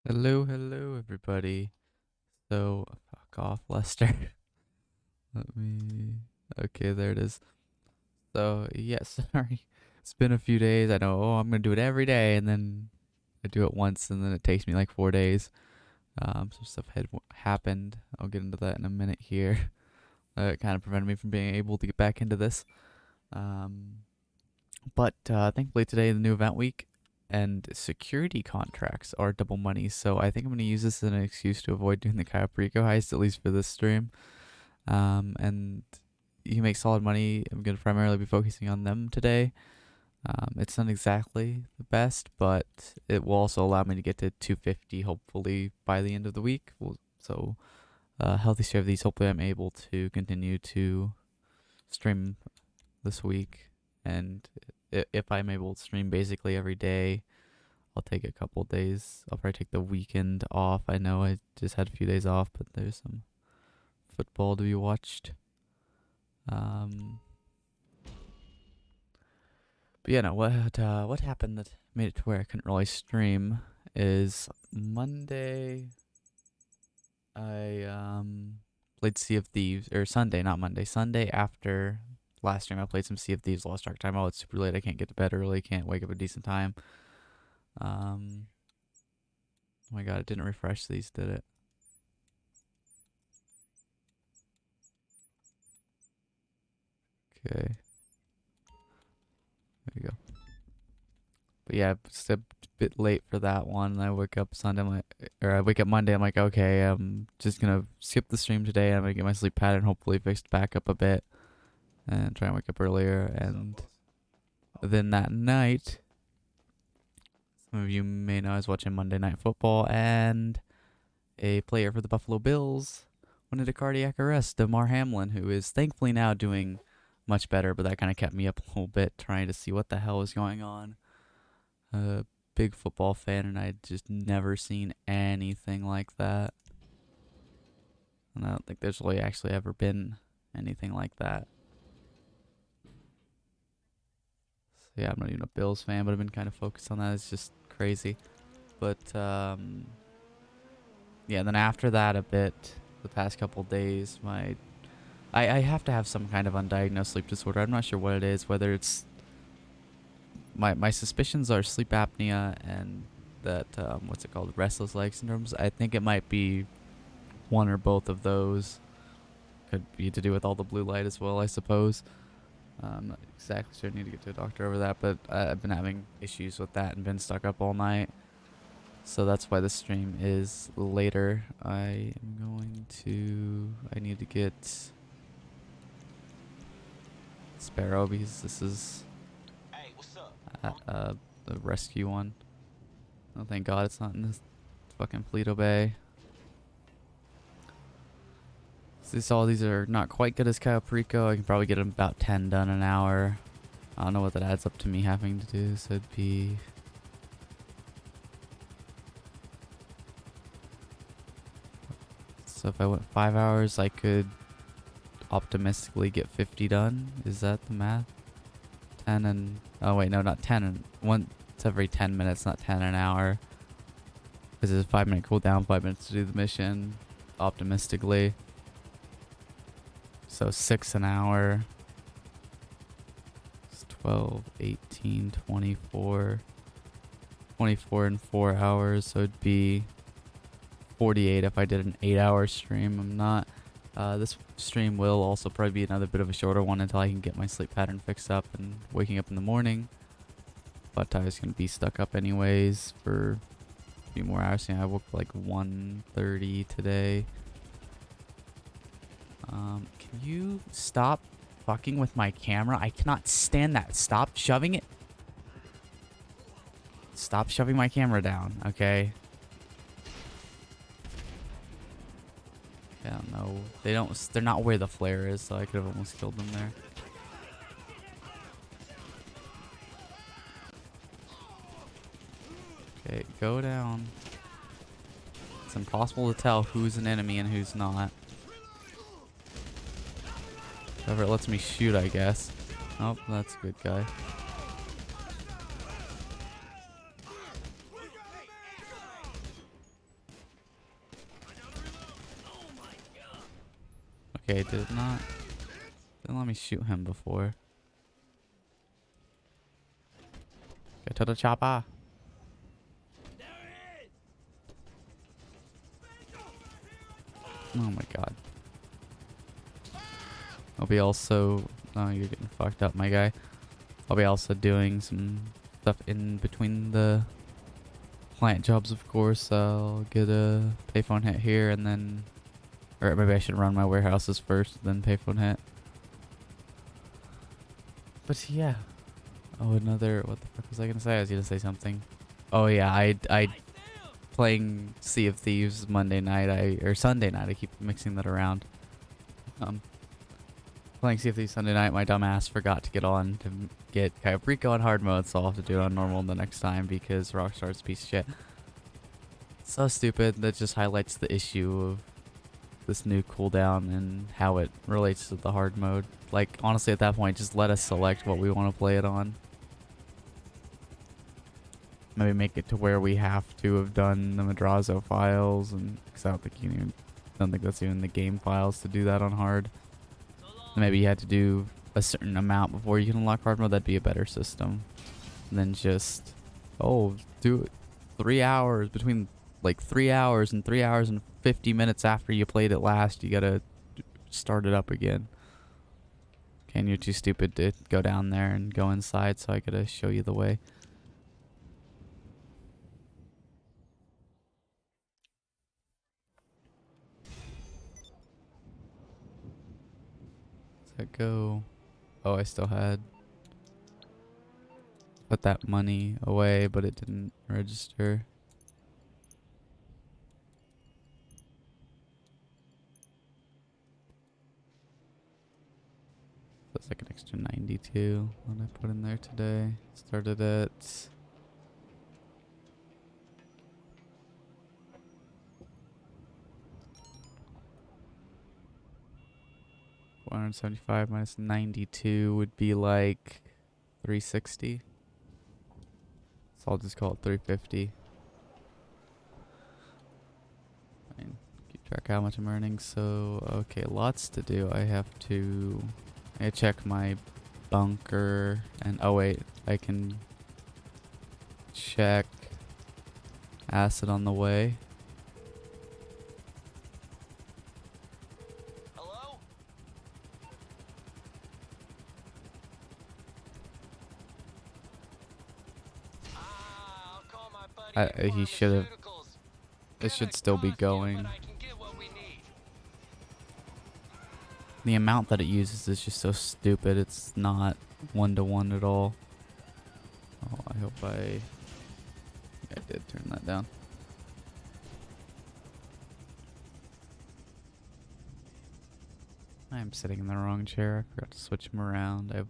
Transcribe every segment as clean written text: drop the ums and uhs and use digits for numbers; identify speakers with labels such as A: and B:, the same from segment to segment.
A: Hello, hello, everybody. So, fuck off, Lester. Let me. Okay, there it is. So, yeah, sorry. It's been a few days. I know, I'm gonna do it every day, and then I do it once, and then it takes me like 4 days. Some stuff had happened. I'll get into that in a minute here. It kind of prevented me from being able to get back into this. Um, but thankfully today, the new event week, and security contracts are double money. So I think I'm going to use this as an excuse to avoid doing the Cayo Perico heist, at least for this stream. And you can make solid money. I'm going to primarily be focusing on them today. It's not exactly the best, but it will also allow me to get to 250 hopefully by the end of the week. So, healthy share of these. Hopefully, I'm able to continue to stream this week, and if I'm able to stream basically every day, I'll take a couple days. I'll probably take the weekend off. I know I just had a few days off, but there's some football to be watched. But yeah, no, what happened that made it to where I couldn't really stream is Monday. I played Sea of Thieves, or Sunday, not Monday. Sunday after last stream, I played some Sea of Thieves, lost track of time. Oh, it's super late. I can't get to bed early. Can't wake up a decent time. Oh my god, it didn't refresh these, did it? Okay, there you go. But yeah, it's a bit late for that one. I wake up Sunday, or I wake up Monday. I'm like, okay, I'm just gonna skip the stream today. I'm gonna get my sleep pattern hopefully fixed back up a bit, and try and wake up earlier. And then that night, some of you may know I was watching Monday Night Football, and a player for the Buffalo Bills wanted a cardiac arrest, Damar Hamlin, who is thankfully now doing much better. But that kind of kept me up a little bit, trying to see what the hell was going on. Big football fan, and I'd just never seen anything like that. And I don't think there's really actually ever been anything like that. So yeah, I'm not even a Bills fan, but I've been kind of focused on that. It's just crazy. But yeah, then after that a bit, the past couple days, I have to have some kind of undiagnosed sleep disorder. I'm not sure what it is, whether it's my suspicions are sleep apnea and that what's it called, restless leg syndromes. I think it might be one or both of those. Could be to do with all the blue light as well, I suppose. I'm not exactly sure. I need to get to a doctor over that, but I've been having issues with that and been stuck up all night. So that's why the stream is later. I need to get Sparrow because this is the rescue one. Oh, thank God it's not in this fucking Paleto Bay. All these are not quite good as Cayo Perico. I can probably get about 10 done an hour. I don't know what that adds up to me having to do, so it'd be... So if I went 5 hours, I could optimistically get 50 done. Is that the math? 10 and... Oh wait, no, not 10 and... Once every 10 minutes, not 10 an hour. Because it's a 5-minute cooldown, 5 minutes to do the mission. Optimistically. So 6 an hour. It's 12, 18, 24. 24 in 4 hours, so it'd be 48 if I did an 8-hour stream. I'm not. This stream will also probably be another bit of a shorter one until I can get my sleep pattern fixed up and waking up in the morning. But I was going to be stuck up anyways for a few more hours. I woke like 1:30 today. Can you stop fucking with my camera? I cannot stand that. Stop shoving it. Stop shoving my camera down, okay? I don't know. They're not where the flare is, so I could have almost killed them there. Okay, go down. It's impossible to tell who's an enemy and who's not. However, it lets me shoot, I guess. Oh, that's a good guy. Okay, did it not? Didn't let me shoot him before. Get to the chopper. Oh my god. I'll be also... Oh, you're getting fucked up, my guy. I'll be also doing some stuff in between the client jobs, of course. I'll get a payphone hit here and then... Or maybe I should run my warehouses first, then payphone hit. But yeah. Oh, another... What the fuck was I gonna say? I was gonna say something. Oh yeah, I playing Sea of Thieves Monday night, or Sunday night. I keep mixing that around. Playing Sea of Thieves Sunday night, my dumbass forgot to get on to get Rico on hard mode, so I'll have to do it on normal the next time because Rockstar's a piece of shit. So stupid. That just highlights the issue of this new cooldown and how it relates to the hard mode. Like, honestly, at that point, just let us select what we want to play it on. Maybe make it to where we have to have done the Madrazo files, and because I don't think that's even the game files to do that on hard. Maybe you had to do a certain amount before you can unlock hard mode. That'd be a better system than just, oh, do it 3 hours between, like 3 hours and 3 hours and 50 minutes after you played it last. You gotta start it up again. Okay, and you're too stupid to go down there and go inside, so I gotta show you the way. Does that go? Oh, I still had put that money away, but it didn't register. That's like an extra 92 what I put in there today. Started at 475 minus 92 would be like 360. So I'll just call it 350. Fine. Keep track of how much I'm earning. So, okay, lots to do. I check my bunker and, oh wait, I can check acid on the way. He should have. It should still be going. The amount that it uses is just so stupid. It's not 1-to-1 at all. Oh, I hope I did turn that down. I'm sitting in the wrong chair. I forgot to switch them around. I have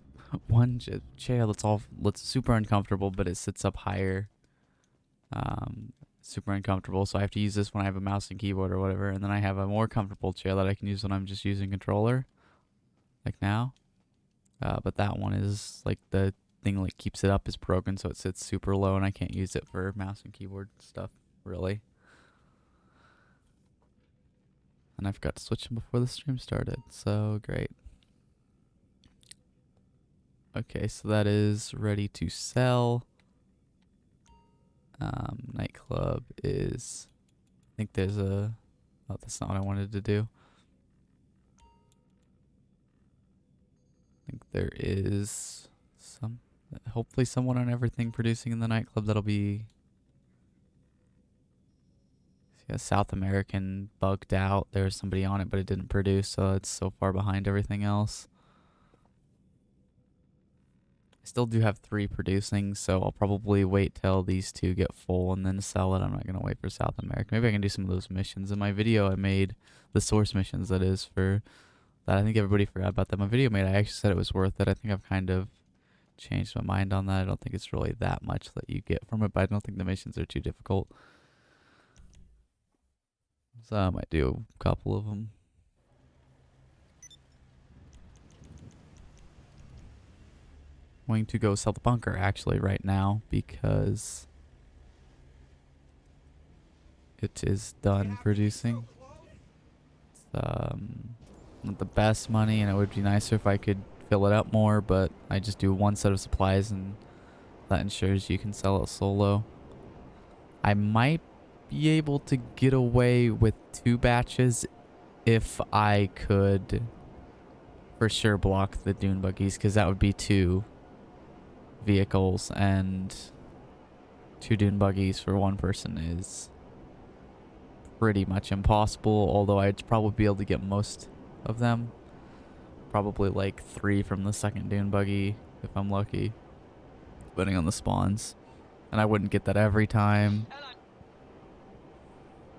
A: one chair that's super uncomfortable, but it sits up higher. Super uncomfortable, so I have to use this when I have a mouse and keyboard or whatever, and then I have a more comfortable chair that I can use when I'm just using controller, like now. But that one is like the thing like keeps it up is broken, so it sits super low and I can't use it for mouse and keyboard stuff, really. And I forgot to switch them before the stream started, so great. Okay, so that is ready to sell. Nightclub is, I think there's a, oh, that's not what I wanted to do. I think there is hopefully someone on everything producing in the nightclub that'll be, yeah, South American bugged out. There was somebody on it, but it didn't produce, so it's so far behind everything else. Still do have 3 producing, so I'll probably wait till these 2 get full and then sell it. I'm not going to wait for South America. Maybe I can do some of those missions. In my video, I made the source missions, that is, for that. I think everybody forgot about that. My video made, I actually said it was worth it. I think I've kind of changed my mind on that. I don't think it's really that much that you get from it, but I don't think the missions are too difficult. So I might do a couple of them. Going to go sell the bunker actually right now because it is done producing. not the best money, and it would be nicer if I could fill it up more, but I just do one set of supplies, and that ensures you can sell it solo. I might be able to get away with 2 batches if I could for sure block the dune buggies, because that would be 2 vehicles, and 2 dune buggies for 1 person is pretty much impossible, although I'd probably be able to get most of them. Probably like 3 from the second dune buggy if I'm lucky, depending on the spawns. And I wouldn't get that every time.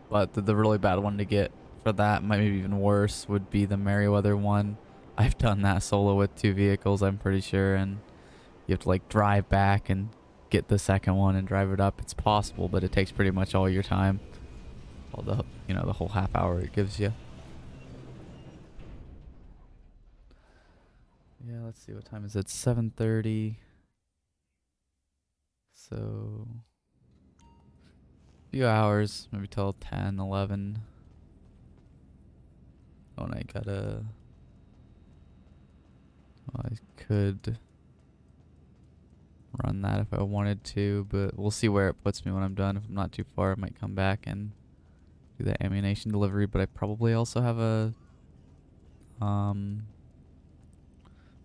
A: But the really bad one to get for that, maybe even worse, would be the Merryweather one. I've done that solo with 2 vehicles, I'm pretty sure, and you have to like drive back and get the second one and drive it up. It's possible, but it takes pretty much all your time. All the, you know, the whole half hour it gives you. Yeah, let's see, what time is it? 7:30. So a few hours, maybe till 10, 11. Oh, and I gotta... Well, I could run that if I wanted to, but we'll see where it puts me when I'm done. If I'm not too far, I might come back and do that ammunition delivery, but I probably also have a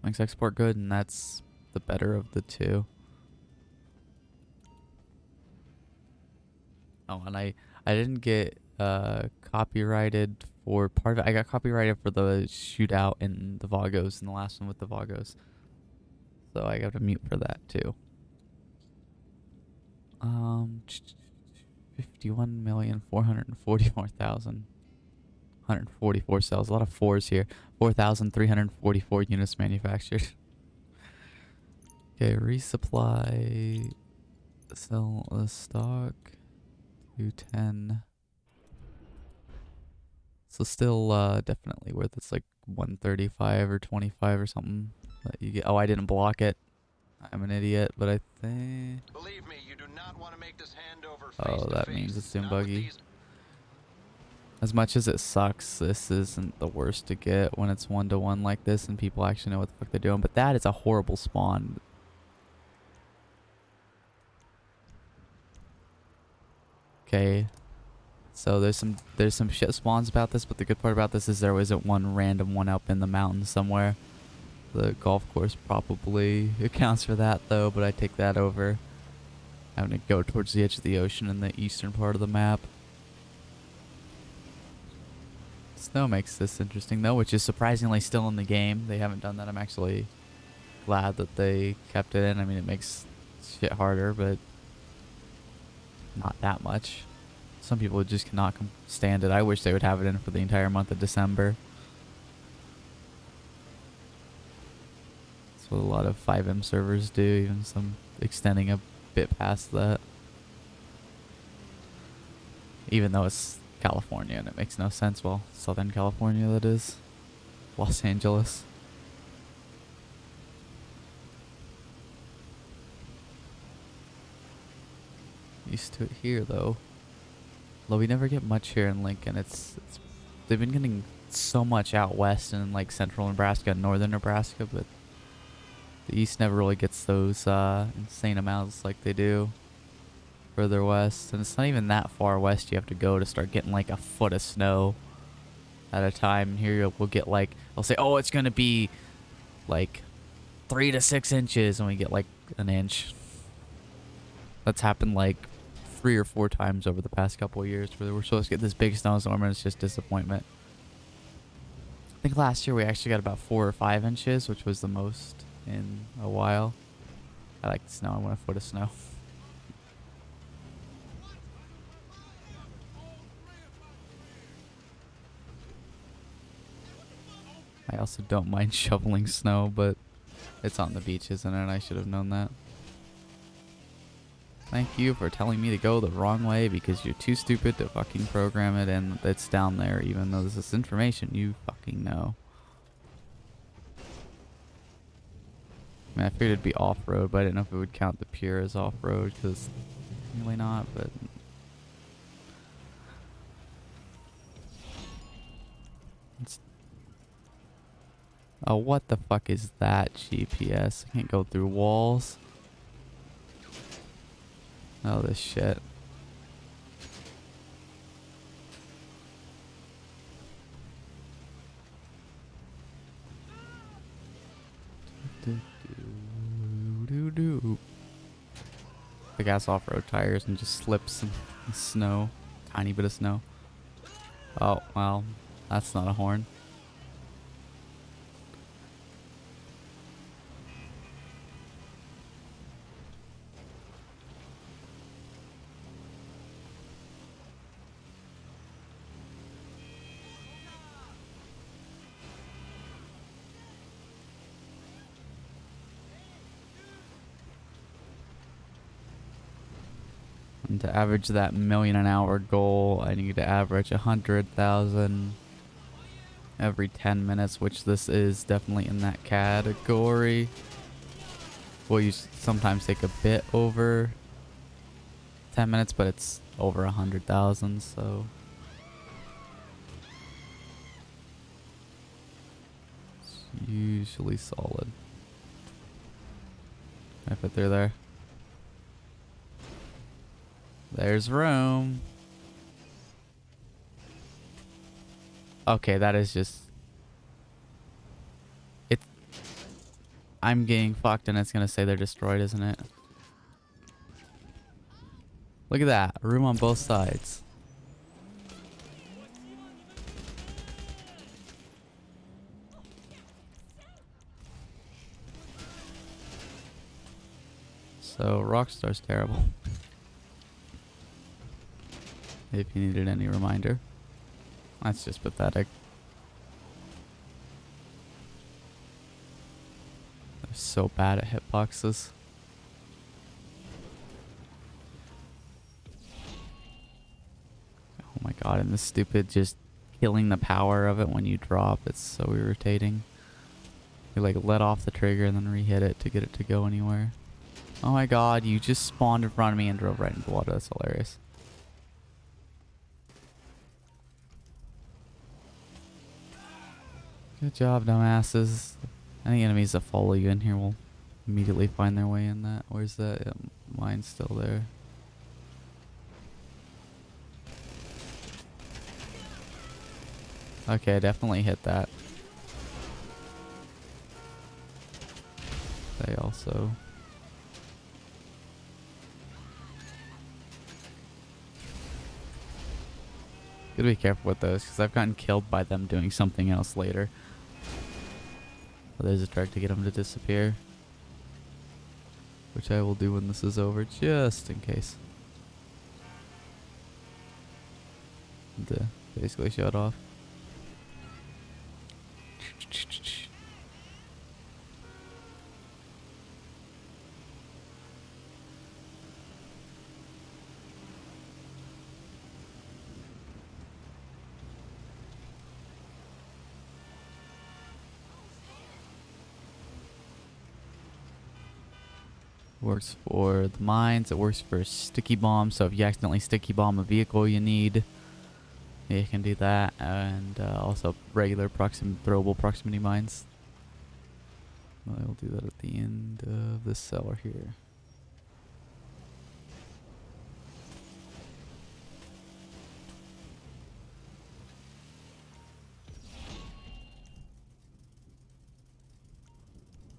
A: Links export good, and that's the better of the 2. Oh, and I didn't get copyrighted for part of it. I got copyrighted for the shootout in the Vagos, in the last one with the Vagos. So I got to mute for that too. 51,444,000. 144 cells. A lot of 4s here. 4,344 units manufactured. Okay, resupply. Sell a stock. 210. So still definitely worth it's like 135 or 25 or something that you get. Oh, I didn't block it. I'm an idiot, but I think...
B: Believe me, you do not want to make this handover face
A: Oh,
B: to
A: that
B: face.
A: means it's dune
B: Not with
A: buggy.
B: these-
A: As much as it sucks, this isn't the worst to get when it's 1-to-1 like this and people actually know what the fuck they're doing. But that is a horrible spawn. Okay. So there's some shit spawns about this, but the good part about this is there isn't one random one up in the mountains somewhere. The golf course probably accounts for that though, but I take that over having to go towards the edge of the ocean in the eastern part of the map. Snow makes this interesting though, which is surprisingly still in the game. They haven't done that. I'm actually glad that they kept it in. I mean, it makes shit harder, but not that much. Some people just cannot stand it. I wish they would have it in for the entire month of December. That's what a lot of 5M servers do, even some extending a bit past that. Even though it's California and it makes no sense. Well, Southern California, that is. Los Angeles. Used to it here, though. Though we never get much here in Lincoln. They've been getting so much out west and like central Nebraska and northern Nebraska, but the east never really gets those insane amounts like they do further west. And it's not even that far west you have to go to start getting like a foot of snow at a time. And here we'll get like, they'll say, oh, it's going to be like 3 to 6 inches, and we get like an inch. That's happened like 3 or 4 times over the past couple of years where we're supposed to get this big snowstorm and it's just disappointment. I think last year we actually got about 4 or 5 inches, which was the most in a while. I like the snow. I want a foot of snow. I also don't mind shoveling snow, but it's on the beach, isn't it? I should have known that. Thank you for telling me to go the wrong way because you're too stupid to fucking program it and it's down there even though this is information you fucking know. I mean, I figured it'd be off-road, but I didn't know if it would count the pure as off-road because really not, but... Oh, what the fuck is that GPS? I can't go through walls. Oh, this shit. The gas off-road tires and just slips in snow. Tiny bit of snow. Oh, well, that's not a horn. And to average that million an hour goal, I need to average 100,000 every 10 minutes, which this is definitely in that category. Well, you sometimes take a bit over 10 minutes, but it's over 100,000, so it's usually solid. I fit through there. There's room. Okay, that is just... I'm getting fucked and it's gonna say they're destroyed, isn't it? Look at that. Room on both sides. So, Rockstar's terrible. If you needed any reminder. That's just pathetic. They're so bad at hitboxes. Oh my god, and this stupid just killing the power of it when you drop. It's so irritating. You like let off the trigger and then re-hit it to get it to go anywhere. Oh my god, you just spawned in front of me and drove right into the water. That's hilarious. Good job, dumbasses. Any enemies that follow you in here will immediately find their way in that. Where's that? Yeah, mine's still there. Okay, I definitely hit that. They also... Gotta be careful with those, because I've gotten killed by them doing something else later. But there's a trick to get them to disappear. Which I will do when this is over, just in case. And, basically shut off. Works for the mines. It works for sticky bombs. So if you accidentally sticky bomb a vehicle you need, you can do that. And also regular throwable proximity mines. I'll do that at the end of this cellar here.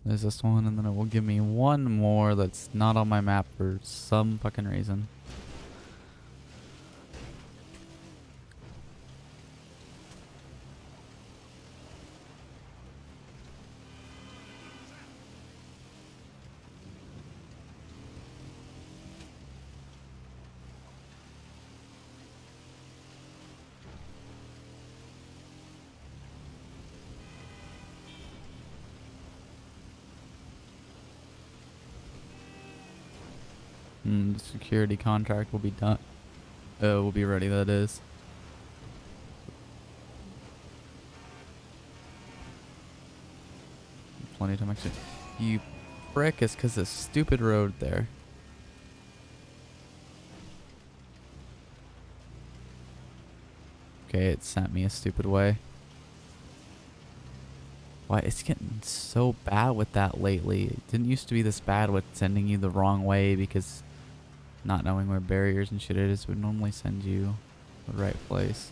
A: There's this one, and then it will give me one more that's not on my map for some fucking reason. The security contract will be done. Will be ready, that is. Plenty of time actually. You frick, it's because this stupid road there. Okay, it sent me a stupid way. Why it's getting so bad with that lately. It didn't used to be this bad with sending you the wrong way because not knowing where barriers and shit is would normally send you the right place.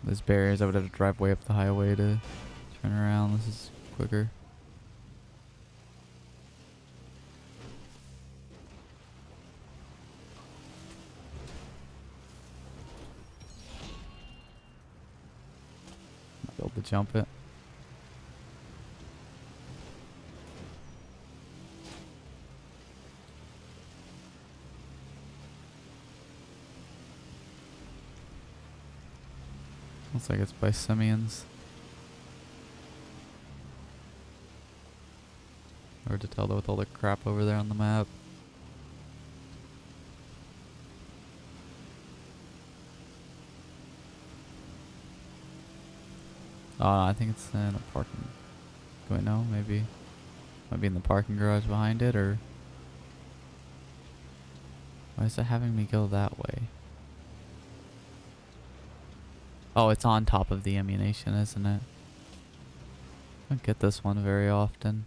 A: Those barriers, I would have to drive way up the highway to turn around. This is quicker. Might be able to jump it. Looks like it's by simians. Hard to tell though with all the crap over there on the map. I think it's in a parking. Do I know? Maybe. Might be in the parking garage behind it, or... Why is it having me go that way? Oh, it's on top of the ammunition, isn't it? I don't get this one very often.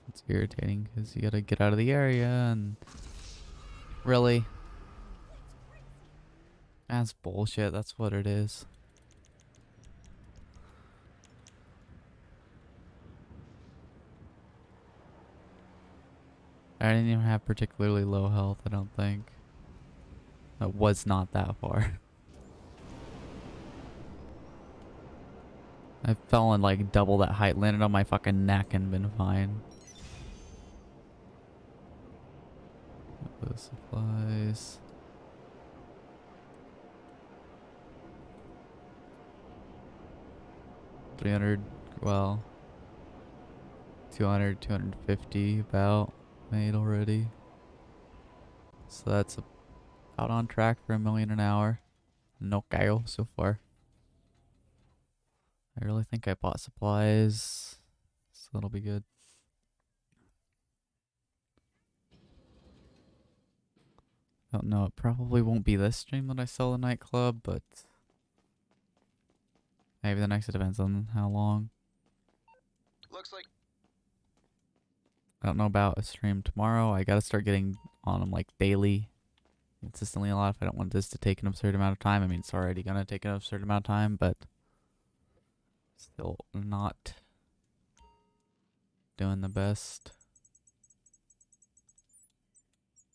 A: It's irritating because you gotta get out of the area and... Really? That's bullshit, that's what it is. I didn't even have particularly low health, I don't think. That was not that far. I fell in like double that height, landed on my fucking neck and been fine. The supplies. $300, well, 200, 250 about made already. So that's about on track for 1 million an hour. No KO so far. I really think I bought supplies, so that'll be good. I don't know, it probably won't be this stream that I sell the nightclub, but maybe the next. It depends on how long.
B: Looks like
A: I don't know about a stream tomorrow. I gotta start getting on them like daily, consistently a lot if I don't want this to take an absurd amount of time. I mean, it's already gonna take an absurd amount of time, but still not doing the best.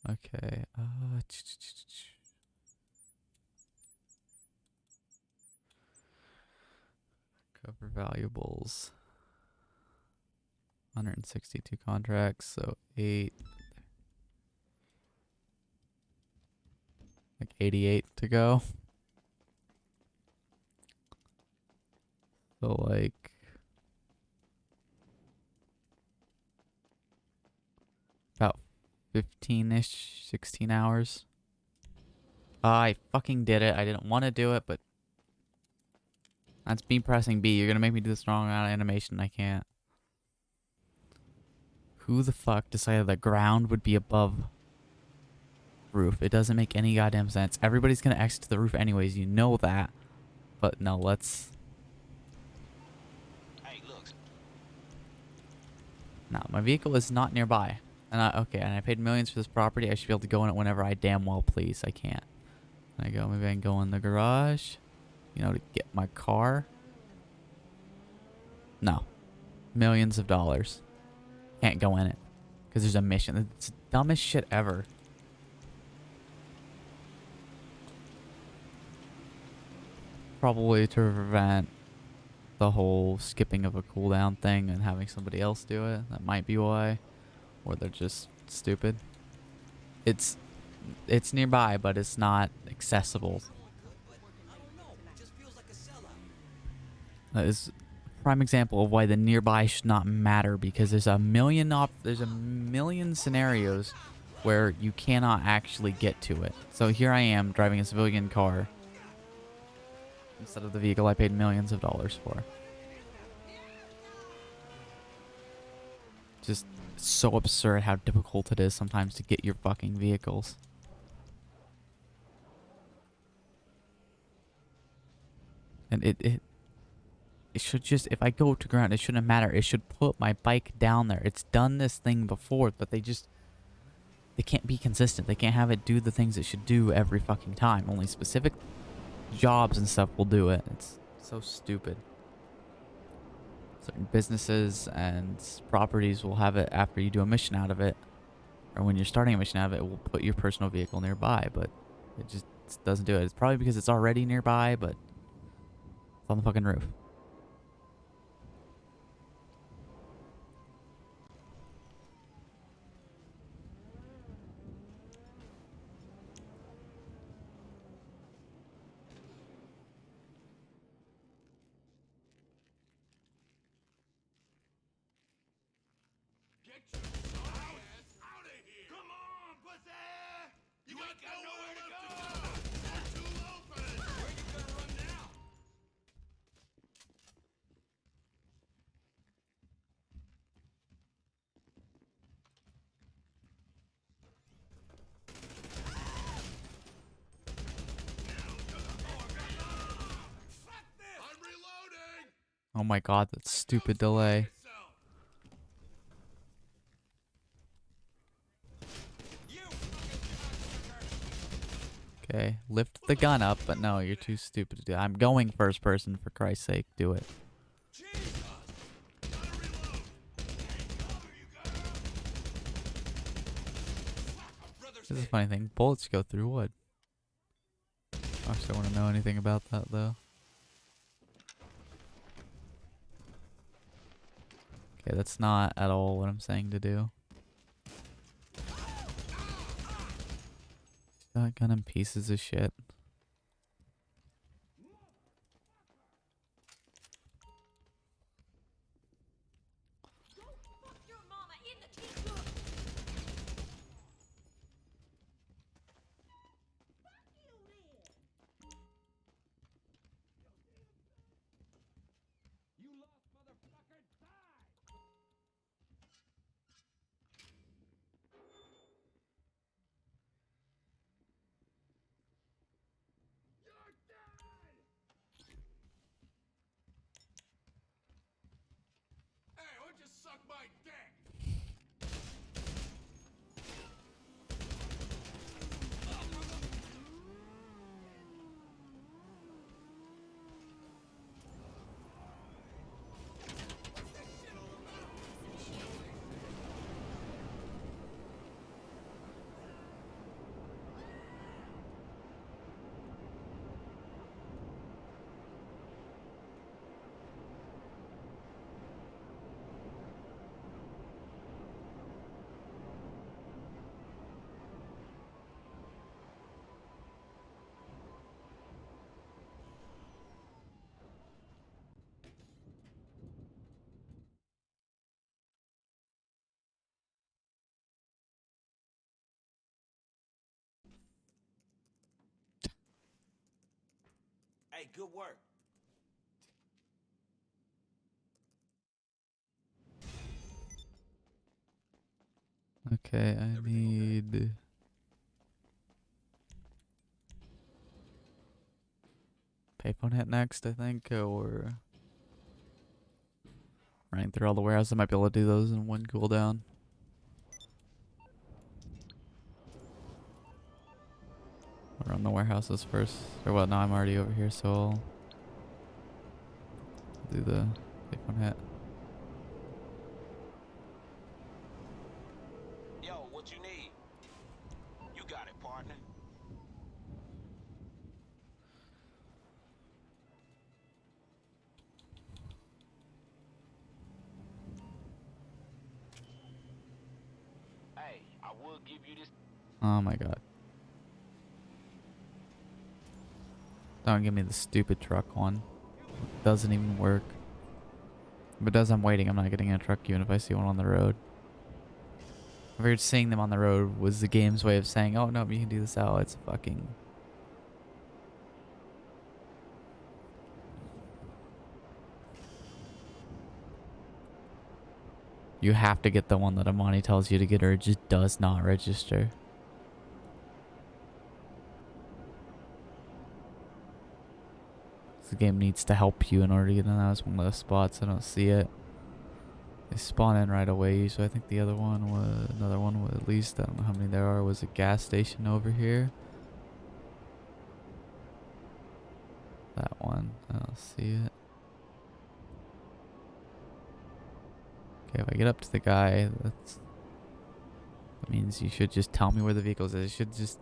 A: Okay, cover valuables. 162 contracts, so 8. Like 88 to go. So like about 15-ish, 16 hours. I fucking did it. I didn't want to do it, but that's me pressing B. You're gonna make me do this wrong on animation. I can't. Who the fuck decided the ground would be above roof? It doesn't make any goddamn sense. Everybody's gonna exit to the roof anyways. You know that. But no, let's...
B: hey, look.
A: No, my vehicle is not nearby. And I paid millions for this property. I should be able to go in it whenever I damn well please. I can't. Maybe I can go in the garage, you know, to get my car. No. Millions of dollars. Can't go in it. Because there's a mission. It's the dumbest shit ever. Probably to prevent the whole skipping of a cooldown thing and having somebody else do it. That might be why. Or they're just stupid. It's nearby, but it's not accessible. That is a prime example of why the nearby should not matter, because there's a million scenarios where you cannot actually get to it. So here I am driving a civilian car instead of the vehicle I paid millions of dollars for. Just so absurd how difficult it is sometimes to get your fucking vehicles. And it should just, if I go to ground, it shouldn't matter. It should put my bike down there. It's done this thing before, but they can't be consistent. They can't have it do the things it should do every fucking time. Only specific jobs and stuff will do it. It's so stupid. Certain businesses and properties will have it after you do a mission out of it. Or when you're starting a mission out of it, it will put your personal vehicle nearby, but it just doesn't do it. It's probably because it's already nearby, but it's on the fucking roof.
C: Get your ass out of here! Come on, pussy! You ain't got nowhere to go! You're too open! Where you gonna run now? Fuck this! I'm reloading!
A: Oh my god, that stupid delay. Okay, lift the gun up, but no, you're too stupid to do it. I'm going first person, for Christ's sake. Do it. This is a funny thing. Bullets go through wood. I actually don't want to know anything about that, though. Okay, that's not at all what I'm saying to do. Shotgun and pieces of shit.
C: Hey, why don't you suck my dick?
D: Hey, good work.
A: Okay, I need... Payphone hit next, I think, or... Running through all the warehouses, I might be able to do those in one cooldown. I'll run the warehouses first. Or well, no, I'm already over here, so I'll do the payphone hit.
D: Yo, what you need? You got it, partner. Hey, I will give you this.
A: Oh my god. Don't give me the stupid truck one. It doesn't even work. If it does, I'm waiting. I'm not getting in a truck even if I see one on the road. I figured seeing them on the road was the game's way of saying, oh no, you can do this out. It's fucking... You have to get the one that Amani tells you to get, or it just does not register. The game needs to help you in order to get in. That was one of those spots. I don't see it. They spawn in right away. So I think the other one was, another one was, at least, I don't know how many there are, was a gas station over here. That one. I don't see it. Okay, if I get up to the guy, that means you should just tell me where the vehicles is. It should just...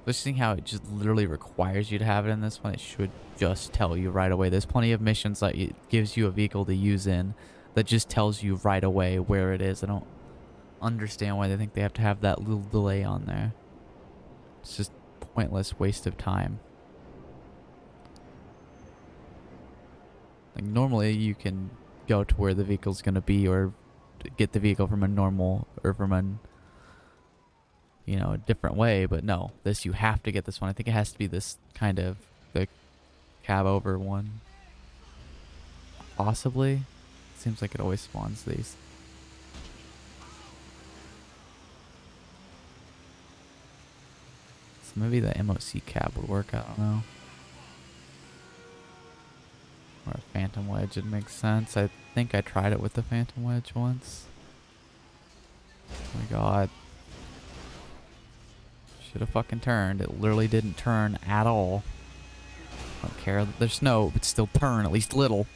A: Let's see how it just literally requires you to have it in this one. It should just tell you right away. There's plenty of missions that it gives you a vehicle to use in that just tells you right away where it is. I don't understand why they think they have to have that little delay on there. It's just pointless waste of time. Like normally you can go to where the vehicle's gonna be or get the vehicle from a normal or from a, you know, a different way, but no, this you have to get this one. I think it has to be this kind of the cab over one. Possibly. Seems like it always spawns these. So maybe the MOC cab would work, I don't know. Or a Phantom Wedge would make sense. I think I tried it with the Phantom Wedge once. Oh my god. Should have fucking turned. It literally didn't turn at all. I don't care that there's snow, but still turn at least little.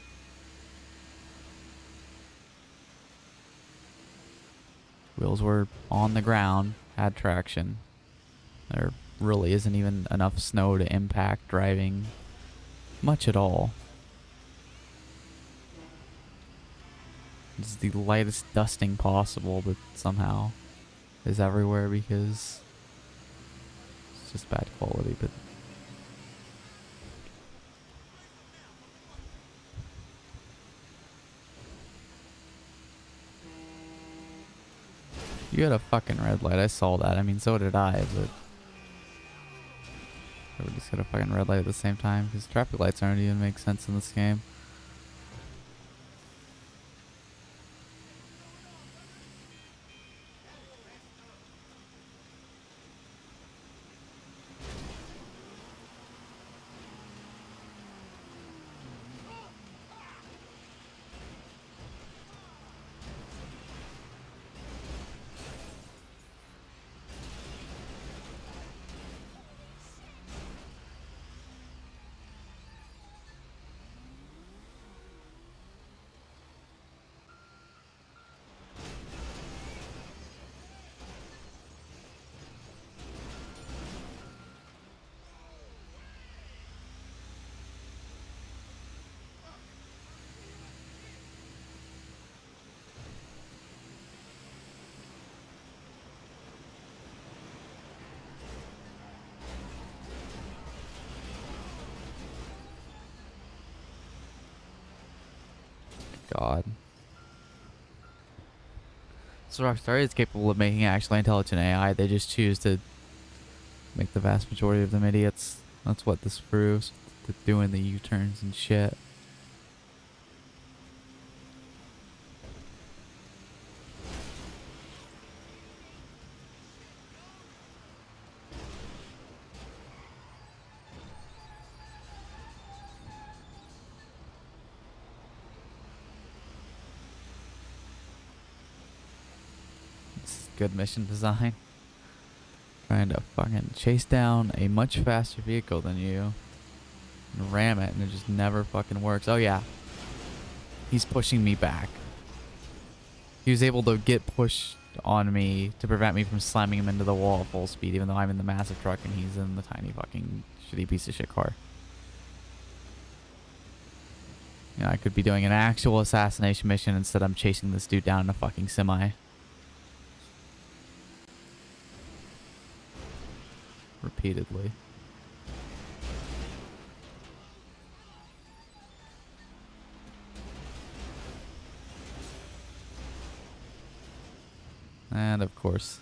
A: Wheels were on the ground, had traction. There really isn't even enough snow to impact driving much at all. It's the lightest dusting possible, but somehow is everywhere because it's just bad quality. But you had a fucking red light. I saw that. I mean, so did I, but everybody's got a fucking red light at the same time because traffic lights aren't even make sense in this game. God. So Rockstar is capable of making actually intelligent AI. They just choose to make the vast majority of them idiots. That's what this proves. They're doing the U-turns and shit. Good mission design. Trying to fucking chase down a much faster vehicle than you and ram it, and it just never fucking works. Oh yeah, he's pushing me back. He was able to get pushed on me to prevent me from slamming him into the wall at full speed, even though I'm in the massive truck and he's in the tiny fucking shitty piece of shit car. You know, I could be doing an actual assassination mission instead. I'm chasing this dude down in a fucking semi. Repeatedly. And of course,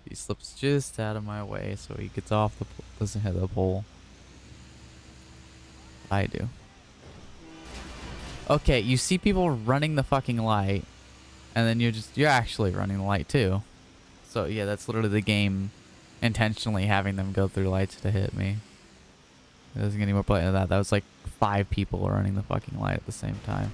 A: he slips just out of my way, so he gets off the doesn't hit the pole. I do. Okay, you see people running the fucking light, and then you're actually running the light too. So yeah, that's literally the game intentionally having them go through lights to hit me. It doesn't get any more blatant than that. That was like 5 people running the fucking light at the same time.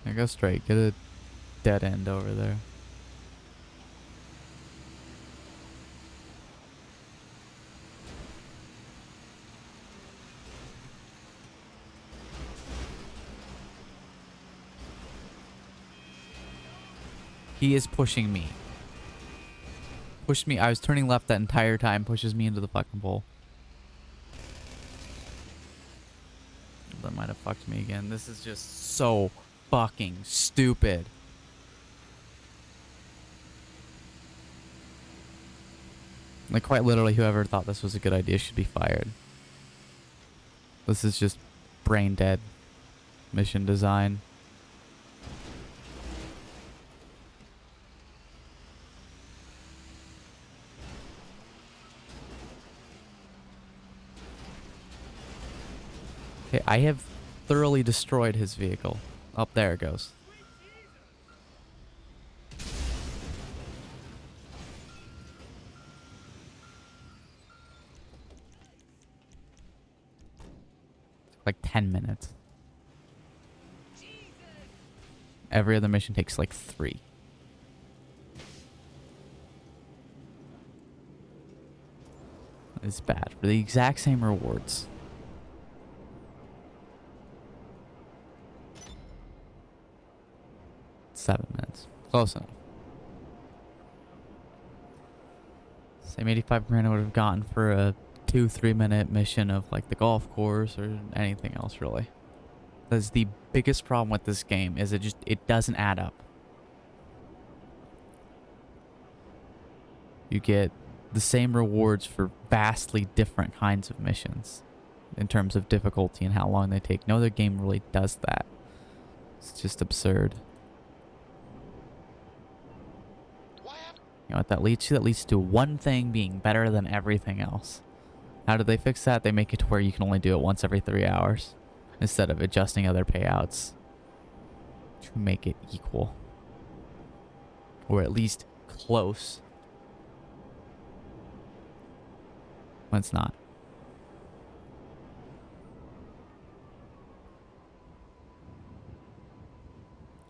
A: Now go straight. Get a dead end over there. He is pushing me. Pushed me. I was turning left that entire time. Pushes me into the fucking pole. That might have fucked me again. This is just so fucking stupid. Like, quite literally, whoever thought this was a good idea should be fired. This is just brain dead mission design. Okay, I have thoroughly destroyed his vehicle. Up there it goes. Like 10 minutes. Every other mission takes like 3. It's bad. For the exact same rewards. Seven minutes. Close enough. Same 85 grand I would have gotten for a 2-3 minute mission of like the golf course or anything else really. That's the biggest problem with this game is it doesn't add up. You get the same rewards for vastly different kinds of missions in terms of difficulty and how long they take. No other game really does that. It's just absurd. You know what that leads to? That leads to one thing being better than everything else. How did they fix that? They make it to where you can only do it once every 3 hours instead of adjusting other payouts to make it equal. Or at least close. When it's not.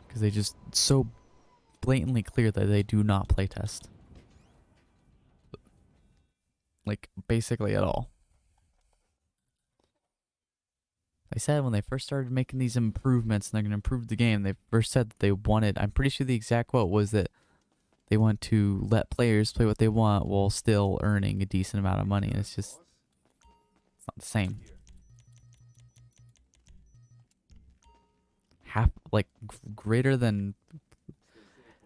A: Because they just so blatantly clear that they do not playtest. Like, basically at all. They said when they first started making these improvements and they're going to improve the game, they first said that they wanted, I'm pretty sure the exact quote was that they want to let players play what they want while still earning a decent amount of money. And it's just, it's not the same. Half, like, greater than,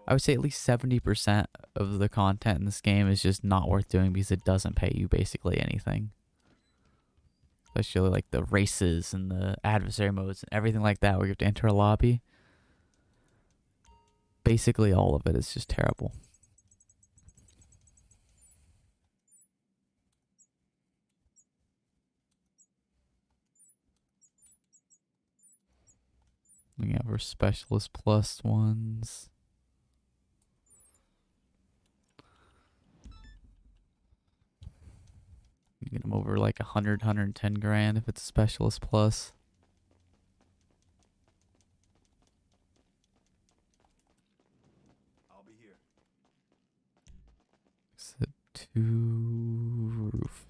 A: I would say at least 70% of the content in this game is just not worth doing because it doesn't pay you basically anything. Especially like the races and the adversary modes and everything like that where you have to enter a lobby. Basically all of it is just terrible. We have our specialist plus ones. You get them over like 100, 110 grand if it's a specialist plus.
C: I'll be here.
A: Exit to roof.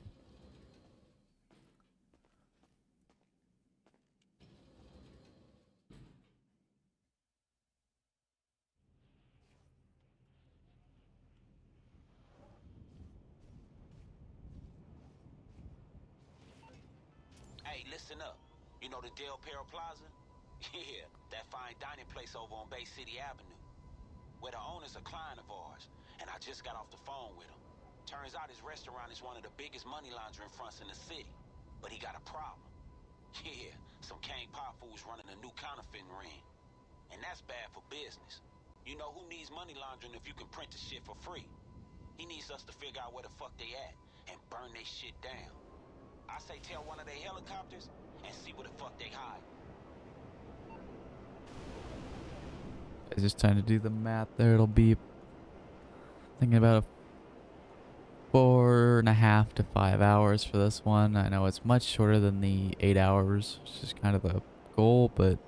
D: Hey, listen up. You know the Del Perro Plaza? Yeah, that fine dining place over on Bay City Avenue. Where the owner's a client of ours, and I just got off the phone with him. Turns out his restaurant is one of the biggest money laundering fronts in the city. But he got a problem. Yeah, some King Pop fools running a new counterfeiting ring. And that's bad for business. You know who needs money laundering if you can print the shit for free? He needs us to figure out where the fuck they at and burn they shit down. I say tell one of their helicopters and see where the fuck they hide.
A: I was just trying to do the math there. It'll be thinking about 4.5 to 5 hours for this one. I know it's much shorter than the 8 hours, which is kind of the goal, but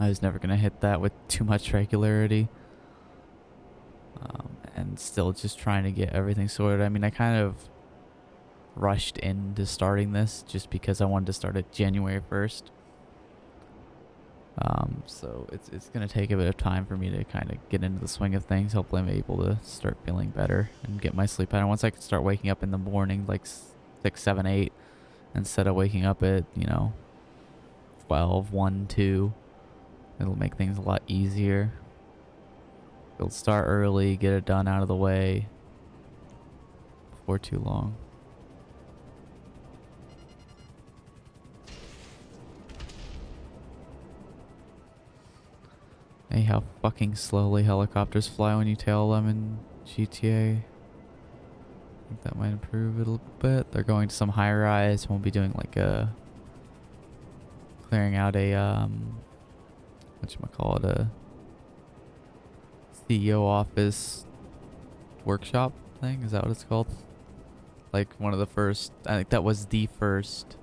A: I was never gonna hit that with too much regularity. And still just trying to get everything sorted. I mean, I kind of rushed into starting this just because I wanted to start it January 1st. So it's gonna take a bit of time for me to kind of get into the swing of things. Hopefully I'm able to start feeling better and get my sleep pattern. Once I can start waking up in the morning, like 6, 7, 8, instead of waking up at, 12, 1, 2, it'll make things a lot easier. It'll start early, get it done out of the way before too long. Hey, how fucking slowly helicopters fly when you tail them in GTA. I think that might improve it a little bit. They're going to some high rise. Won't be doing like a clearing out a whatchamacallit, a CEO office workshop thing. Is that what it's called? Like one of the first, I think that was the first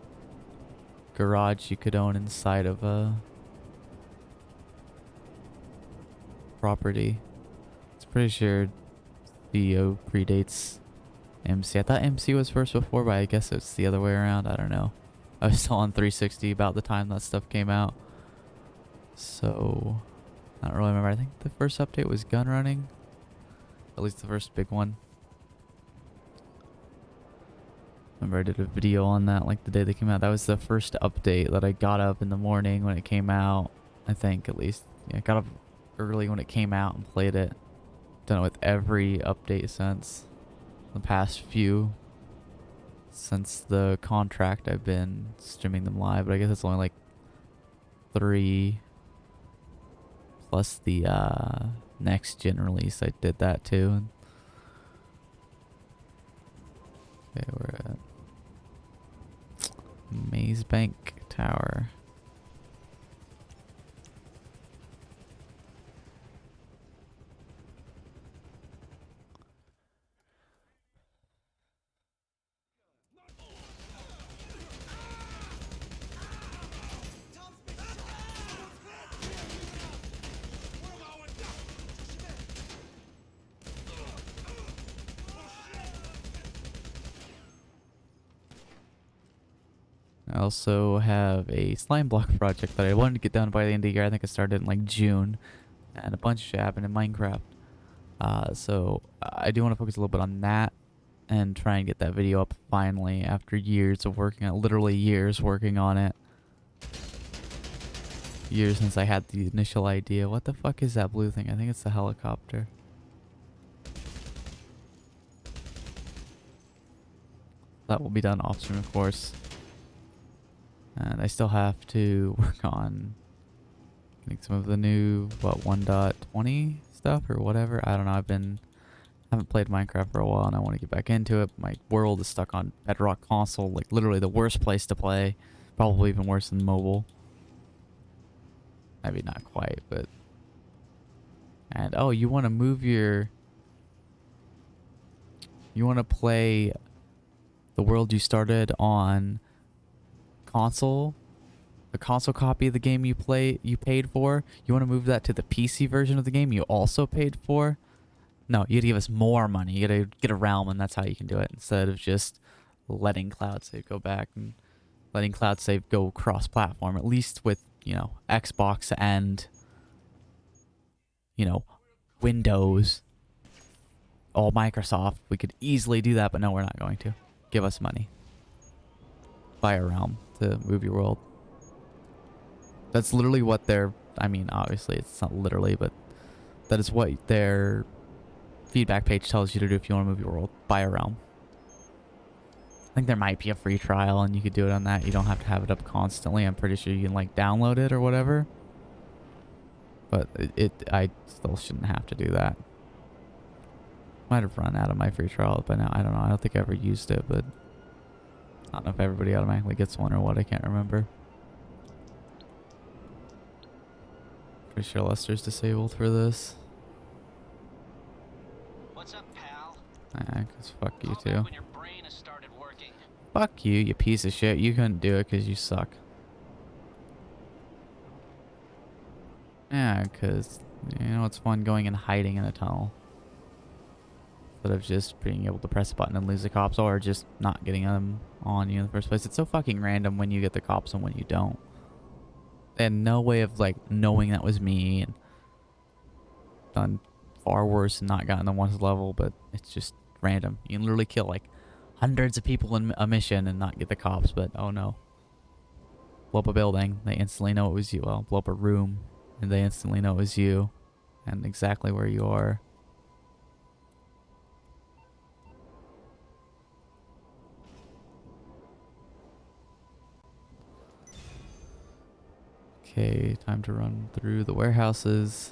A: garage you could own inside of a property. It's pretty sure CEO predates MC. I thought MC was first before, but I guess it's the other way around. I don't know. I was still on 360 about the time that stuff came out. So, I don't really remember. I think the first update was gun running. At least the first big one. Remember I did a video on that like the day they came out. That was the first update that I got up in the morning when it came out. I think at least. Yeah, I got up early when it came out and played it. Done it with every update since. The past few. Since the contract I've been streaming them live. But I guess it's only like 3 plus the next gen release. I did that too. Okay, we're at Maze Bank Tower. I also have a slime block project that I wanted to get done by the end of the year. I think I started in like June, and a bunch of shit happened in Minecraft. So I do want to focus a little bit on that and try and get that video up finally after years of working on it, literally years working on it. Years since I had the initial idea. What the fuck is that blue thing? I think it's the helicopter. That will be done off stream, of course. And I still have to work on getting some of the new, 1.20 stuff or whatever. I don't know. Haven't played Minecraft for a while and I want to get back into it. My world is stuck on Bedrock console, like literally the worst place to play. Probably even worse than mobile. Maybe not quite, but... And, oh, you want to move your... You want to play the world you started on console, the console copy of the game you paid for. You want to move that to the PC version of the game you also paid for? No, you gotta give us more money. You gotta get a realm, and that's how you can do it, instead of just letting Cloud Save go back and letting Cloud Save go cross-platform. At least with, Xbox and, Windows, all Microsoft, we could easily do that, but no, we're not going to. Give us money. Buy a realm to move your world. That's literally what their... I mean, obviously, it's not literally, but that is what their feedback page tells you to do if you want to move your world. Buy a realm. I think there might be a free trial, and you could do it on that. You don't have to have it up constantly. I'm pretty sure you can, like, download it or whatever. But I still shouldn't have to do that. Might have run out of my free trial by now. I don't know. I don't think I ever used it, but I don't know if everybody automatically gets one or what. I can't remember. Pretty sure Lester's disabled for this.
E: What's up, pal?
A: Cause fuck you
E: Call
A: too.
E: back when your brain has started working.
A: Fuck you, you piece of shit. You couldn't do it because you suck. Yeah, because, you know, it's fun going and hiding in a tunnel. Instead of just being able to press a button and lose the cops, or just not getting them on you in the first place. It's so fucking random when you get the cops and when you don't. And no way of, like, knowing that was me, and done far worse and not gotten the ones level, but it's just random. You can literally kill, like, hundreds of people in a mission and not get the cops, but oh no. Blow up a building, they instantly know it was you. Well, blow up a room, and they instantly know it was you, and exactly where you are. Okay, time to run through the warehouses.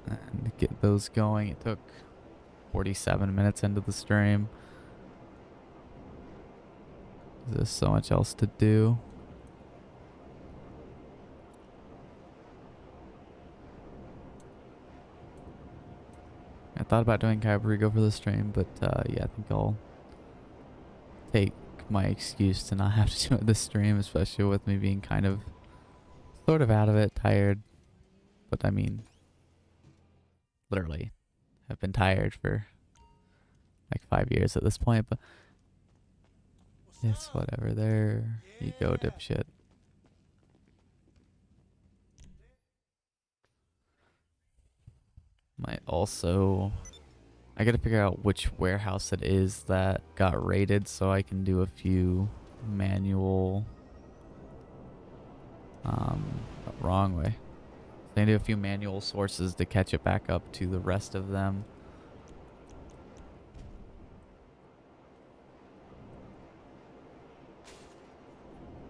A: And get those going. It took 47 minutes into the stream. There's so much else to do. I thought about doing Cayo Perico for the stream, but yeah, I think I'll take my excuse to not have to do it this stream, especially with me being kind of sort of out of it, tired. But I mean, literally, I've been tired for like 5 years at this point, but it's whatever. There you go, dipshit. Might also... I gotta figure out which warehouse it is that got raided so I can do a few manual... wrong way. I can do a few manual sources to catch it back up to the rest of them.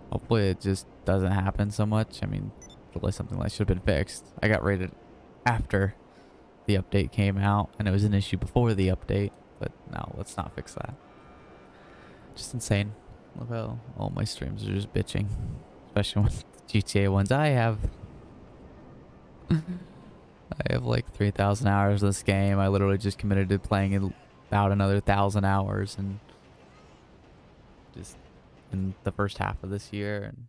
A: Hopefully it just doesn't happen so much. I mean, probably something that should have been fixed. I got raided after the update came out, and it was an issue before the update, but no, let's not fix that. Just insane. Look how all my streams are just bitching, especially with GTA ones. I have like 3,000 hours of this game. I literally just committed to playing it about another 1,000 hours, and just in the first half of this year, and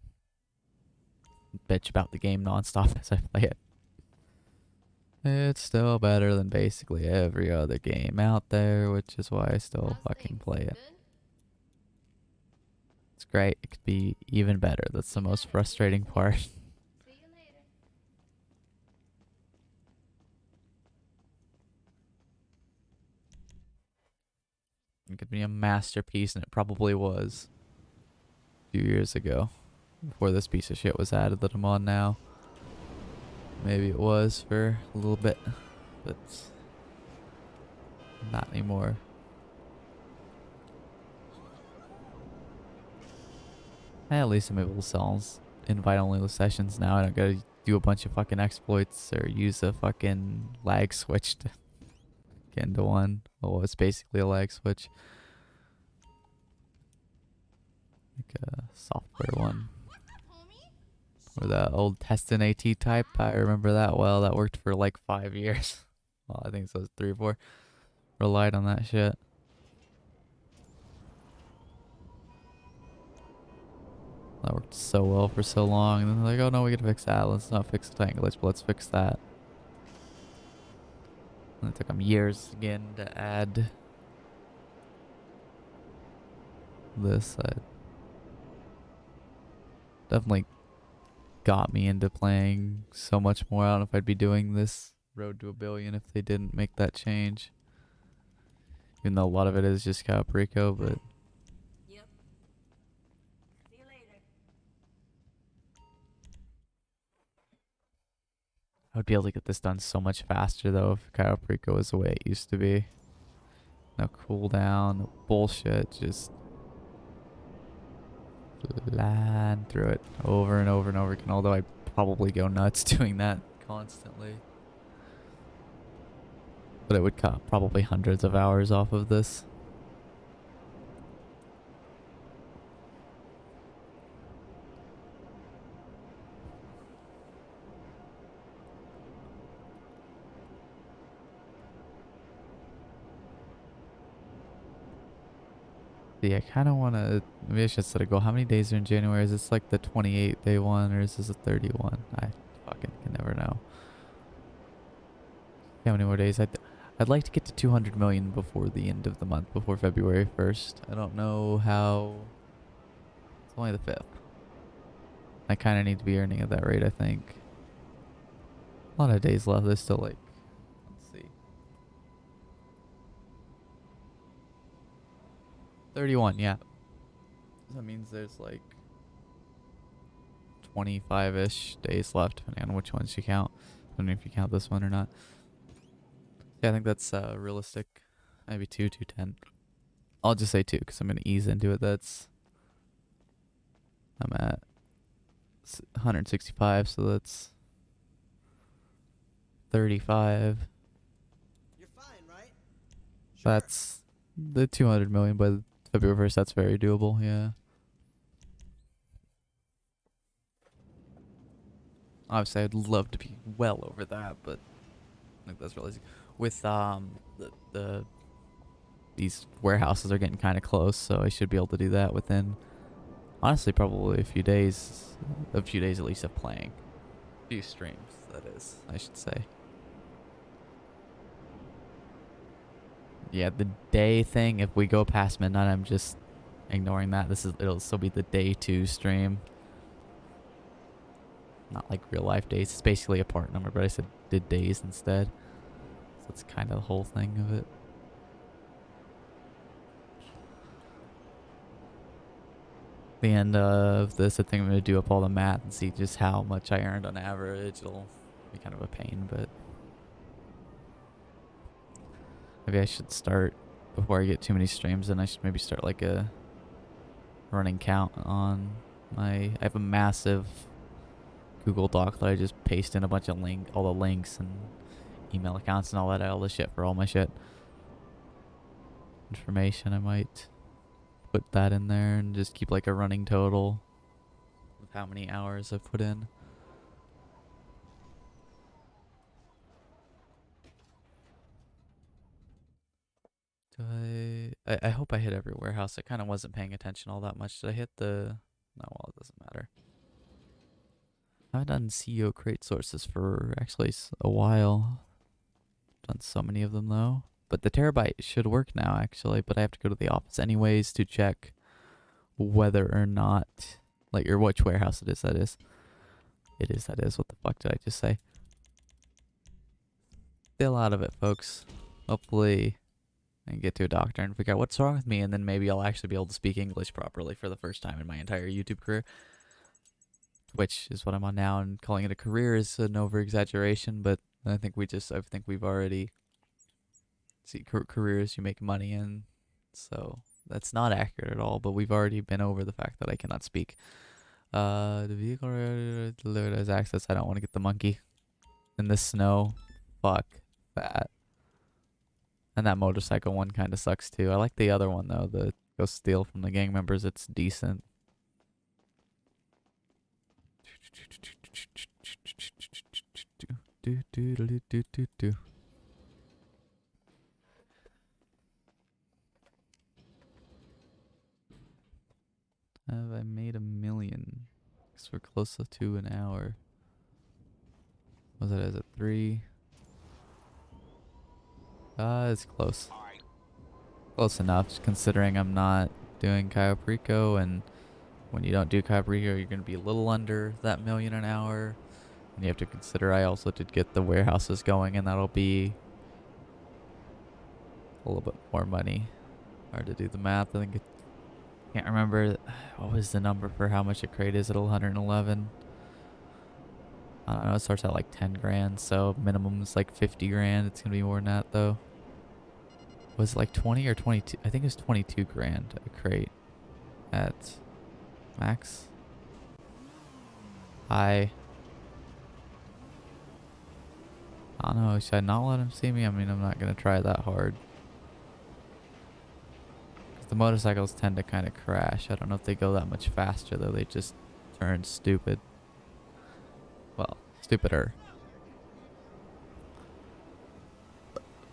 A: bitch about the game nonstop as I play it. It's still better than basically every other game out there, which is why I still fucking play it. It's great. It could be even better. That's the most frustrating part.
F: See you later.
A: It could be a masterpiece, and it probably was a few years ago, before this piece of shit was added that I'm on now. Maybe it was for a little bit, but not anymore. At least I'm able to sell invite-only sessions now. I don't gotta do a bunch of fucking exploits or use a fucking lag switch to get into one. Well, it's basically a lag switch. Like a software one. Or the old Testin AT type. I remember that well. That worked for like 5 years. Well, I think so. It was 3 or 4. Relied on that shit. That worked so well for so long. And then they're like, oh no, we gotta fix that. Let's not fix the tank glitch, but let's fix that. And it took them years again to add this. Definitely got me into playing so much more. I don't know if I'd be doing this Road to a Billion if they didn't make that change. Even though a lot of it is just Cayo Perico, but
F: Yep. See you later.
A: I would be able to get this done so much faster though if Cayo Perico was the way it used to be. No cooldown, no bullshit, just land through it over and over and over again. Although I probably go nuts doing that constantly. But it would cut probably hundreds of hours off of this. See, I kind of want to, maybe I should set a goal. How many days are in January? Is this like the 28 day one or is this a 31? I fucking can never know. How many more days? I'd like to get to 200 million before the end of the month, before February 1st. I don't know how. It's only the 5th. I kind of need to be earning at that rate, I think. A lot of days left. There's still like, let's see. 31, yeah. So that means there's like 25-ish days left, depending on which ones you count. I don't know if you count this one or not. Yeah, I think that's realistic. Maybe 210. I'll just say 2 because I'm going to ease into it. I'm at 165, so that's 35.
G: You're fine, right?
A: That's the 200 million by February 1st. That's very doable, yeah. Obviously, I'd love to be well over that, but I think that's realistic. With these warehouses are getting kind of close, so I should be able to do that within, honestly, probably a few days at least of playing. A few streams, that is, I should say. Yeah, the day thing, if we go past midnight, I'm just ignoring that. It'll still be the day 2 stream. Not like real life days. It's basically a part number, but I said did days instead. So that's kind of the whole thing of it. The end of this, I think I'm going to do up all the math and see just how much I earned on average. It'll be kind of a pain, but maybe I should start before I get too many streams, and I should maybe start like a running count on I have a massive Google Doc that I just paste in a bunch of all the links and email accounts and all the shit for all my shit. Information, I might put that in there and just keep like a running total of how many hours I've put in. I hope I hit every warehouse. I kind of wasn't paying attention all that much. Did I hit the... No, well, it doesn't matter. I haven't done CEO crate sources for actually a while. Done so many of them though. But the terabyte should work now actually, but I have to go to the office anyways to check whether or not, like, or which warehouse it is, that is. That is. What the fuck did I just say? Still out of it, folks. Hopefully I can get to a doctor and figure out what's wrong with me, and then maybe I'll actually be able to speak English properly for the first time in my entire YouTube career. Which is what I'm on now, and calling it a career is an over-exaggeration, but I think we've already... See, careers you make money in, so that's not accurate at all, but we've already been over the fact that I cannot speak. The vehicle delivered as access. I don't want to get the monkey in the snow. Fuck that. And that motorcycle one kind of sucks too. I like the other one though, the go steal from the gang members. It's decent. Have I made 1 million? Because we're close to an hour. Was it? Is it 3? It's close. Close enough, considering I'm not doing Cayo Perico, and when you don't do Cayo Perico, you're going to be a little under that 1 million an hour. And you have to consider I also did get the warehouses going, and that'll be a little bit more money. Hard to do the math. I think can't remember what was the number for how much a crate is at 111. I don't know, it starts at like 10 grand, so minimum is like 50 grand. It's gonna be more than that though. Was it like 20 or 22? I think it was 22 grand a crate at Max. Hi. I don't know. Should I not let him see me? I mean, I'm not gonna try that hard. 'Cause the motorcycles tend to kind of crash. I don't know if they go that much faster though. They just turn stupid. Well, stupider.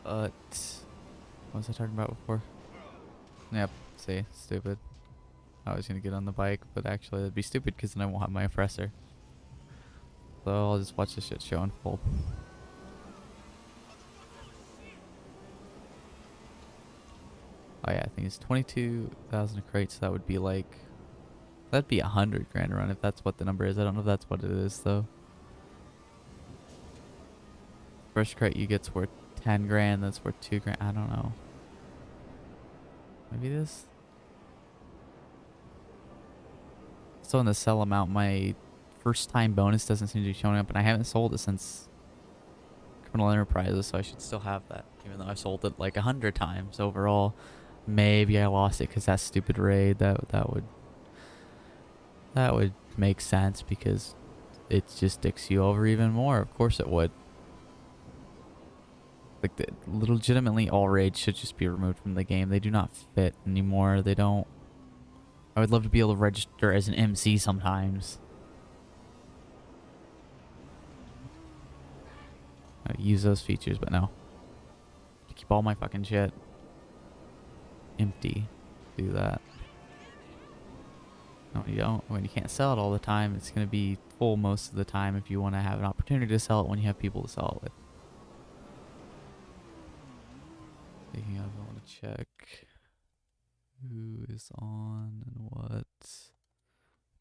A: But what was I talking about before? Yep. See, stupid. I was gonna get on the bike, but actually that'd be stupid because then I won't have my oppressor. So I'll just watch this shit show unfold. Oh yeah, I think it's 22,000 a crate, so that would be like, that'd be 100 grand a run if that's what the number is. I don't know if that's what it is though. First crate you get's worth 10 grand, that's worth 2 grand. I don't know. Maybe this? So in the sell amount, my first time bonus doesn't seem to be showing up, and I haven't sold it since Criminal Enterprises, so I should still have that, even though I've sold it like 100 times overall. Maybe I lost it because that stupid raid. That would make sense because it just dicks you over even more. Of course it would. Like, legitimately all raids should just be removed from the game. They do not fit anymore. They don't. I would love to be able to register as an MC sometimes. I use those features, but no. Keep all my fucking shit empty. Do that. No, you don't. When you can't sell it all the time, it's going to be full most of the time if you want to have an opportunity to sell it when you have people to sell it with. Speaking of, I want to check who is on and what.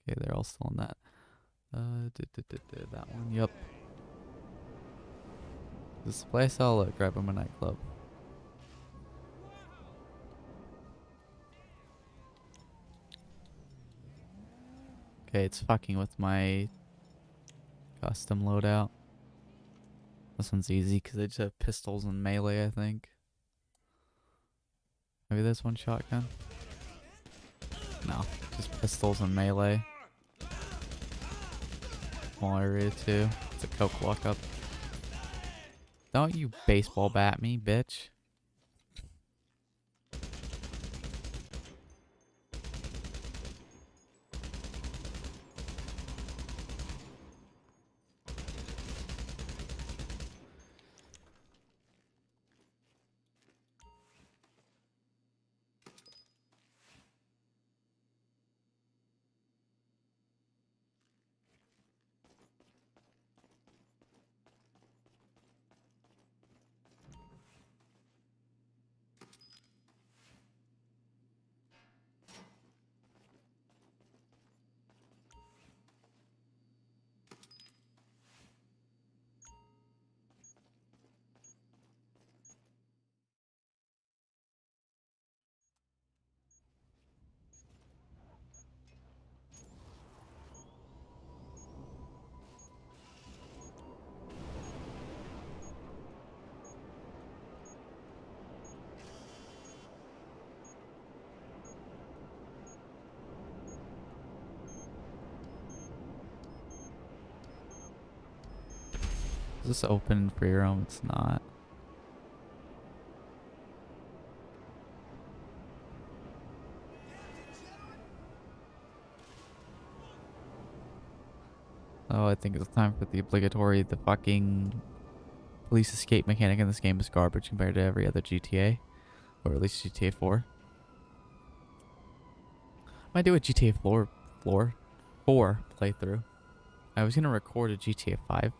A: Okay, they're all still on that. That one, yep. This is the place I'll look. Grab him a nightclub. Okay, it's fucking with my custom loadout. This one's easy because they just have pistols and melee, I think. Maybe this one shotgun? No, just pistols and melee. Small area too. It's a coke walk-up. Don't you baseball bat me, bitch. Is this open for your own? It's not. Oh, I think it's time for the obligatory. The fucking police escape mechanic in this game is garbage compared to every other GTA. Or at least GTA 4. Might do a GTA 4 playthrough. I was going to record a GTA 5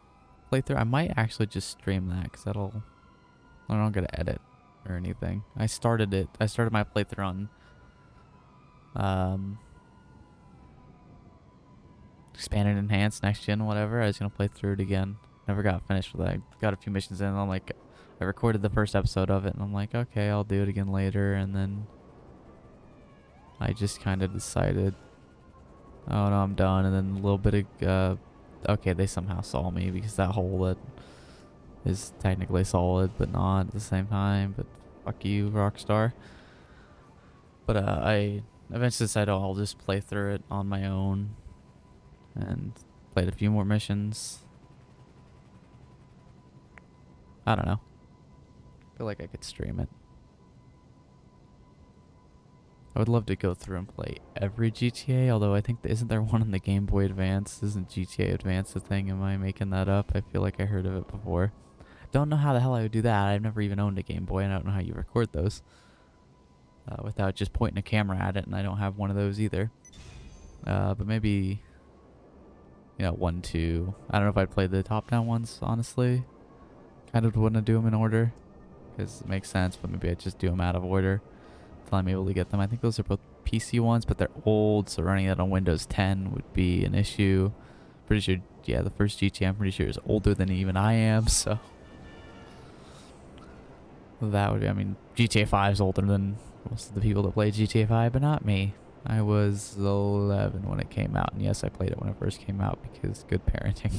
A: playthrough. I might actually just stream that because I don't get to edit or anything. I started my playthrough on expanded, enhanced, next gen, whatever. I was gonna play through it again. Never got finished with it. I got a few missions in and I'm like, I recorded the first episode of it and I'm like, okay, I'll do it again later. And then I just kind of decided, oh no, I'm done. And then a little bit of okay, they somehow saw me because that hole that is technically solid but not at the same time. But fuck you, Rockstar. But I eventually decided I'll just play through it on my own and played a few more missions. I don't know. Feel like I could stream it. I would love to go through and play every GTA, although I think isn't there one on the Game Boy Advance? Isn't GTA Advance a thing? Am I making that up? I feel like I heard of it before. Don't know how the hell I would do that. I've never even owned a Game Boy, and I don't know how you record those without just pointing a camera at it, and I don't have one of those either. But maybe, you know, 1, 2. I don't know if I'd play the top-down ones, honestly. Kind of wouldn't do them in order, because it makes sense, but maybe I'd just do them out of order until I'm able to get them. I think those are both PC ones, but they're old, so running that on Windows 10 would be an issue. Pretty sure, yeah, the first GTA I'm pretty sure is older than even I am, so that would be, I mean, GTA 5 is older than most of the people that play GTA 5, but not me. I was 11 when it came out, and yes, I played it when it first came out because good parenting.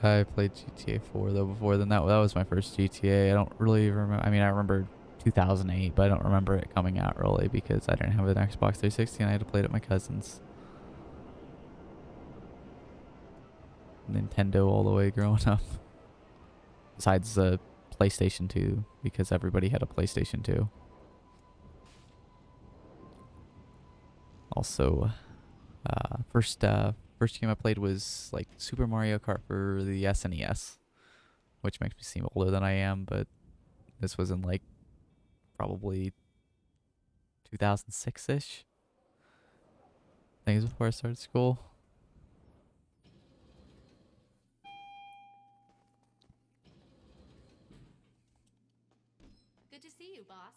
A: I played GTA 4 though before then. That was my first GTA. I don't really remember. I mean, I remember 2008, but I don't remember it coming out early because I didn't have an Xbox 360 and I had to play it at my cousin's. Nintendo all the way growing up. Besides the PlayStation 2, because everybody had a PlayStation 2. Also, first game I played was like Super Mario Kart for the SNES, which makes me seem older than I am, but this was in like probably 2006-ish. I think it was before I started school.
F: Good to see you, boss.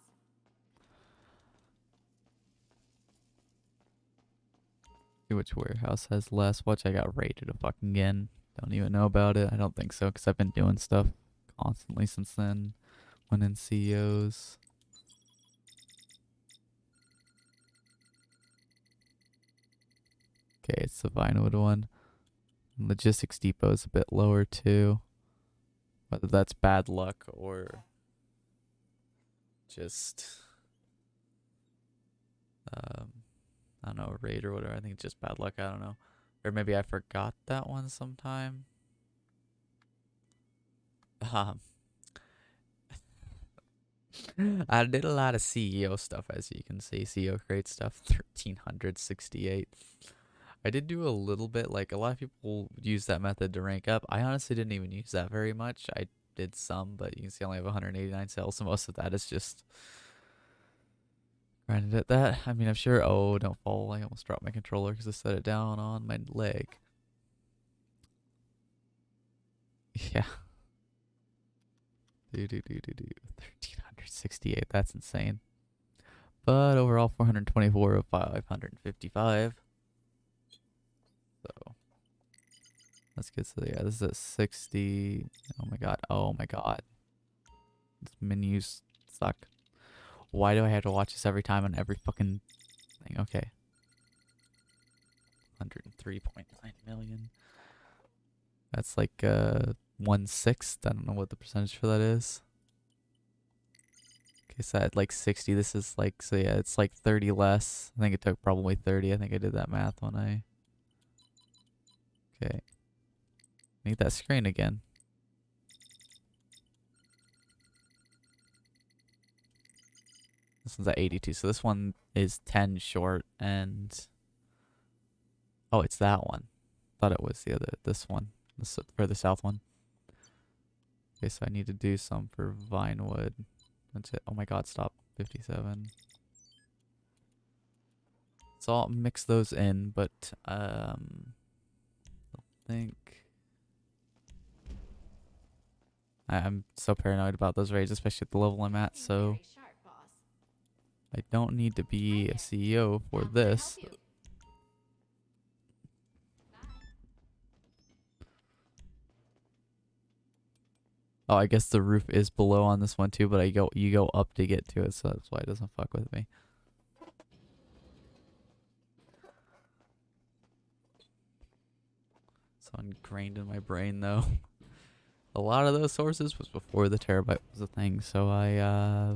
A: See which warehouse has less. Watch, I got raided again. Don't even know about it. I don't think so, because I've been doing stuff constantly since then. Went in CEOs. Okay, it's the Vinewood one. Logistics Depot is a bit lower too. Whether that's bad luck or just I don't know, a raid or whatever. I think it's just bad luck. I don't know. Or maybe I forgot that one sometime. I did a lot of CEO stuff, as you can see. CEO crate stuff, 1368. I did do a little bit, like a lot of people use that method to rank up. I honestly didn't even use that very much. I did some, but you can see I only have 189 sales, so most of that is just grinded at that. I mean, I'm sure, oh, don't fall. I almost dropped my controller because I set it down on my leg. Yeah. 1368, that's insane. But overall, 424 of 555. So that's good. So yeah, this is at 60. Oh my god. Oh my god. These menus suck. Why do I have to watch this every time on every fucking thing? Okay. 103.9 million. That's like 1/6. I don't know what the percentage for that is. Okay, so at like 60, this is like, so yeah, it's like 30 less. I think it took probably 30. I think I did that math when I... Okay. Need that screen again. This one's at 82, so this one is 10 short, and... Oh, it's that one. Thought it was the other, this one. This further south one. Okay, so I need to do some for Vinewood. That's it. Oh my god, stop. 57. So I'll mix those in, but I think I'm so paranoid about those raids, especially at the level I'm at, so
F: Very sharp, boss.
A: I don't need to be a CEO for
F: How can I
A: this.
F: help you?
A: Oh, I guess the roof is below on this one too, but you go up to get to it, so that's why it doesn't fuck with me. So ingrained in my brain though. A lot of those sources was before the terabyte was a thing, so I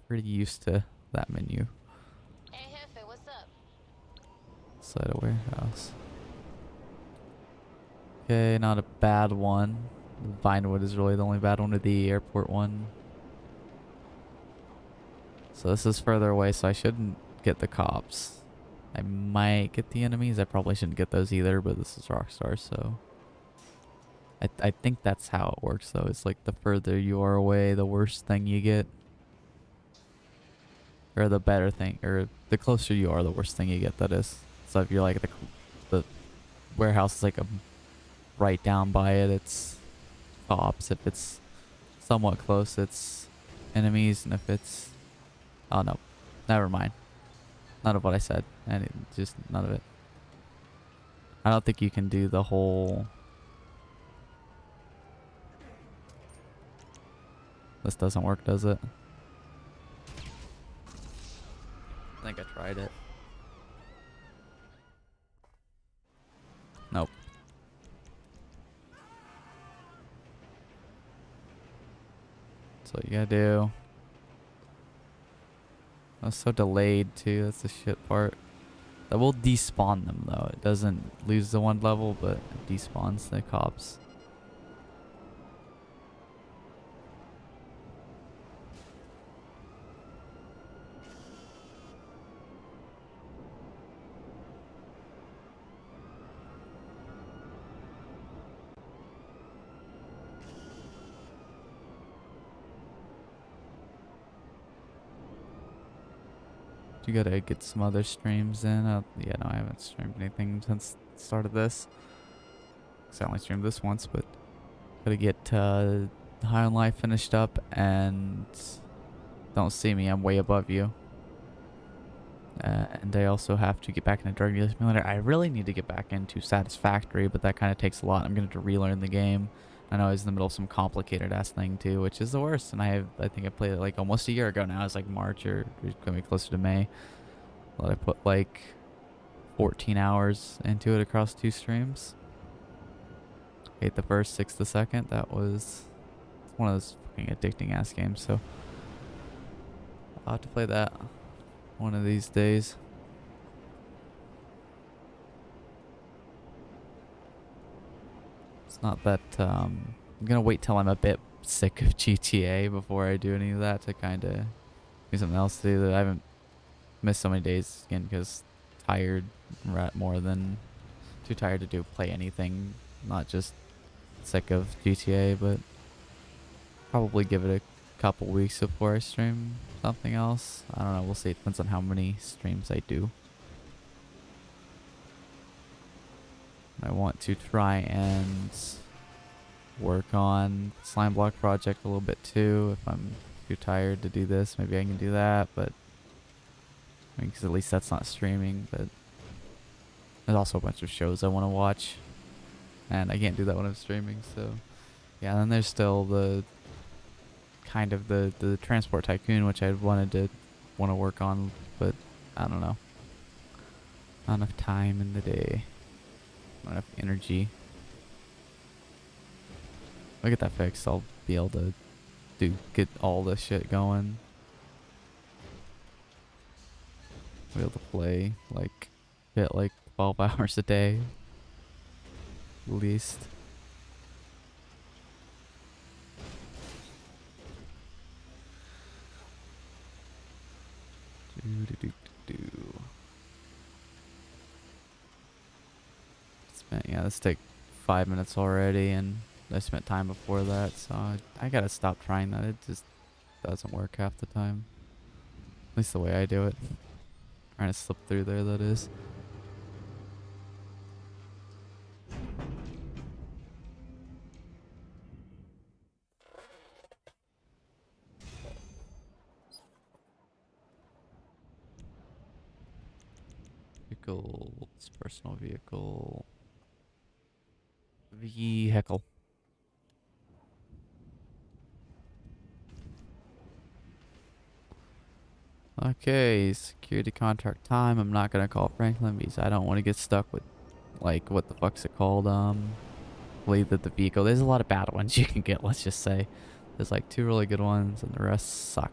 A: pretty used to that menu.
F: Hey, Jefe, what's up?
A: Side of warehouse. Okay, not a bad one. Vinewood is really the only bad one, or the airport one. So this is further away, so I shouldn't get the cops. I might get the enemies. I probably shouldn't get those either, but this is Rockstar, so... I think that's how it works, though. It's like the further you are away, the worse thing you get. Or the better thing, or the closer you are, the worse thing you get, that is. So if you're like the warehouse is like right down by it, it's cops. If it's somewhat close, it's enemies. And if it's... Oh, no. Never mind. None of what I said. Just none of it. I don't think you can do the whole... This doesn't work, does it? I think I tried it. Nope. That's what you gotta do. I was so delayed too, that's the shit part. That will despawn them though. It doesn't lose the one level, but it despawns the cops. You gotta get some other streams in. Yeah, no, I haven't streamed anything since the start of this. Cause I only streamed this once, but gotta get High on Life finished up, and don't see me, I'm way above you. And I also have to get back into Drug Dealer Simulator. I really need to get back into Satisfactory, but that kind of takes a lot. I'm gonna have to relearn the game. I know I was in the middle of some complicated ass thing too, which is the worst. And I think I played it like almost a year ago now. It's like March, or it's gonna be closer to May. But I put like 14 hours into it across 2 streams. 8 the first, 6 the second. That was one of those fucking addicting ass games. So I'll have to play that one of these days. It's not that, I'm gonna wait till I'm a bit sick of GTA before I do any of that to kind of do something else to do. That I haven't missed so many days again because tired, more than too tired to play anything. Not just sick of GTA, but probably give it a couple weeks before I stream something else. I don't know, we'll see. It depends on how many streams I do. I want to try and work on Slime Block Project a little bit too. If I'm too tired to do this, maybe I can do that, but I mean, because at least that's not streaming. But there's also a bunch of shows I want to watch, and I can't do that when I'm streaming. So yeah, and then there's still the kind of the Transport Tycoon, which I want to work on, but I don't know. Not enough time in the day. Not enough energy. If I get that fixed, I'll be able to get all this shit going. Be able to play get like 12 hours a day, at least. Yeah, this take 5 minutes already, and I spent time before that, so I gotta stop trying that. It just doesn't work half the time. At least the way I do it. Trying to slip through there, that is. Vehicles, personal vehicle. Vehicle. Okay, security contract time. I'm not gonna call Franklin because I don't want to get stuck with, like, what the fuck's it called? Believe that the vehicle. There's a lot of bad ones you can get. Let's just say there's like 2 really good ones, and the rest suck.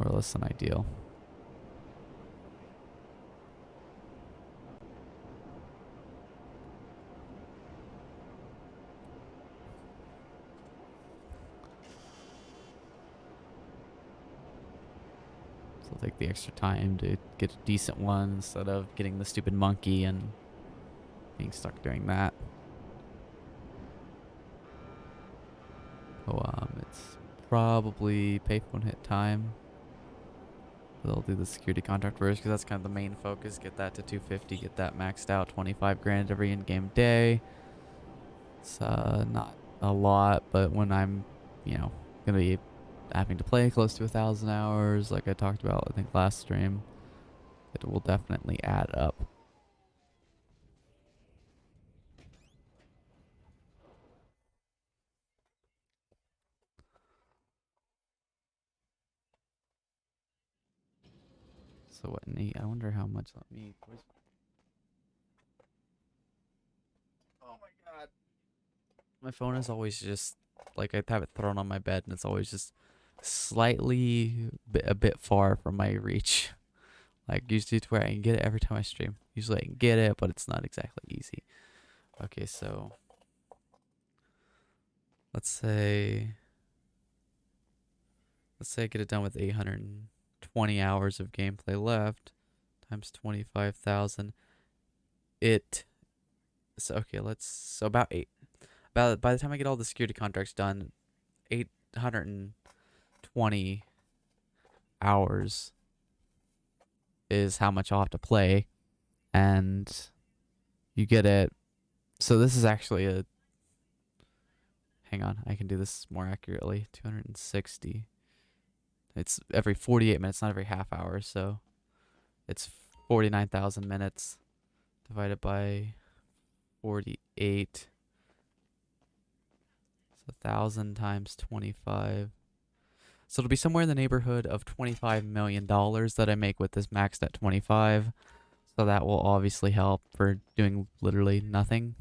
A: or less than ideal. So I'll take the extra time to get a decent one instead of getting the stupid monkey and being stuck doing that. Oh, it's probably payphone hit time. But I'll do the security contract first because that's kind of the main focus. Get that to 250, get that maxed out, 25 grand every in-game day. It's not a lot, but when I'm, you know, gonna be having to play close to 1,000 hours, like I talked about, I think last stream, it will definitely add up. So what? I wonder how much. Let me. Oh my god. My phone is always just like I have it thrown on my bed, and it's always just slightly a bit far from my reach. Like usually to where I can get it every time I stream. Usually I can get it, but it's not exactly easy. Okay, so let's say I get it done with 820 hours of gameplay left times 25,000. So okay, so about 8. By the time I get all the security contracts done, 820 hours is how much I'll have to play, and you get it. So this is actually a, hang on, I can do this more accurately. 260. It's every 48 minutes, not every half hour, so it's 49,000 minutes divided by 48. So 1,000 times 25. So it'll be somewhere in the neighborhood of $25 million that I make with this maxed at 25. So that will obviously help for doing literally nothing.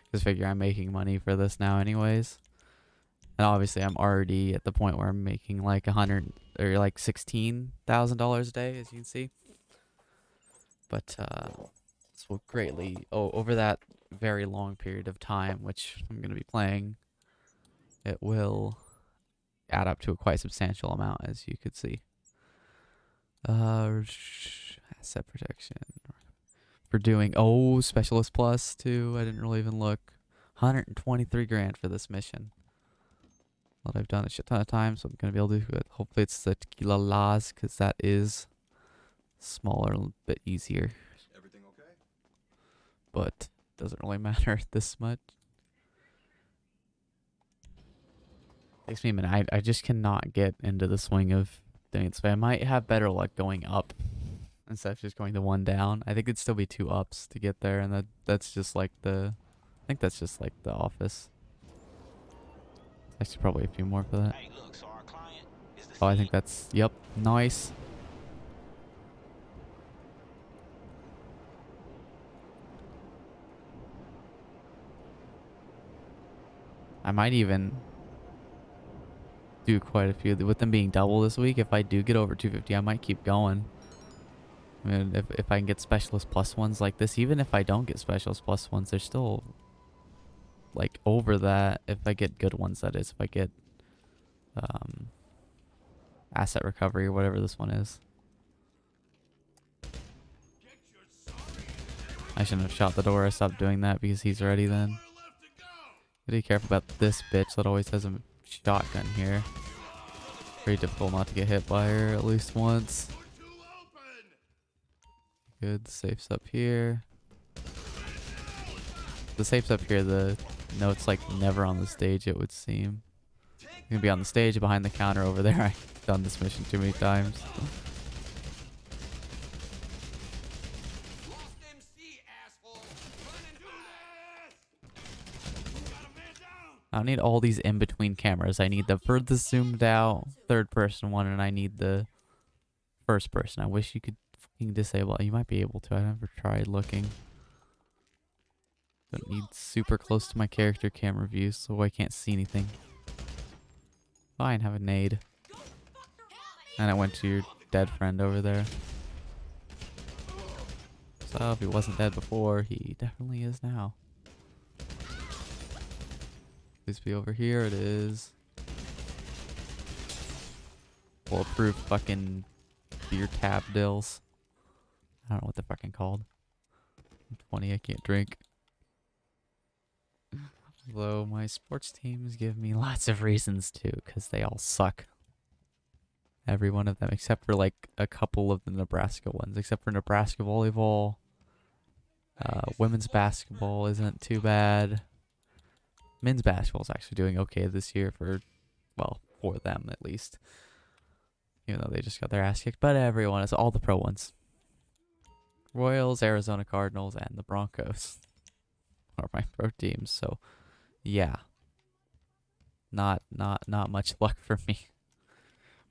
A: Because figure I'm making money for this now anyways. And obviously I'm already at the point where I'm making like like $16,000 a day, as you can see. But this will greatly, over that very long period of time, which I'm going to be playing, it will add up to a quite substantial amount, as you could see. Asset protection. For doing, Specialist Plus too. I didn't really even look. 123 grand for this mission. What I've done a shit ton of times, so I'm going to be able to do it. Hopefully it's the Tequila Laws, because that is smaller, a bit easier.
C: Everything okay?
A: But doesn't really matter this much. Takes me a minute. I just cannot get into the swing of doing it this way. I might have better luck going up instead of just going the one down. I think it'd still be 2 ups to get there, and that's just like I think that's just like the office. Actually, probably a few more for that.
D: Hey, look, so our client is the
A: Oh, I think that's, yep, nice. I might even do quite a few. With them being double this week, if I do get over 250, I might keep going. I mean, if I can get Specialist Plus ones like this, even if I don't get Specialist Plus ones, they're still like over that. If I get good ones, that is. If I get Asset Recovery or whatever this one is. I shouldn't have shot the door. I stopped doing that because he's ready then. Be careful about this bitch that always has a shotgun here. Very difficult not to get hit by her at least once. Good. The safe's up here. The safe's up here. The note's like never on the stage, it would seem. It's gonna be on the stage behind the counter over there. I've done this mission too many times. I don't need all these in-between cameras. I need the furthest zoomed out third-person one, and I need the first person. I wish you could fucking disable it. You might be able to. I never tried looking. Don't need super close to my character camera view, so I can't see anything. Fine, have a nade. And I went to your dead friend over there. So if he wasn't dead before, he definitely is now. Please be over here. It is. Bulletproof fucking beer tap dills. I don't know what they're fucking called. I'm 20, I can't drink. Although my sports teams give me lots of reasons to, because they all suck. Every one of them, except for like a couple of the Nebraska ones. Except for Nebraska volleyball. Women's basketball isn't too bad. Men's basketball is actually doing okay this year for them at least. Even though they just got their ass kicked. But everyone is all the pro ones. Royals, Arizona Cardinals, and the Broncos are my pro teams. So, yeah, not much luck for me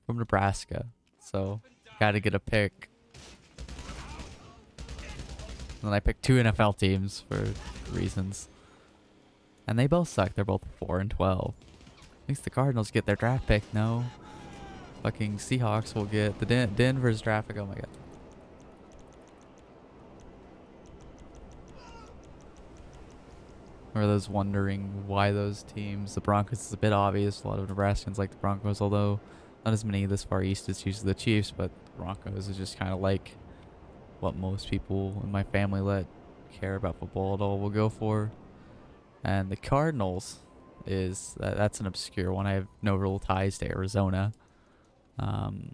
A: from Nebraska. So, got to get a pick. And then I picked 2 NFL teams for reasons, and they both suck. They're both 4-12. At least the Cardinals get their draft pick. No, fucking Seahawks will get the Denver's draft pick. Oh my god. For those wondering why those teams, the Broncos is a bit obvious. A lot of Nebraskans like the Broncos, although not as many this far east as usually the Chiefs, but the Broncos is just kind of like what most people in my family that care about football at all will go for. And the Cardinals is, that's an obscure one. I have no real ties to Arizona. The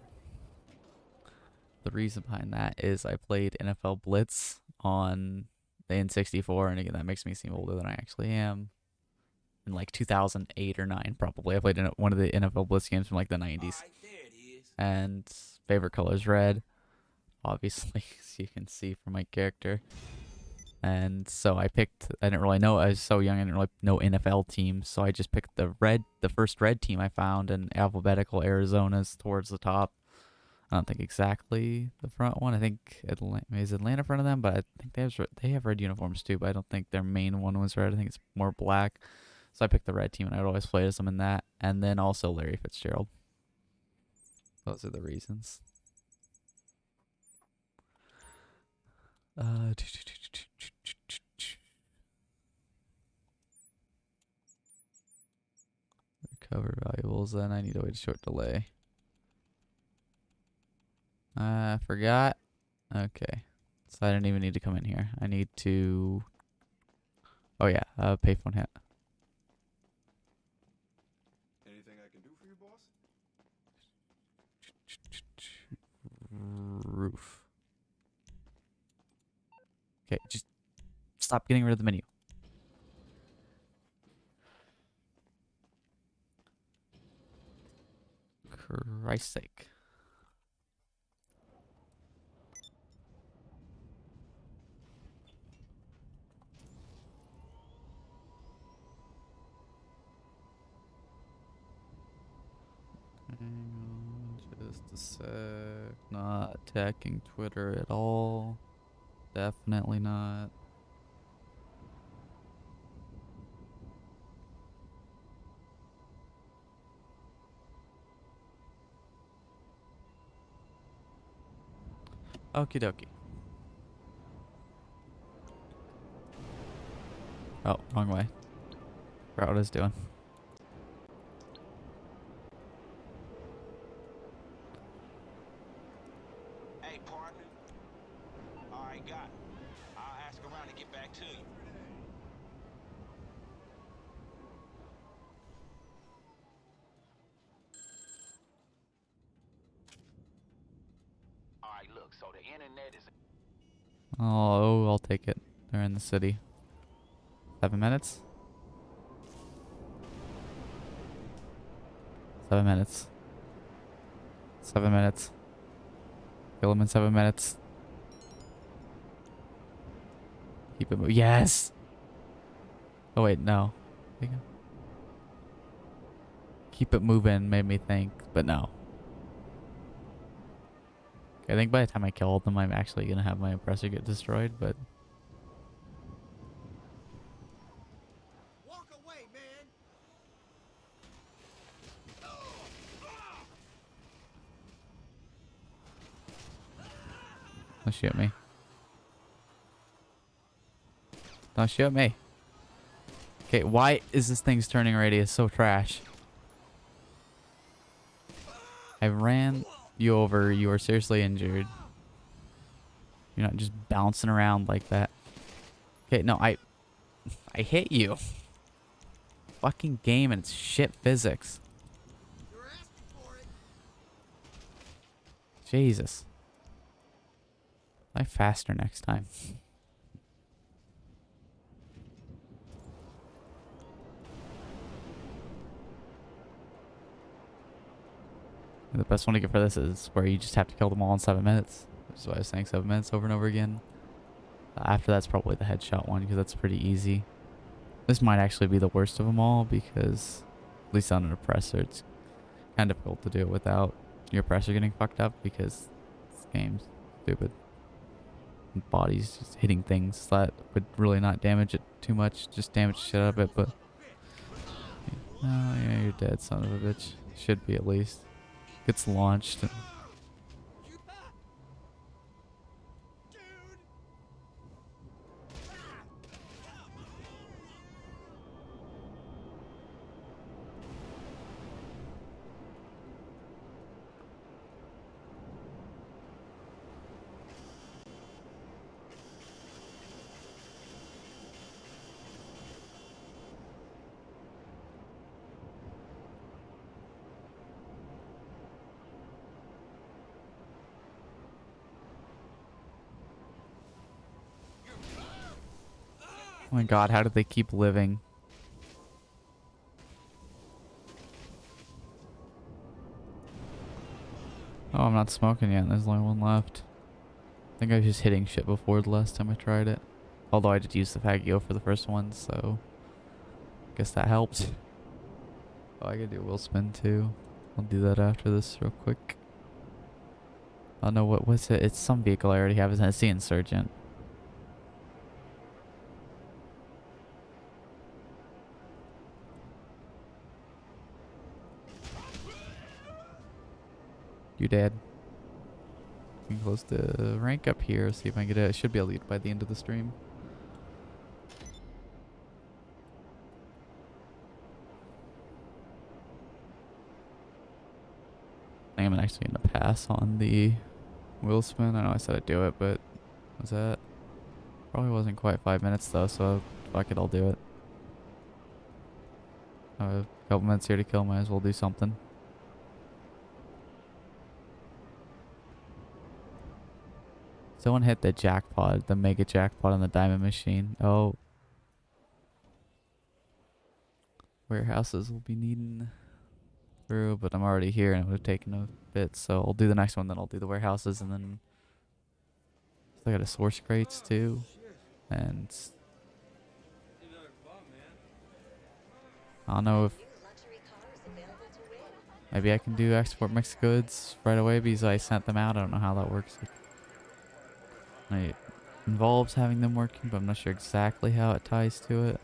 A: reason behind that is I played NFL Blitz on the N64, and again, that makes me seem older than I actually am. In like 2008 or 9, probably. I played in one of the NFL Blitz games from like the 90s. And favorite color is red, obviously, as you can see from my character. And so I didn't really know, I was so young, I didn't really know NFL teams, so I just picked the first red team I found, in alphabetical. Arizona's towards the top. I don't think exactly the front one. I think is Atlanta in front of them, but I think they have red uniforms too, but I don't think their main one was red. I think it's more black. So I picked the red team, and I would always play as them in that. And then also Larry Fitzgerald. Those are the reasons. Recover valuables, then I need to wait a short delay. I forgot. Okay. So I didn't even need to come in here. I need to... Oh yeah, payphone hit.
C: Anything I can do for you, boss?
A: Roof. Okay, just stop getting rid of the menu. Christ's sake. Hang on just a sec. Not attacking Twitter at all. Definitely not. Okie dokie. Oh, wrong way. Forgot what I was doing.
D: Hey, partner. All right, got it. I'll ask around and get back to you. All right, look, so the internet is...
A: Oh, I'll take it. They're in the city. 7 minutes? 7 minutes. 7 minutes. Kill him in 7 minutes. Keep it moving. Yes! Oh wait, no. Keep it moving made me think, but no. I think by the time I kill them, I'm actually gonna have my oppressor get destroyed, but...
G: Walk away, man.
A: Don't shoot me. Don't shoot me. Okay, why is this thing's turning radius so trash? I ran you over. You are seriously injured. You're not just bouncing around like that. Okay, no, I hit you. Fucking game and it's shit physics.
G: You're asking for it.
A: Jesus. Fly faster next time. The best one to get for this is where you just have to kill them all in 7 minutes. Which is why I was saying 7 minutes over and over again. After that's probably the headshot one because that's pretty easy. This might actually be the worst of them all because, at least on an oppressor, it's kind of difficult to do it without your oppressor getting fucked up because this game's stupid. And bodies just hitting things that would really not damage it too much, just damage the shit out of it, but... Oh yeah, you're dead, son of a bitch. Should be at least. Gets launched. And oh my god, how did they keep living? Oh, I'm not smoking yet. There's only one left. I think I was just hitting shit before the last time I tried it. Although I did use the Fagio for the first one, so... guess that helped. Oh, I could do a wheel spin too. I'll do that after this real quick. Oh no, what's it? It's some vehicle I already have. It's the Insurgent. You dead. Getting close to rank up here. See if I can get it. I should be able to get it by the end of the stream. I think I'm actually gonna pass on the wheel spin. I know I said I'd do it, but was that? Probably wasn't quite 5 minutes though, so fuck it, I'll do it. I have a couple minutes here to kill. Might as well do something. Someone hit the jackpot, the mega jackpot on the diamond machine. Oh. Warehouses will be needing through, but I'm already here and it would have taken a bit, so I'll do the next one, then I'll do the warehouses, and then I got a source crates too, and I don't know if maybe I can do export mixed goods right away because I sent them out. I don't know how that works. It involves having them working, but I'm not sure exactly how it ties to it.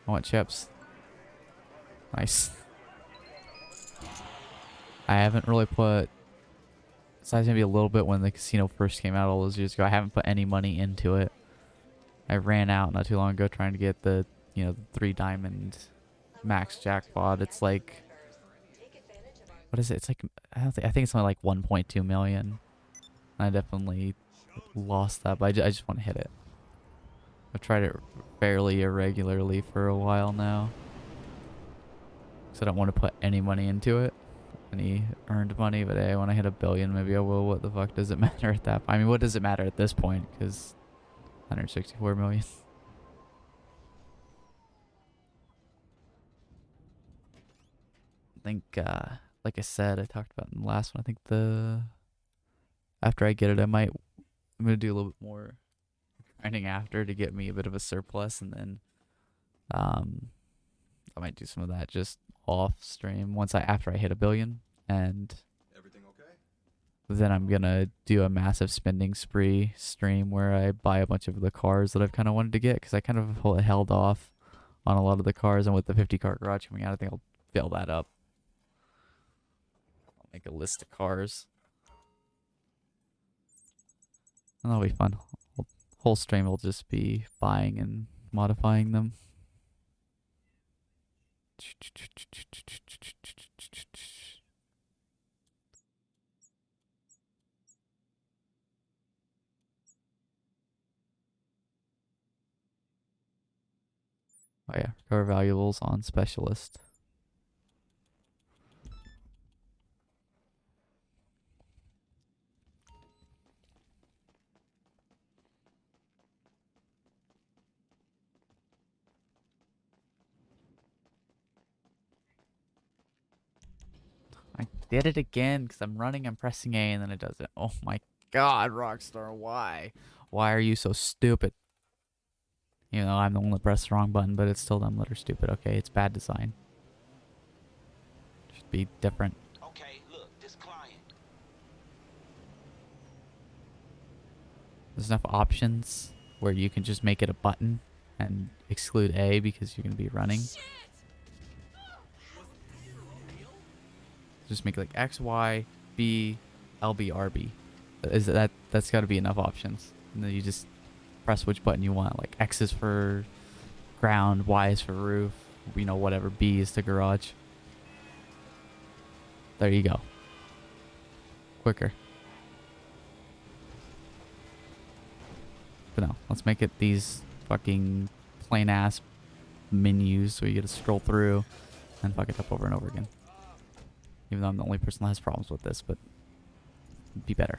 A: I want chips. Nice. I haven't really put, besides maybe a little bit when the casino first came out all those years ago, I haven't put any money into it. I ran out not too long ago trying to get the, you know, the 3 diamond max jackpot. It's like, what is it? It's like, I think it's only like 1.2 million. I definitely lost that, but I just want to hit it. I've tried it fairly irregularly for a while now, because I don't want to put any money into it, any earned money, but hey, when I hit 1 billion, maybe I will. What the fuck does it matter at that point? I mean, what does it matter at this point? Because 164 million. I think, like I said, I talked about in the last one, I think after I get it, I'm going to do a little bit more grinding after to get me a bit of a surplus, and then I might do some of that just off stream after I hit 1 billion, and
C: Everything okay?
A: then I'm gonna do a massive spending spree stream where I buy a bunch of the cars that I've kind of wanted to get, because I kind of held off on a lot of the cars, and with the 50 car garage coming out, I think I'll fill that up. I'll make a list of cars. And that'll be fun. Whole stream will just be buying and modifying them. Oh yeah, recover valuables on specialist. I did it again because I'm running and pressing A and then it does it. Oh my god, Rockstar, why? Why are you so stupid? You know, I'm the one that pressed the wrong button, but it's still them that are stupid. Okay, it's bad design. Should be different.
D: Okay, look, this client.
A: There's enough options where you can just make it a button and exclude A because you're going to be running. Just make it like X, Y, B, LB, RB. That's got to be enough options. And then you just press which button you want. Like X is for ground, Y is for roof, you know, whatever. B is to garage. There you go. Quicker. But no, let's make it these fucking plain ass menus so you get to scroll through and fuck it up over and over again. Even though I'm the only person that has problems with this, but it'd be better.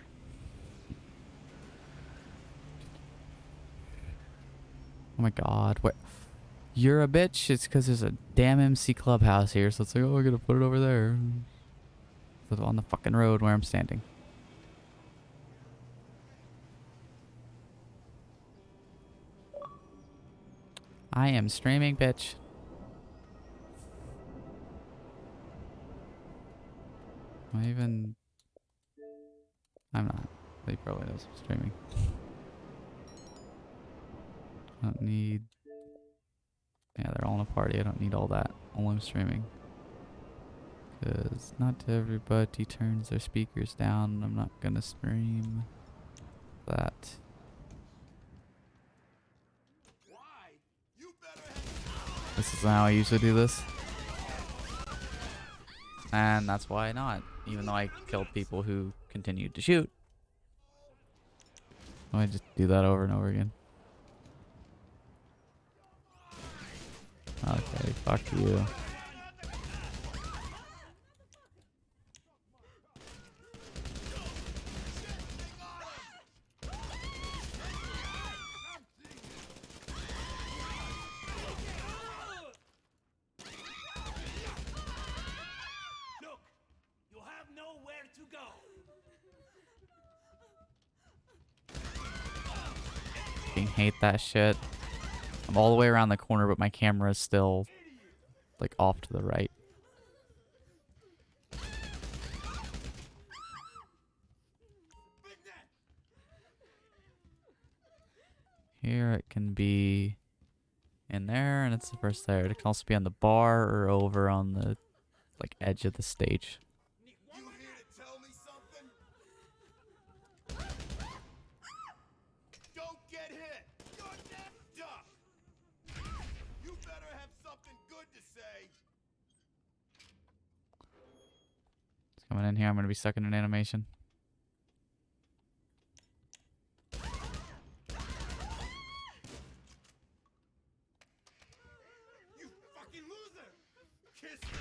A: Oh my god, what? You're a bitch? It's because there's a damn MC Clubhouse here, so it's like, oh, I gotta put it over there. So on the fucking road where I'm standing. I am streaming, bitch. Am I even... I'm not. They probably knows I'm streaming. I don't need... Yeah, they're all in a party. I don't need all that. All I'm streaming. Because not everybody turns their speakers down. I'm not gonna stream that. This is how I usually do this. And that's why not. Even though I killed people who continued to shoot. I just do that over and over again. Okay, fuck you.
C: Look, you have nowhere to go.
A: Fucking hate that shit. I'm all the way around the corner, but my camera is still like off to the right. Here it can be in there, and it's the first there. It can also be on the bar or over on the like edge of the stage.
C: You here to tell me something? Don't get hit. Goddamn duck. You better have something good to say.
A: It's coming in here. I'm gonna be stuck in an animation.
C: You fucking loser. Kiss me.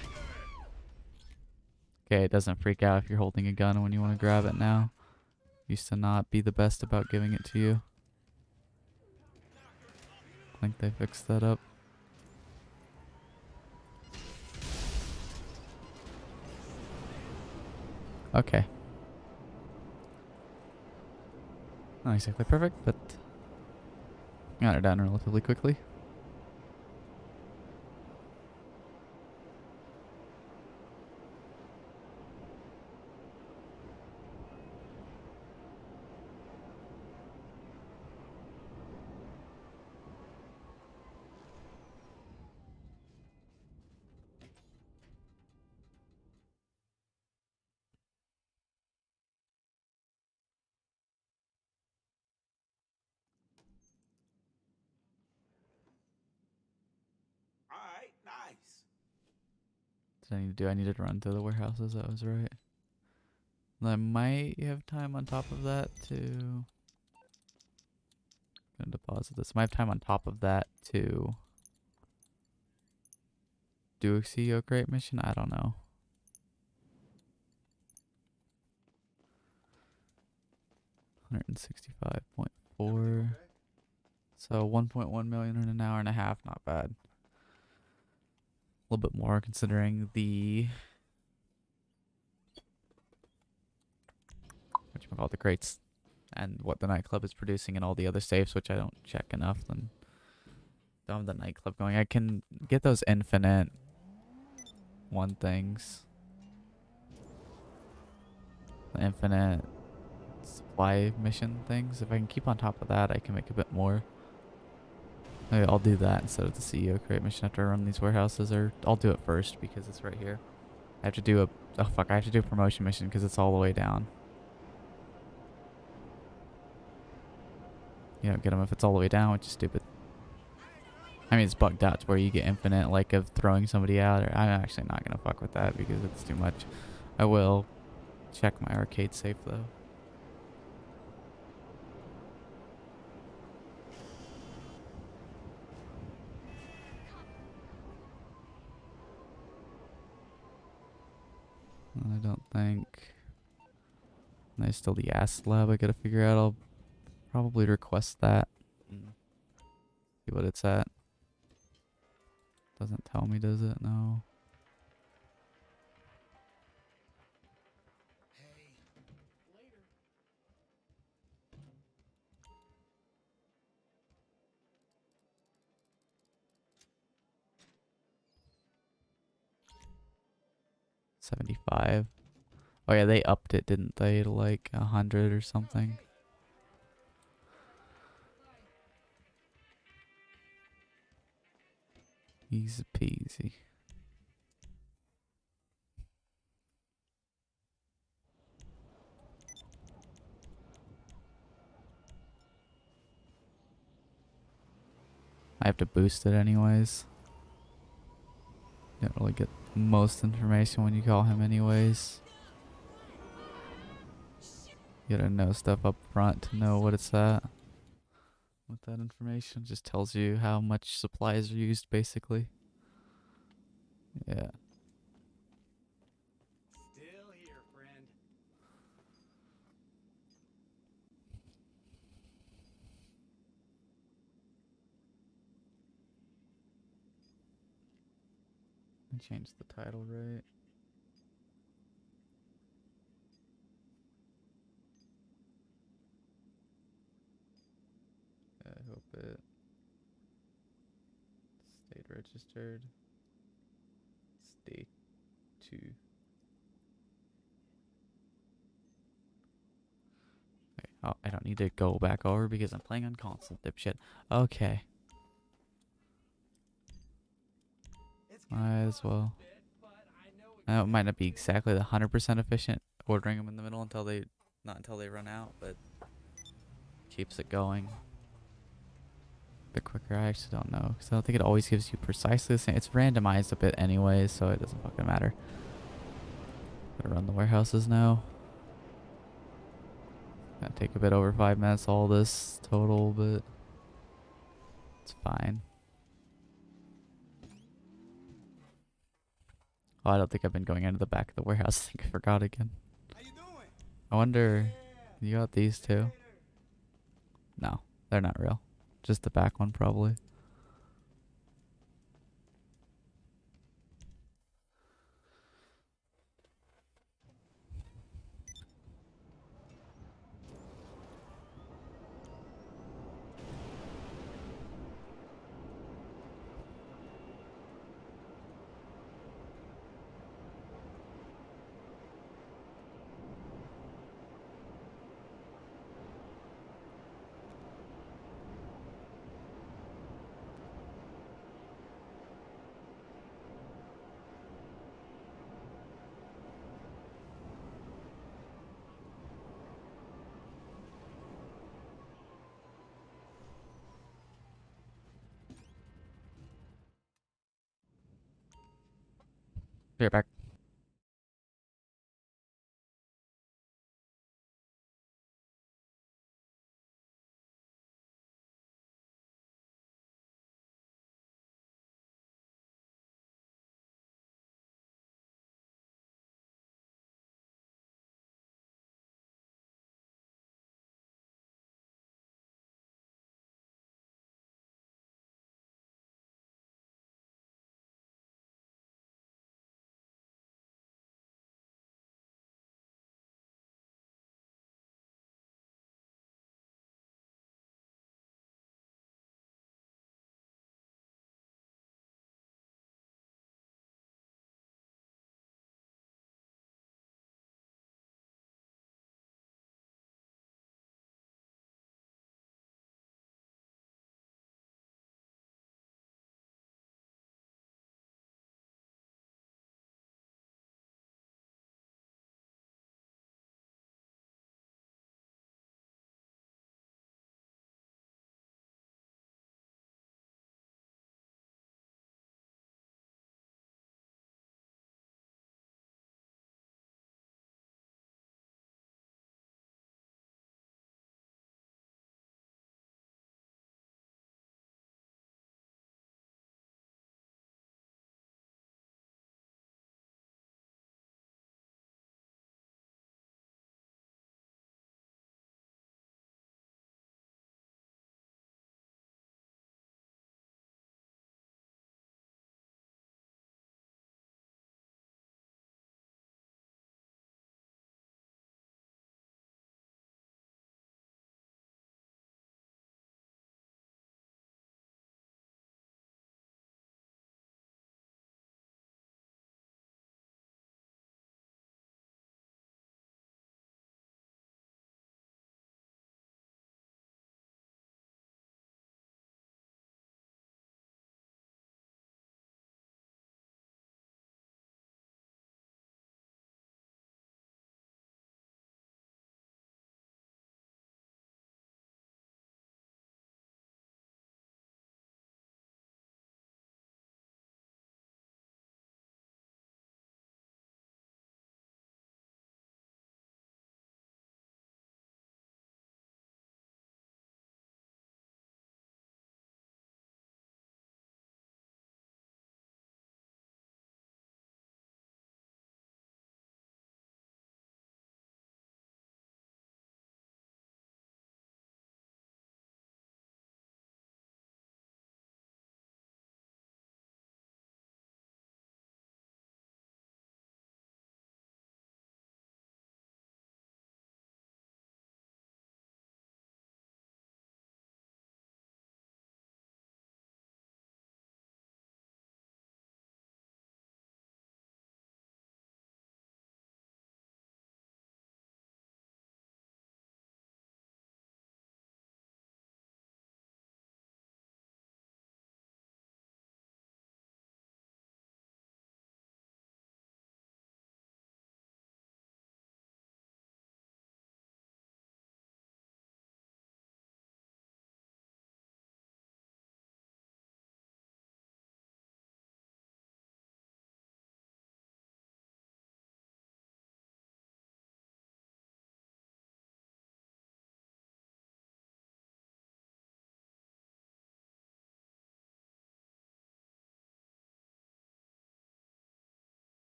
A: Okay, it doesn't freak out if you're holding a gun when you want to grab it now. Used to not be the best about giving it to you. I think they fixed that up. Okay. Not exactly perfect, but got her done relatively quickly. did I need to do? I needed to run to the warehouses. That was right. I might have time on top of that to. Gonna deposit this. Might have time on top of that to do a CEO crate mission. I don't know. $165.4. So 1.1 million in an hour and a half. Not bad. A little bit more considering the whatchamacallit, the crates and what the nightclub is producing and all the other safes, which I don't check enough. Then don't have the nightclub going. I can get those infinite one things. The infinite supply mission things. If I can keep on top of that, I can make a bit more. Maybe I'll do that instead of the CEO crate mission after I run these warehouses, or I'll do it first because it's right here. I have to do I have to do a promotion mission because it's all the way down. You don't get them if it's all the way down, which is stupid. I mean, it's bugged out to where you get infinite, like, of throwing somebody out. Or I'm actually not going to fuck with that because it's too much. I will check my arcade safe, though. I don't think. There's still the acid lab I gotta figure out. I'll probably request that. See what it's at. Doesn't tell me, does it? No. $75. Oh yeah, they upped it, didn't they, to like 100 or something? Easy peasy. I have to boost it anyways. You don't really get most information when you call him anyways. You gotta know stuff up front to know what it's at. With that information, just tells you how much supplies are used, basically. Yeah.
C: Still here, friend.
A: I changed the title right. I hope it stayed registered. Stay 2. Wait, oh, I don't need to go back over because I'm playing on console, dipshit. Okay. Might as well. It might not be exactly the 100% efficient ordering them in the middle until they, not until they run out, but keeps it going a bit quicker. I actually don't know because I don't think it always gives you precisely the same. It's randomized a bit anyway, so it doesn't fucking matter. Gotta run the warehouses now. Gonna take a bit over 5 minutes all this total, but it's fine. Oh, I don't think I've been going into the back of the warehouse. I think I forgot again.
C: How you doing?
A: I wonder, you got these too? No, they're not real. Just the back one probably. Be right back.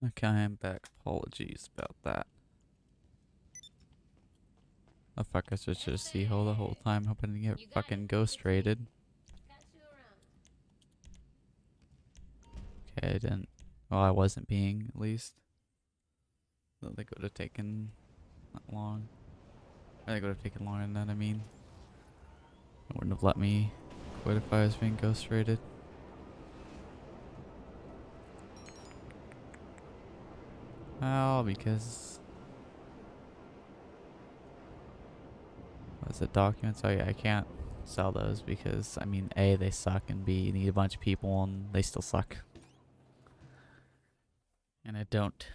A: Okay, I am back. Apologies about that. Oh fuck, I switched to the C-hole the whole time, hoping to get fucking ghost raided.
F: Catch you around.
A: Okay, I didn't. Well, I wasn't being, at least. I think it would have taken that long. I think it would have taken longer than that, I mean. It wouldn't have let me quit if I was being ghost raided. Well, because Asset documents. Oh yeah, I can't sell those because, I mean, A, they suck, and B, you need a bunch of people and they still suck. And I don't.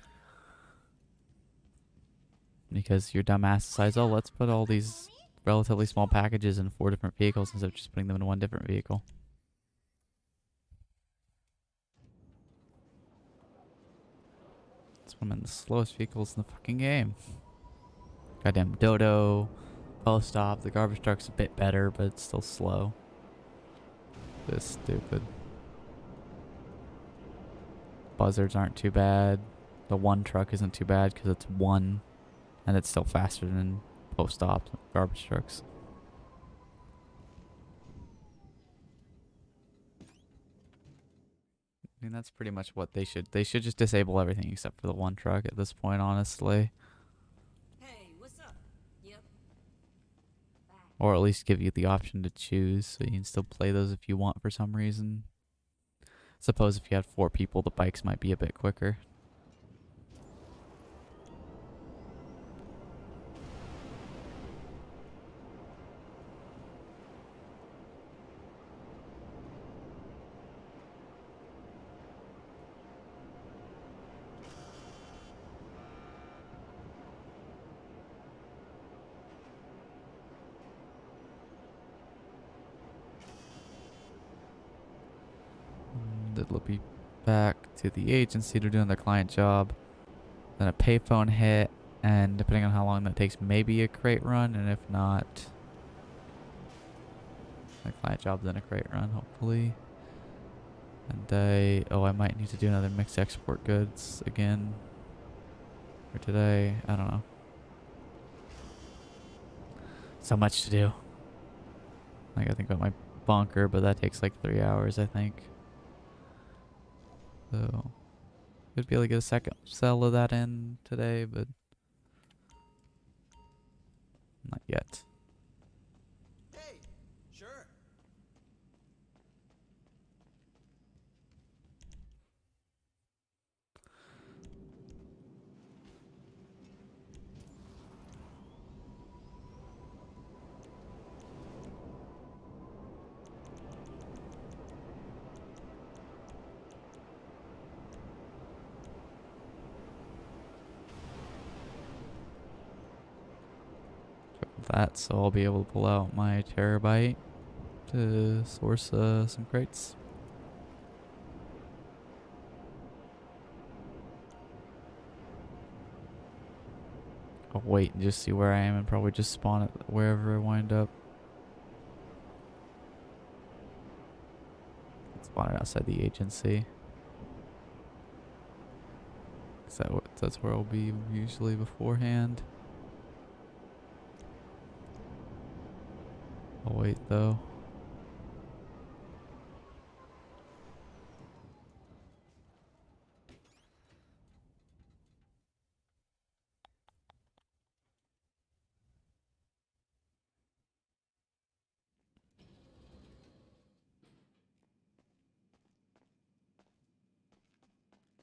A: Because your dumbass decides, oh, let's put all these relatively small packages in 4 different vehicles instead of just putting them in one different vehicle. Let's put them in the slowest vehicles in the fucking game. Goddamn Dodo, post stop, the garbage truck's a bit better, but it's still slow. This stupid. Buzzards aren't too bad. The one truck isn't too bad because it's one, and it's still faster than post stops, garbage trucks. I mean, that's pretty much what they should. They should just disable everything except for the one truck at this point, honestly.
G: Hey, what's up? Yep. Bye.
A: Or at least give you the option to choose, so you can still play those if you want for some reason. Suppose if you had 4 people, the bikes might be a bit quicker. It'll be back to the agency. They're doing their client job. Then a payphone hit, and depending on how long that takes, maybe a crate run, and if not, my client job's in a crate run, hopefully. And I might need to do another mixed export goods again for today. I don't know. So much to do. I gotta think about my bunker, but that takes like 3 hours, I think. So, could be able to get a second cell of that in today, but not yet.
C: Hey, sure.
A: That, so I'll be able to pull out my terabyte to source some crates. I'll wait and just see where I am and probably just spawn it wherever I wind up. Spawn it outside the agency. That's where I'll be usually beforehand. I'll wait though.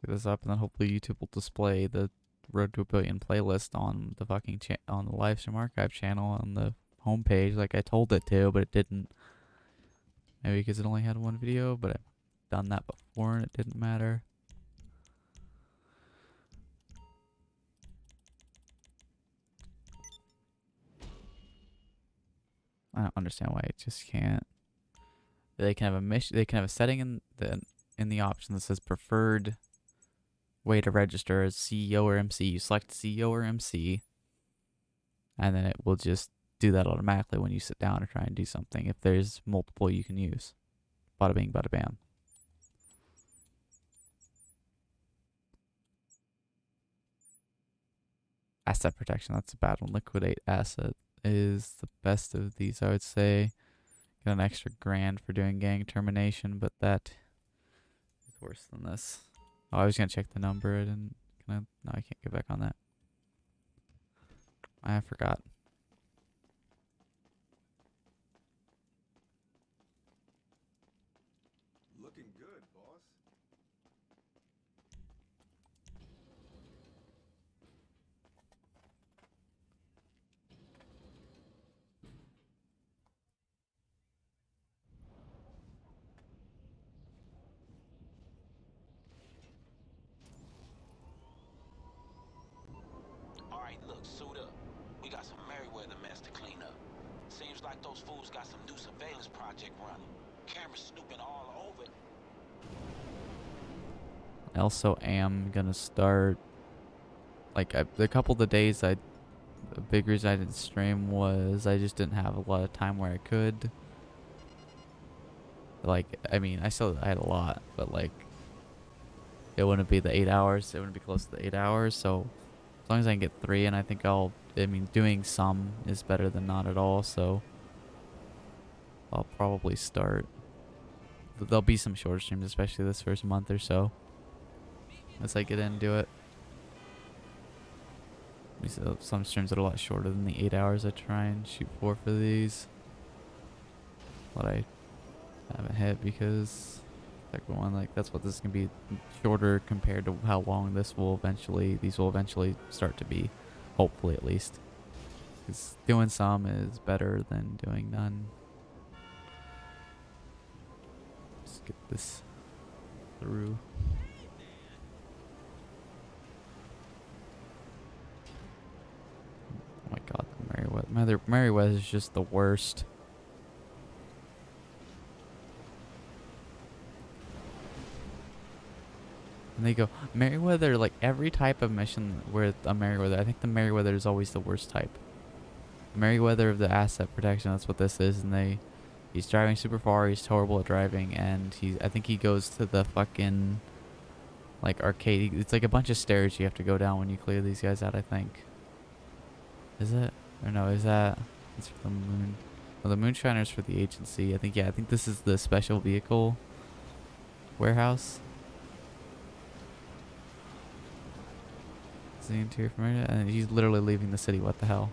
A: Get this up, and then hopefully YouTube will display the Road to a Billion playlist on the fucking on the Livestream Archive channel on the homepage, like I told it to, but it didn't. Maybe because it only had one video, but I've done that before and it didn't matter. I don't understand why it just can't. They can have a mission. They can have a setting in the option that says preferred way to register as CEO or MC. You select CEO or MC, and then it will just do that automatically when you sit down and try and do something. If there's multiple you can use, bada bing, bada bam. Asset protection, that's a bad one. Liquidate asset is the best of these, I would say. Got an extra grand for doing gang termination, but that is worse than this. Oh, I was gonna check the number. I didn't. No, I can't get back on that. I forgot.
C: Looking good, boss.
D: Seems like those fools got some new surveillance project running. Cameras snooping all over it.
A: I also am gonna start, like, the couple of the days the big reason I didn't stream was I just didn't have a lot of time where I could. Like, I mean, I had a lot, but like, it wouldn't be the 8 hours. It wouldn't be close to the 8 hours. So as long as I can get 3, and I think I mean, doing some is better than not at all. So I'll probably start. There'll be some shorter streams, especially this first month or so, as I get into it. Some streams that are a lot shorter than the 8 hours I try and shoot for these. But I haven't hit because second one, like, that's what this is gonna be, shorter compared to how long these will eventually start to be, hopefully at least. Because doing some is better than doing none. Let's get this through. Oh my god, Merryweather is just the worst. And they go, Merryweather, like every type of mission with a Merryweather, I think the Merryweather is always the worst type. Merryweather of the asset protection, that's what this is, and he's driving super far, he's horrible at driving, and I think he goes to the fucking, like, arcade. It's like a bunch of stairs you have to go down when you clear these guys out, I think. Is it? Or no, is that... It's for the moon. Oh, the Moonshiner's for the agency. I think, yeah, I think this is the special vehicle warehouse. It's the interior from area, and he's literally leaving the city. What the hell?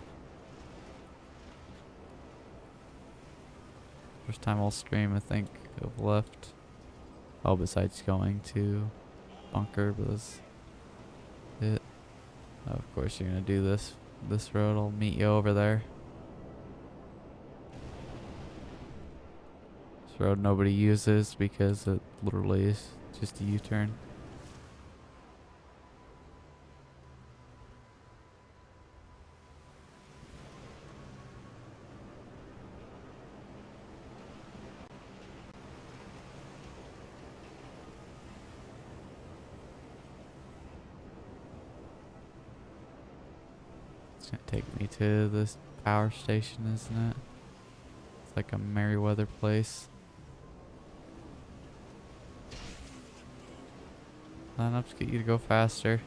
A: First time I'll stream, I think, I've left. Oh, besides going to bunker, but that's it. Oh, of course you're gonna do this road. I'll meet you over there. This road nobody uses because it literally is just a U-turn. It's gonna take me to this power station, isn't it? It's like a Merryweather place. Not enough to get you to go faster.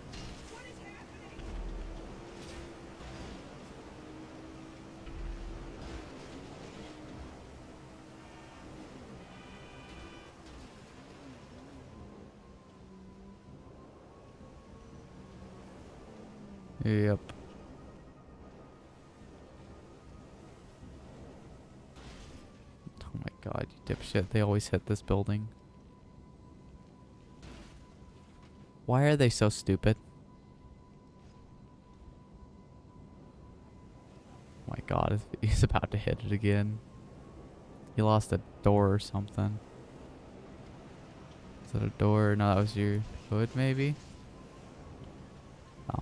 A: Yep. Oh my god, you dipshit. They always hit this building. Why are they so stupid? Oh my god, he's about to hit it again. He lost a door or something. Is that a door? No, that was your hood, maybe? I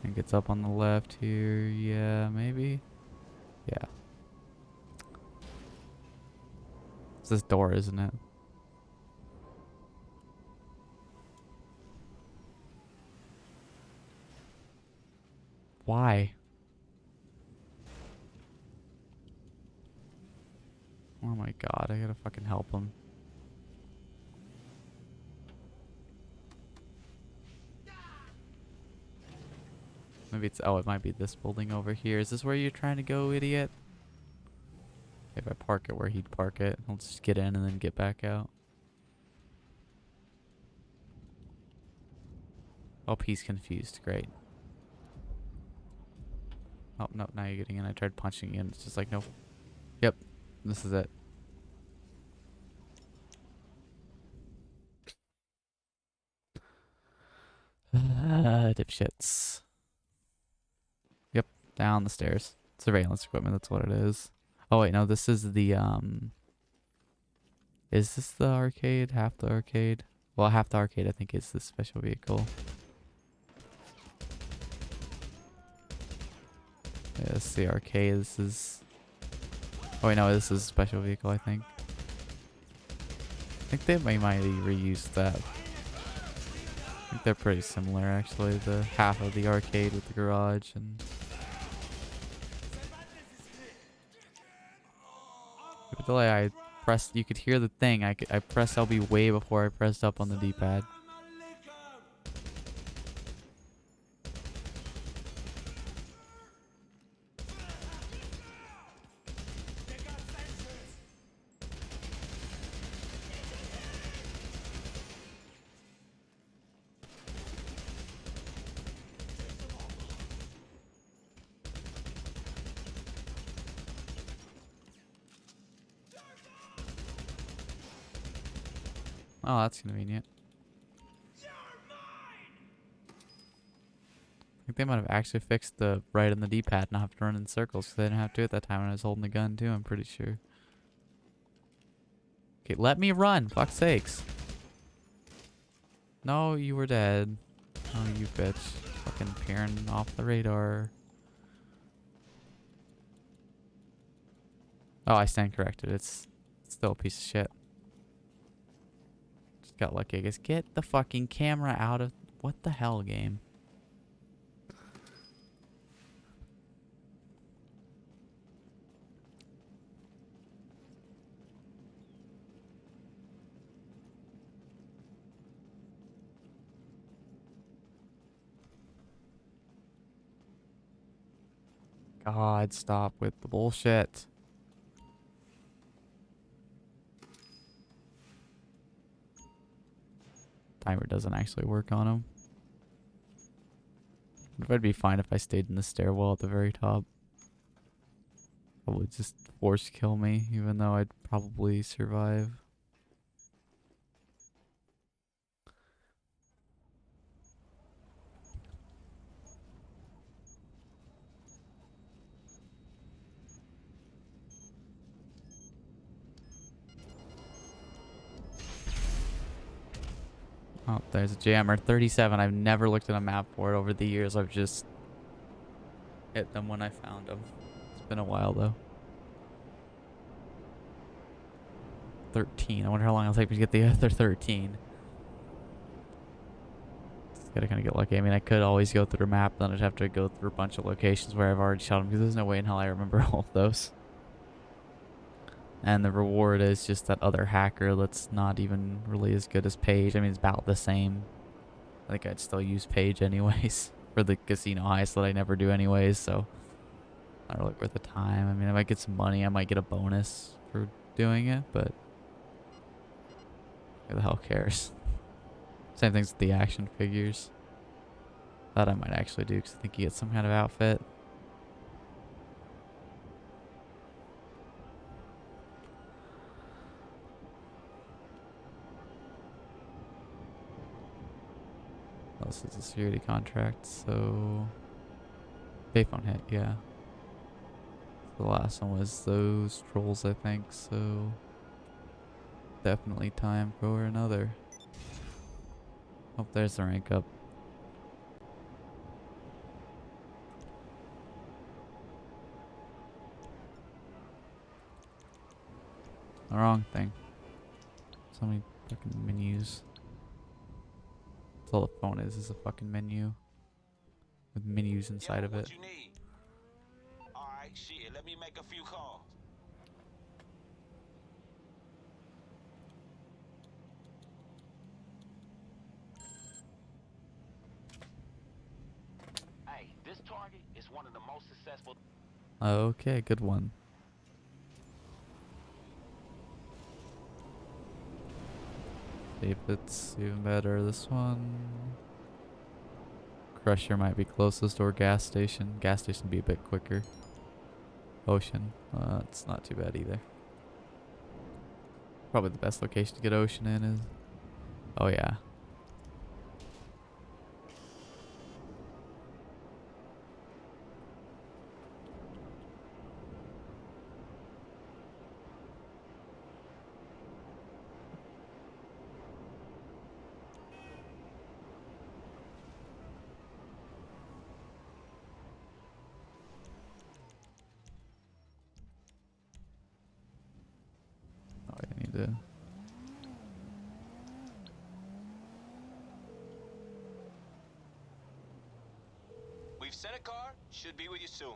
A: think it's up on the left here. Yeah, maybe? Yeah. It's this door, isn't it? Why? Oh my god, I gotta fucking help him. Maybe it's... Oh, it might be this building over here. Is this where you're trying to go, idiot? If I park it where he'd park it, I'll just get in and then get back out. Oh, he's confused. Great. Oh, no, now you're getting in. I tried punching in. It's just like, nope. Yep, this is it. Dipshits. Yep, down the stairs. Surveillance equipment, that's what it is. Oh wait, no, this is the, is this the arcade? Half the arcade? Well, half the arcade, I think, is the special vehicle. Yeah, this is the arcade. This is... Oh wait, no, this is a special vehicle, I think. I think they might reuse that. I think they're pretty similar, actually. The half of the arcade with the garage and... The delay, I pressed... You could hear the thing. I pressed LB way before I pressed up on the D-pad. Oh, that's convenient. I think they might have actually fixed the right on the D-pad, not have to run in circles, because they didn't have to at that time when I was holding the gun too, I'm pretty sure. Okay, let me run, fuck's sakes. No, you were dead. Oh, you bitch. Fucking peering off the radar. Oh, I stand corrected. It's still a piece of shit. Just got lucky, I guess. Get the fucking camera out of... What the hell, game? God, stop with the bullshit. Timer doesn't actually work on him. I'd be fine if I stayed in the stairwell at the very top. Probably just force kill me, even though I'd probably survive. Oh, there's a jammer. 37. I've never looked at a map for it over the years. I've just hit them when I found them. It's been a while, though. 13. I wonder how long it'll take me to get the other 13. Just gotta kind of get lucky. I mean, I could always go through a map, then I'd have to go through a bunch of locations where I've already shot them, because there's no way in hell I remember all of those. And the reward is just that other hacker that's not even really as good as Paige. I mean, it's about the same. I think I'd still use Paige anyways for the casino heist that I never do anyways, so not really worth the time. I mean, if I get some money, I might get a bonus for doing it, but who the hell cares? Same things with the action figures. That I might actually do, because I think you get some kind of outfit. This is a security contract, so payphone hit, yeah. The last one was those trolls, I think, so definitely time for another. Oh, there's the rank up. The wrong thing. So many fucking menus. That's all the phone is a fucking menu. With menus inside of it.
D: What you need? Alright, shit, let me make a few calls. Hey, this target is one of the most successful.
A: Okay, good one. See if it's even better. This one. Crusher might be closest, or gas station. Gas station would be a bit quicker. Ocean. It's not too bad either. Probably the best location to get Ocean in is... Oh yeah. need to.
C: We've sent a car. Should be with you soon.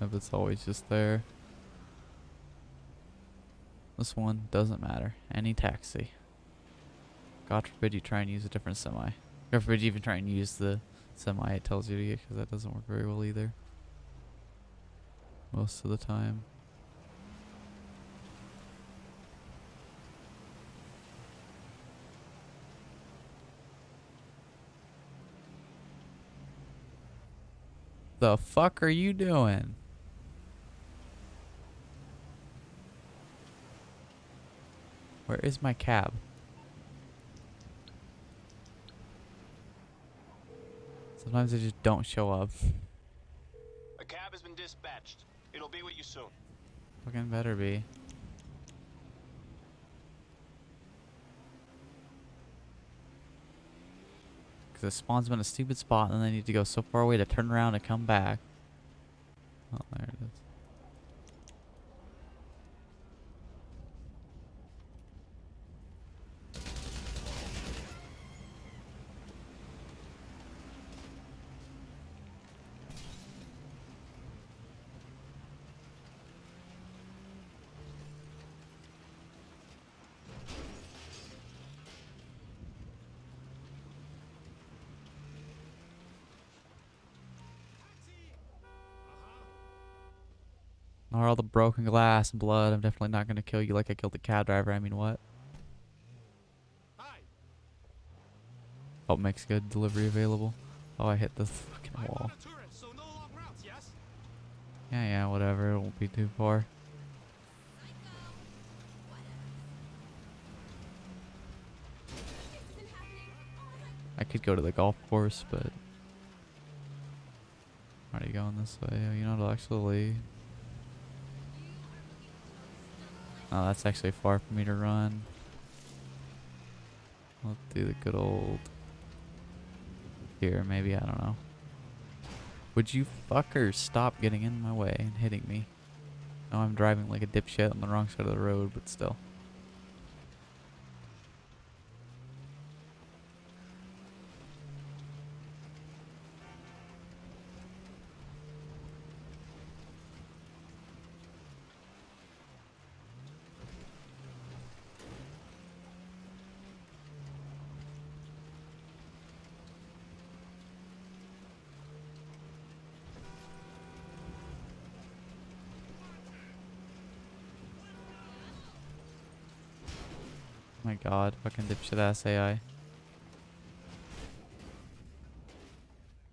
A: If it's always just there. This one doesn't matter. Any taxi. God forbid you try and use a different semi. God forbid you even try and use the semi it tells you to get, because that doesn't work very well either. Most of the time. The fuck are you doing? Where is my cab? Sometimes they just don't show up.
C: A cab has been dispatched. It'll be with you soon.
A: Fucking better be. Because it spawns them in a stupid spot and then they need to go so far away to turn around and come back. Oh, there it is. Or all the broken glass and blood. I'm definitely not going to kill you like I killed the cab driver. I mean, what?
C: Hi.
A: Oh, makes good delivery available. Oh, I hit the fucking wall.
C: A tourist, so no long routes, yes?
A: Yeah, whatever. It won't be too far. I could go to the golf course, but I'm already going this way. Oh, you know what, actually. Oh, that's actually far for me to run. I'll do the good old here, maybe, I don't know. Would you fuckers stop getting in my way and hitting me? No, I'm driving like a dipshit on the wrong side of the road, but still. My god, fucking dipshit ass AI.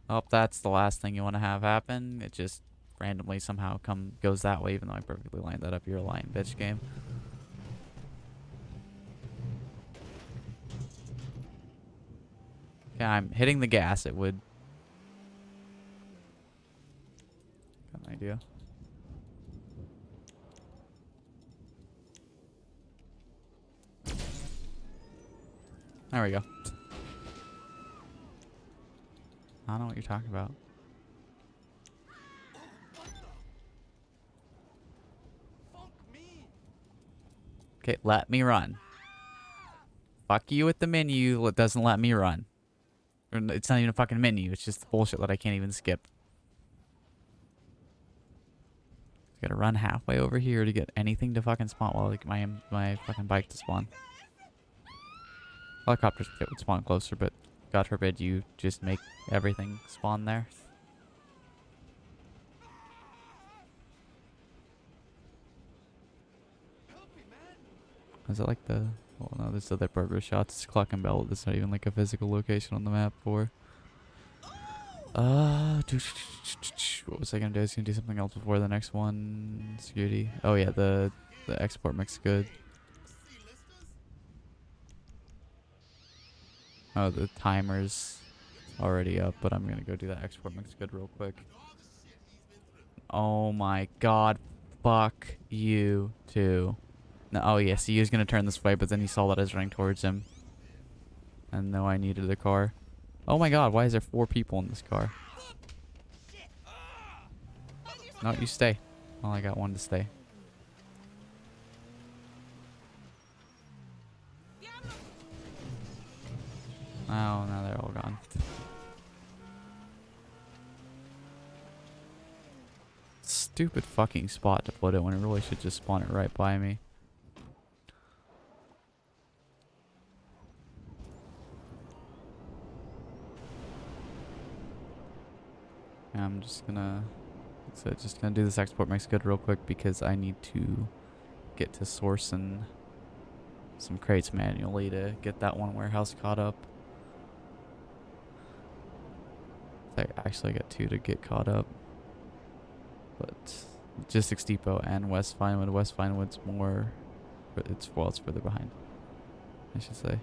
A: Oh, that's the last thing you want to have happen. It just randomly somehow goes that way, even though I perfectly lined that up. You're a lying bitch game. Yeah, I'm hitting the gas. It would. Got an idea. There we go. I don't know what you're talking about. Okay, let me run. Fuck you with the menu. It doesn't let me run. It's not even a fucking menu. It's just bullshit that I can't even skip. Gotta run halfway over here to get anything to fucking spawn. Well, like my fucking bike to spawn. Helicopters would spawn closer, but God forbid you just make everything spawn there. Is it like the... Oh no, there's other burger shots. It's Clock and Bell. There's not even like a physical location on the map for. What was I gonna do? I was gonna do something else before the next one. Security. Oh yeah, the export makes good. Oh, the timer's already up, but I'm gonna go do that export makes good real quick. Oh my god. Fuck you too. No, oh yes, he was gonna turn this way, but then he saw that I was running towards him. And know I needed a car. Oh my god, why is there 4 people in this car? No, you stay. Well, I got one to stay. Oh, now they're all gone. Stupid fucking spot to put it when it really should just spawn it right by me. Yeah, I'm just gonna... So just gonna do this export makes good real quick because I need to get to sourcing some crates manually to get that one warehouse caught up. I actually got 2 to get caught up. But Logistics Depot and West Vinewood. West Vinewood's more, but it's further behind, I should say.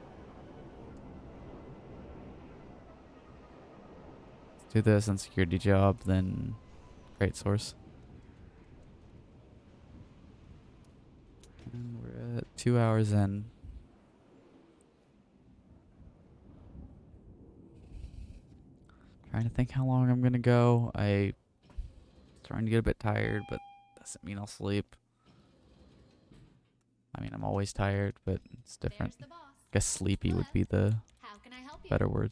A: Let's do this and security job, then crate source. And we're at 2 hours in. Trying to think how long I'm gonna go. Starting to get a bit tired, but doesn't mean I'll sleep. I mean, I'm always tired, but it's different.
F: There's the boss.
A: I guess sleepy would be the
F: How can I help you?
A: better word.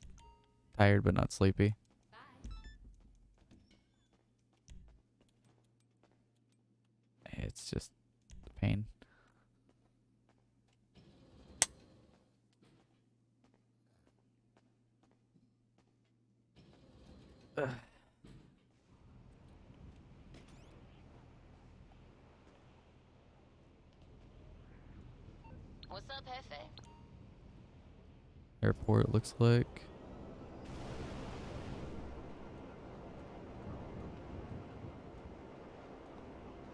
A: Tired, but not sleepy.
F: Bye.
A: It's just pain. Ugh.
F: What's up, Hefe?
A: Airport looks like.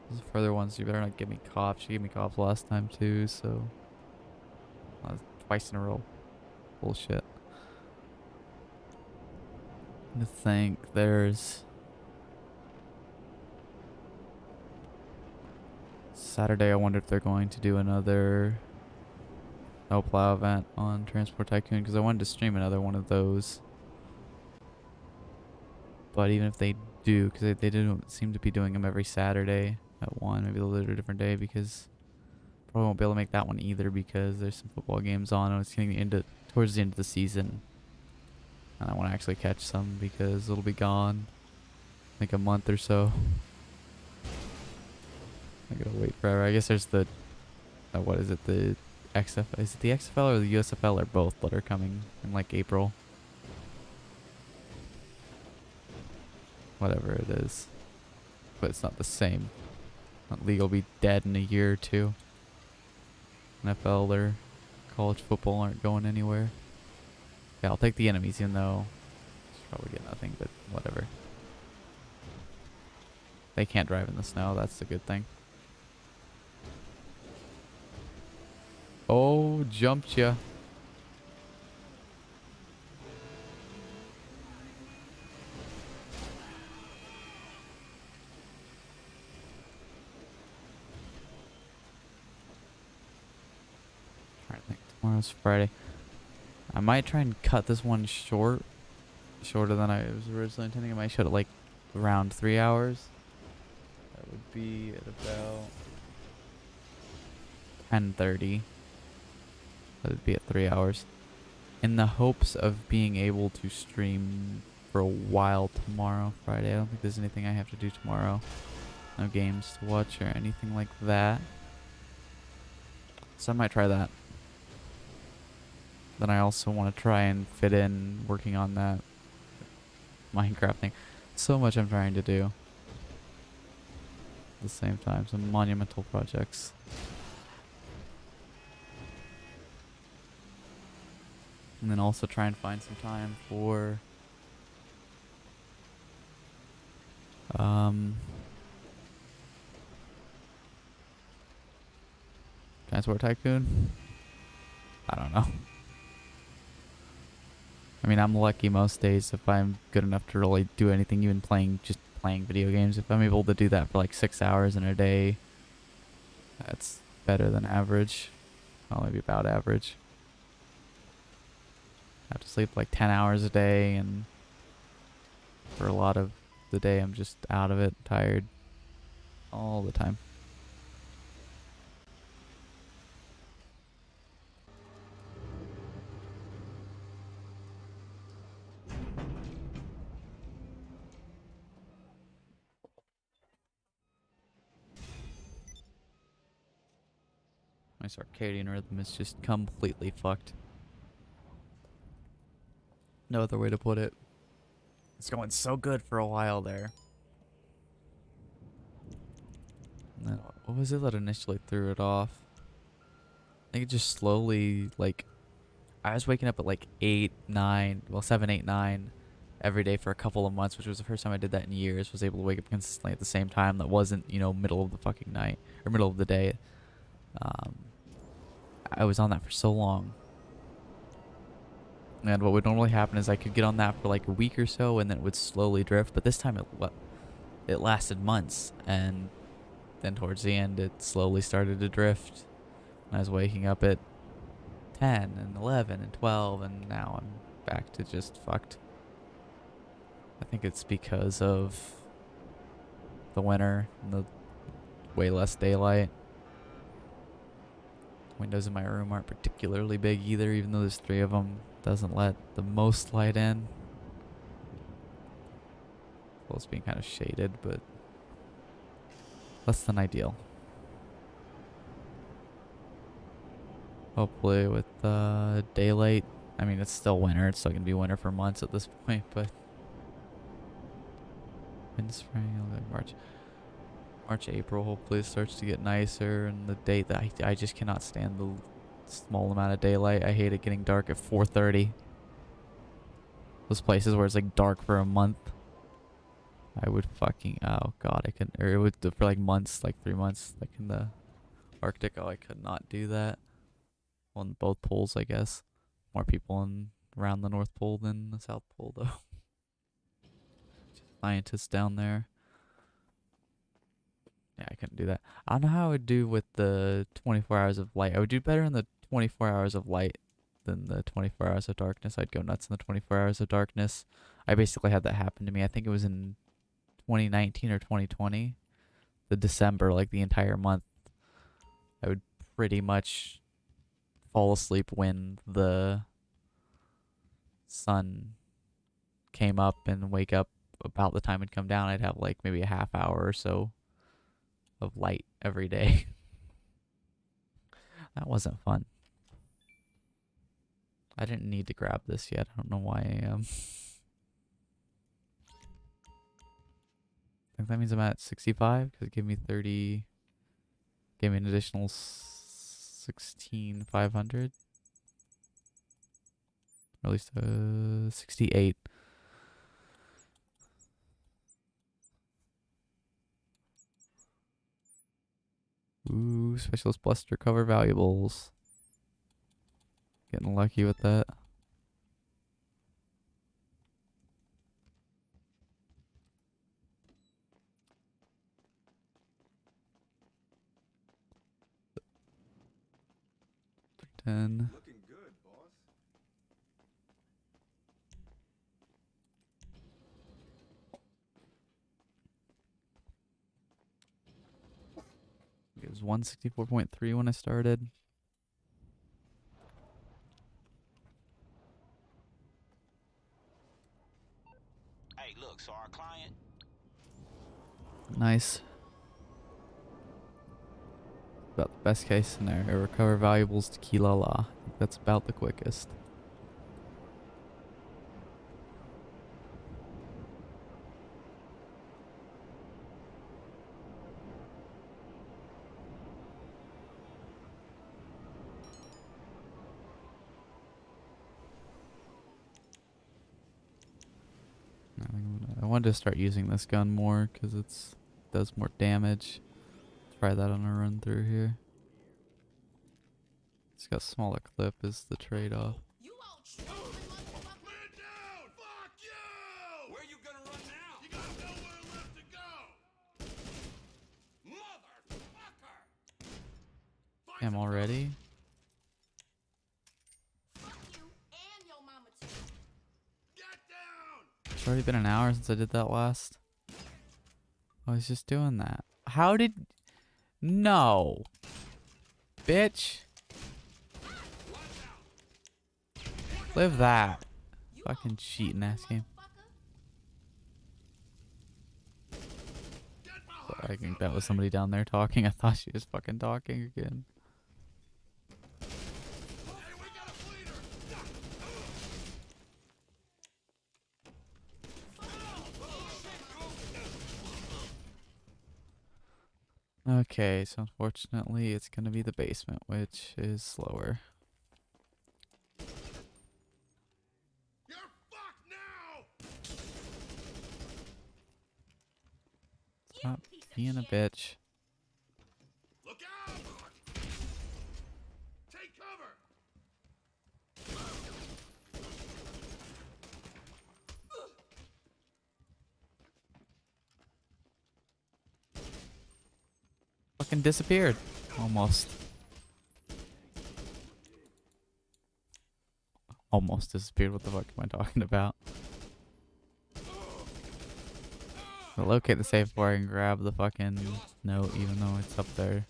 A: Those further ones, you better not give me cops. She gave me cops last time too, so twice in a row. Bullshit. I think there's Saturday. I wonder if they're going to do another no plow event on Transport Tycoon because I wanted to stream another one of those. But even if they do, because they didn't seem to be doing them every Saturday at 1, maybe they'll do it a different day because probably won't be able to make that one either because there's some football games on and it's getting towards the end of the season. And I want to actually catch some because it'll be gone like a month or so. I gotta wait forever. I guess there's the what is it, the XFL? Is it the XFL or the USFL or both that are coming in like April? Whatever it is, but it's not the same. That league will be dead in a year or two. NFL or college football aren't going anywhere. Yeah, I'll take the enemies even though I'll probably get nothing, but whatever. They can't drive in the snow, that's the good thing. Oh, jumped ya. Trying to think. Tomorrow's Friday. I might try and cut this one shorter than I was originally intending. I might shoot it like around 3 hours. That would be at about 10:30. That would be at 3 hours. In the hopes of being able to stream for a while tomorrow, Friday. I don't think there's anything I have to do tomorrow. No games to watch or anything like that. So I might try that. Then I also want to try and fit in working on that Minecraft thing. So much I'm trying to do. At the same time, some monumental projects. And then also try and find some time for Transport Tycoon. I don't know. I mean, I'm lucky most days if I'm good enough to really do anything, even just playing video games. If I'm able to do that for like 6 hours in a day, that's better than average. Well, maybe about average. I have to sleep like 10 hours a day, and for a lot of the day I'm just out of it, tired. all the time. My circadian rhythm is just completely fucked. No other way to put it. It's going so good for a while there. And then, what was it that initially threw it off? I think it just slowly, like, I was waking up at like 8, 9, well 7, 8, 9 every day for a couple of months, which was the first time I did that in years. Was able to wake up consistently at the same time. That wasn't, you know, middle of the fucking night or middle of the day. I was on that for so long. And what would normally happen is I could get on that for like a week or so and then it would slowly drift. But this time it lasted months. And then towards the end it slowly started to drift. And I was waking up at 10 and 11 and 12 and now I'm back to just fucked. I think it's because of the winter and the way less daylight. Windows in my room aren't particularly big either, even though there's 3 of them. Doesn't let the most light in. Well, it's being kind of shaded, but less than ideal. Hopefully with daylight, I mean it's still winter, it's still gonna be winter for months at this point, but in spring, March, April, hopefully it starts to get nicer, and the date that I just cannot stand the small amount of daylight. I hate it getting dark at 4:30. Those places where it's like dark for a month. I would fucking, oh god, I couldn't, or it would for like months, like 3 months, like in the Arctic. Oh, I could not do that. On both poles, I guess. More people around the North Pole than the South Pole, though. Scientists down there. Yeah, I couldn't do that. I don't know how I would do with the 24 hours of light. I would do better in the 24 hours of light than the 24 hours of darkness. I'd go nuts in the 24 hours of darkness. I basically had that happen to me. I think it was in 2019 or 2020. The December, like the entire month. I would pretty much fall asleep when the sun came up and wake up about the time it'd come down. I'd have like maybe a half hour or so of light every day. That wasn't fun. I didn't need to grab this yet. I don't know why I am. I think that means I'm at 65 because it gave me 30. Gave me an additional 16,500. Or at least 68. Ooh, specialist blessed recover valuables. Getting lucky with that. $10.
C: Looking good, boss.
A: It was 164.3 when I started.
D: Hey, look, so our client,
A: Nice. About the best case scenario. Recover valuables to Kilala. I think that's about the quickest. I wanted to start using this gun more because it does more damage. Try that on a run through here. It's got smaller clip is the trade-off.
G: You won't shoot me, motherfucker.
C: Man down! Fuck you! Where you gonna run now? You got nowhere left to go! Motherfucker! Find
A: Am
C: some
A: already?
G: Fuck you and your mama too.
C: Get down!
A: It's already been an hour since I did that last. I was just doing that. How did... No. Bitch. Live that. Fucking cheating ass game. I think that was somebody down there talking. I thought she was fucking talking again. Okay, so unfortunately it's gonna be the basement, which is slower.
C: You're fucked now!
A: Stop being a bitch.
C: Look out! Take cover!
A: Fucking disappeared. Almost. Almost disappeared. What the fuck am I talking about? I'll locate the safe before I can grab the fucking note, even though it's up there.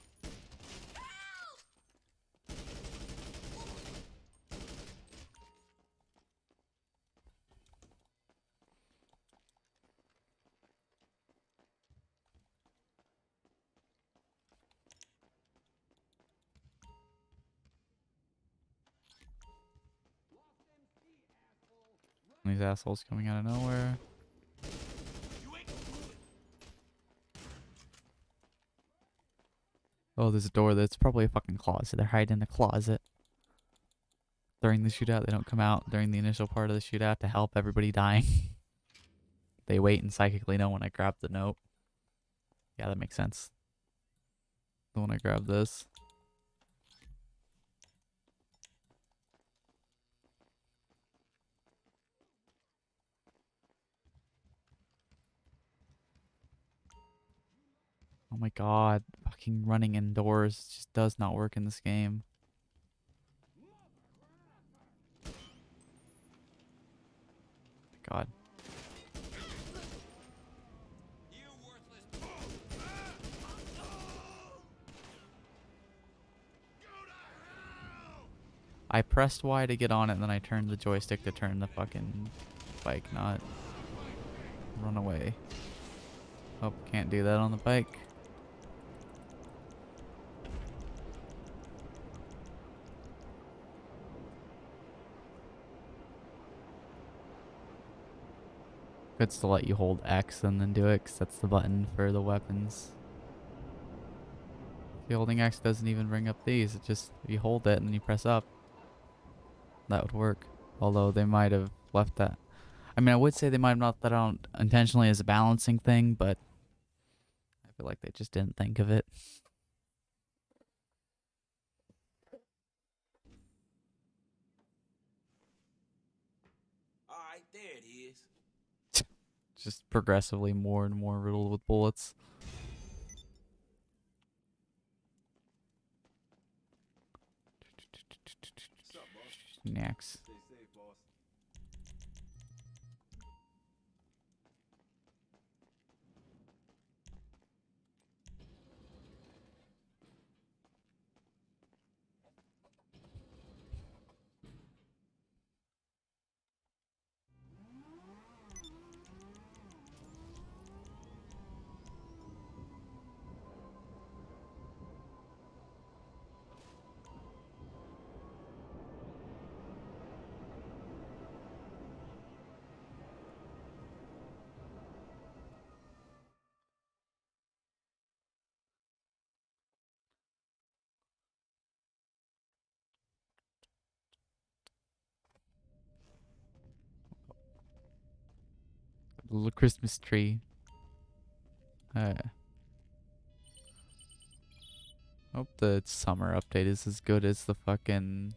A: These assholes coming out of nowhere. Oh, there's a door that's probably a fucking closet. They're hiding in a closet. During the shootout, they don't come out during the initial part of the shootout to help everybody dying. They wait and psychically know when I grab the note. Yeah, that makes sense. When I grab this. Oh my god, fucking running indoors just does not work in this game. God. I pressed Y to get on it, and then I turned the joystick to turn the fucking bike, not run away. Oh, can't do that on the bike. It's to let you hold X and then do it, 'cause that's the button for the weapons. The holding X doesn't even bring up these. It just, you hold it and then you press up. That would work. Although they might have left that. I mean, I would say they might have not that out intentionally as a balancing thing, but I feel like they just didn't think of it.
H: Alright, there it is.
A: Just progressively more and more riddled with bullets. Next.
C: Stay safe, boss.
A: Little Christmas tree. Hope the summer update is as good as the fucking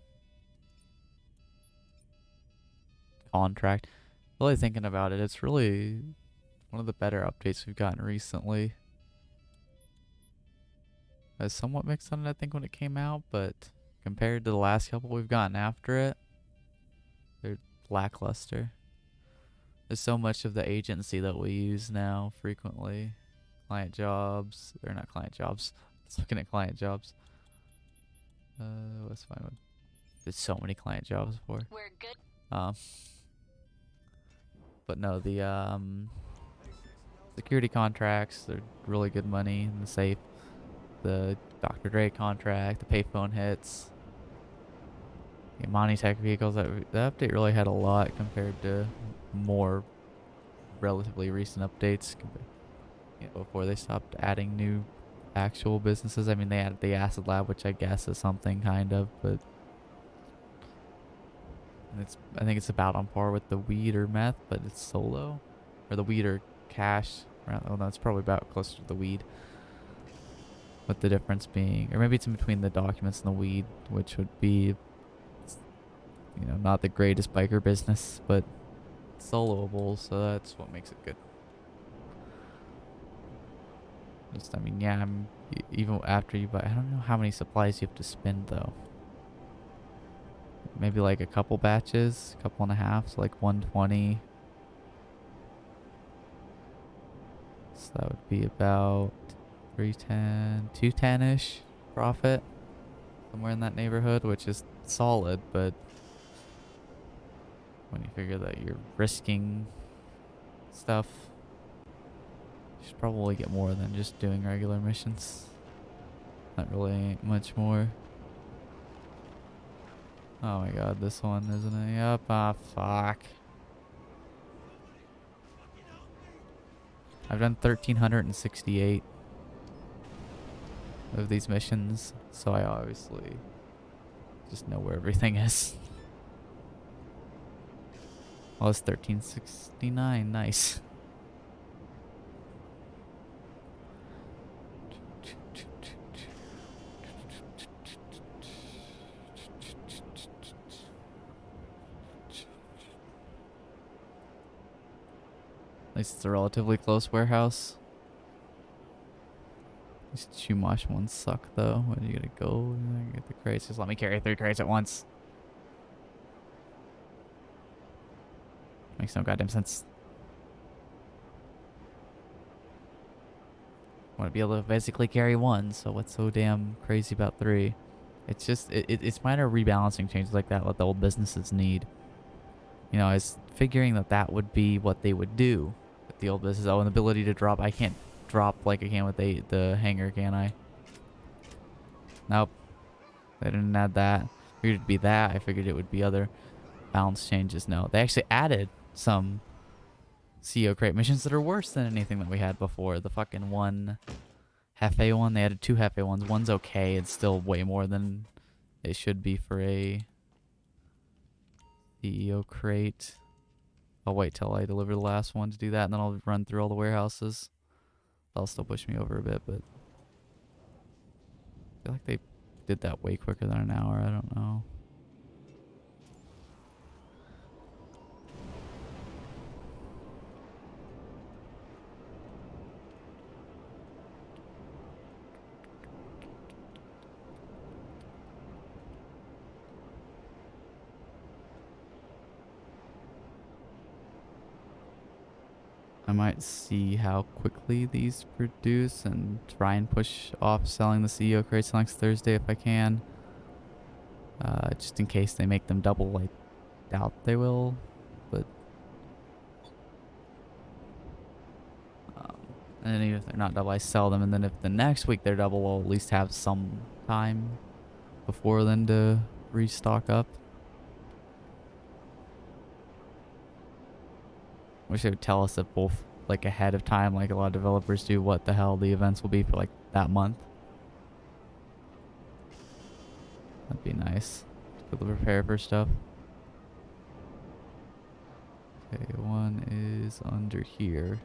A: contract. Really thinking about it, it's really one of the better updates we've gotten recently. I was somewhat mixed on it, I think, when it came out, but compared to the last couple we've gotten after it, they're lackluster. There's so much of the agency that we use now frequently client jobs. They're not client jobs. Let's looking at client jobs. Let's find one. There's so many client jobs for.
F: We're good.
A: But no, the security contracts, they're really good money in the safe. The Dr. Dre contract, the payphone hits, the Imani Tech vehicles. That update really had a lot compared to more relatively recent updates. Before they stopped adding new actual businesses. I mean, they added the Acid Lab, which I guess is something kind of, but I think it's about on par with the weed or meth, but it's solo, or the weed or cash. Oh no, it's probably about closer to the weed. With the difference being, or maybe it's in between the documents and the weed, which would be, you know, not the greatest biker business, but soloable, so that's what makes it good. Just, I mean, yeah, even after you buy, I don't know how many supplies you have to spend though. Maybe like a couple batches, couple and a half, so like 120. So that would be about 310, 210-ish profit. Somewhere in that neighborhood, which is solid, but when you figure that you're risking stuff, you should probably get more than just doing regular missions. Not really ain't much more. Oh my god, this one, isn't it? Yep, fuck. I've done 1,368 of these missions, so I obviously just know where everything is. Oh, it's 1,369, nice. At least it's a relatively close warehouse. These Chumash ones suck though. When you gotta go get the crates, just let me carry 3 crates at once. Makes no goddamn sense. Want to be able to basically carry 1, so what's so damn crazy about 3? It's just it's minor rebalancing changes like that what the old businesses need. You know, I was figuring that would be what they would do with the old business. Oh, an ability to drop. I can't drop like I can with the hanger, can I? Nope. They didn't add that. I figured it'd be that. I figured it would be other balance changes. No, they actually added some CEO crate missions that are worse than anything that we had before. The fucking one Hefe one, they added 2 Hefe ones. One's okay. It's still way more than it should be for a CEO crate. I'll wait till I deliver the last one to do that, and then I'll run through all the warehouses. That'll still push me over a bit, but I feel like they did that way quicker than an hour. I don't know. I might see how quickly these produce and try and push off selling the CEO crates next Thursday if I can. Just in case they make them double. I doubt they will, but and then even if they're not double, I sell them, and then if the next week they're double, I'll at least have some time before then to restock up. Wish they would tell us if both, like, ahead of time, like a lot of developers do, what the hell the events will be for, like, that month. That'd be nice. To prepare for stuff. Okay, one is under here.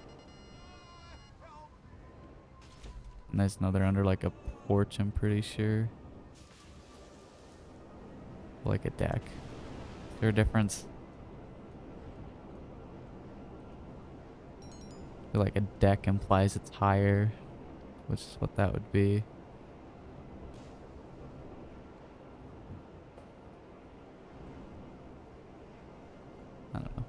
A: And there's another under, like, a porch, I'm pretty sure. Like a deck. Is there a difference? I feel like a deck implies it's higher, which is what that would be. I don't know.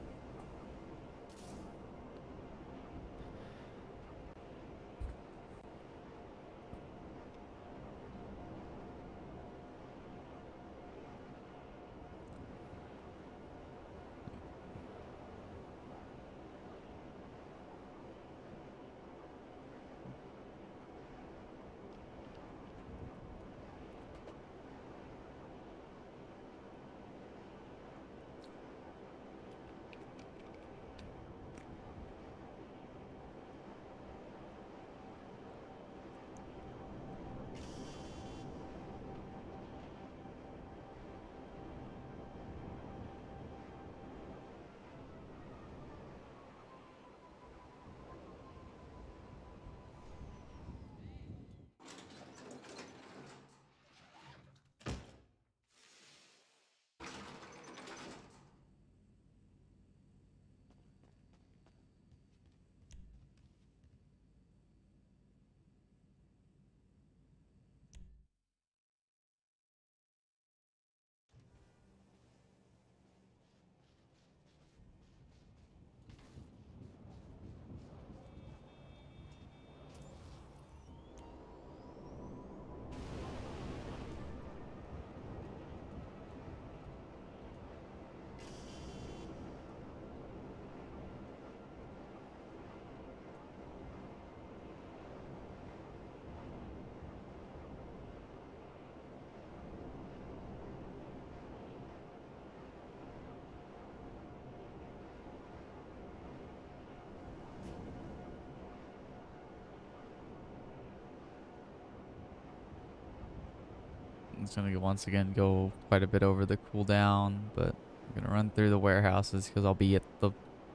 A: It's gonna once again go quite a bit over the cooldown, but I'm gonna run through the warehouses because I'll be at the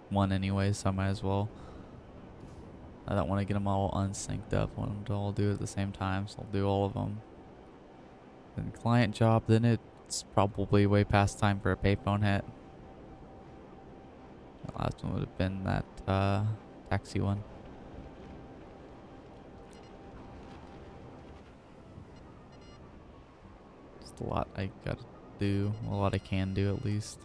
A: one anyway, so I might as well. I don't want to get them all unsynced up. I want them to all do it at the same time, so I'll do all of them. Then client job, then it's probably way past time for a payphone hit. The last one would have been that taxi one. Just a lot I gotta do, a lot I can do at least.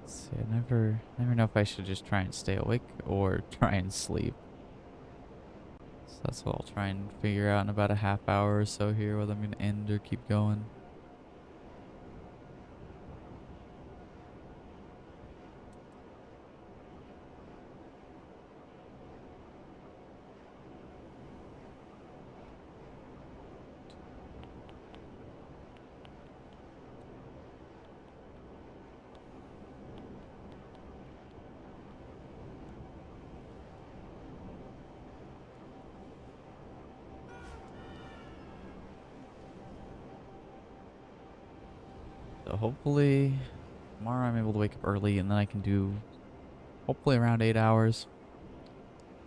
A: See, I never know if I should just try and stay awake or try and sleep. So that's what I'll try and figure out in about a half hour or so here, whether I'm gonna end or keep going. So hopefully tomorrow I'm able to wake up early and then I can do hopefully around 8 hours.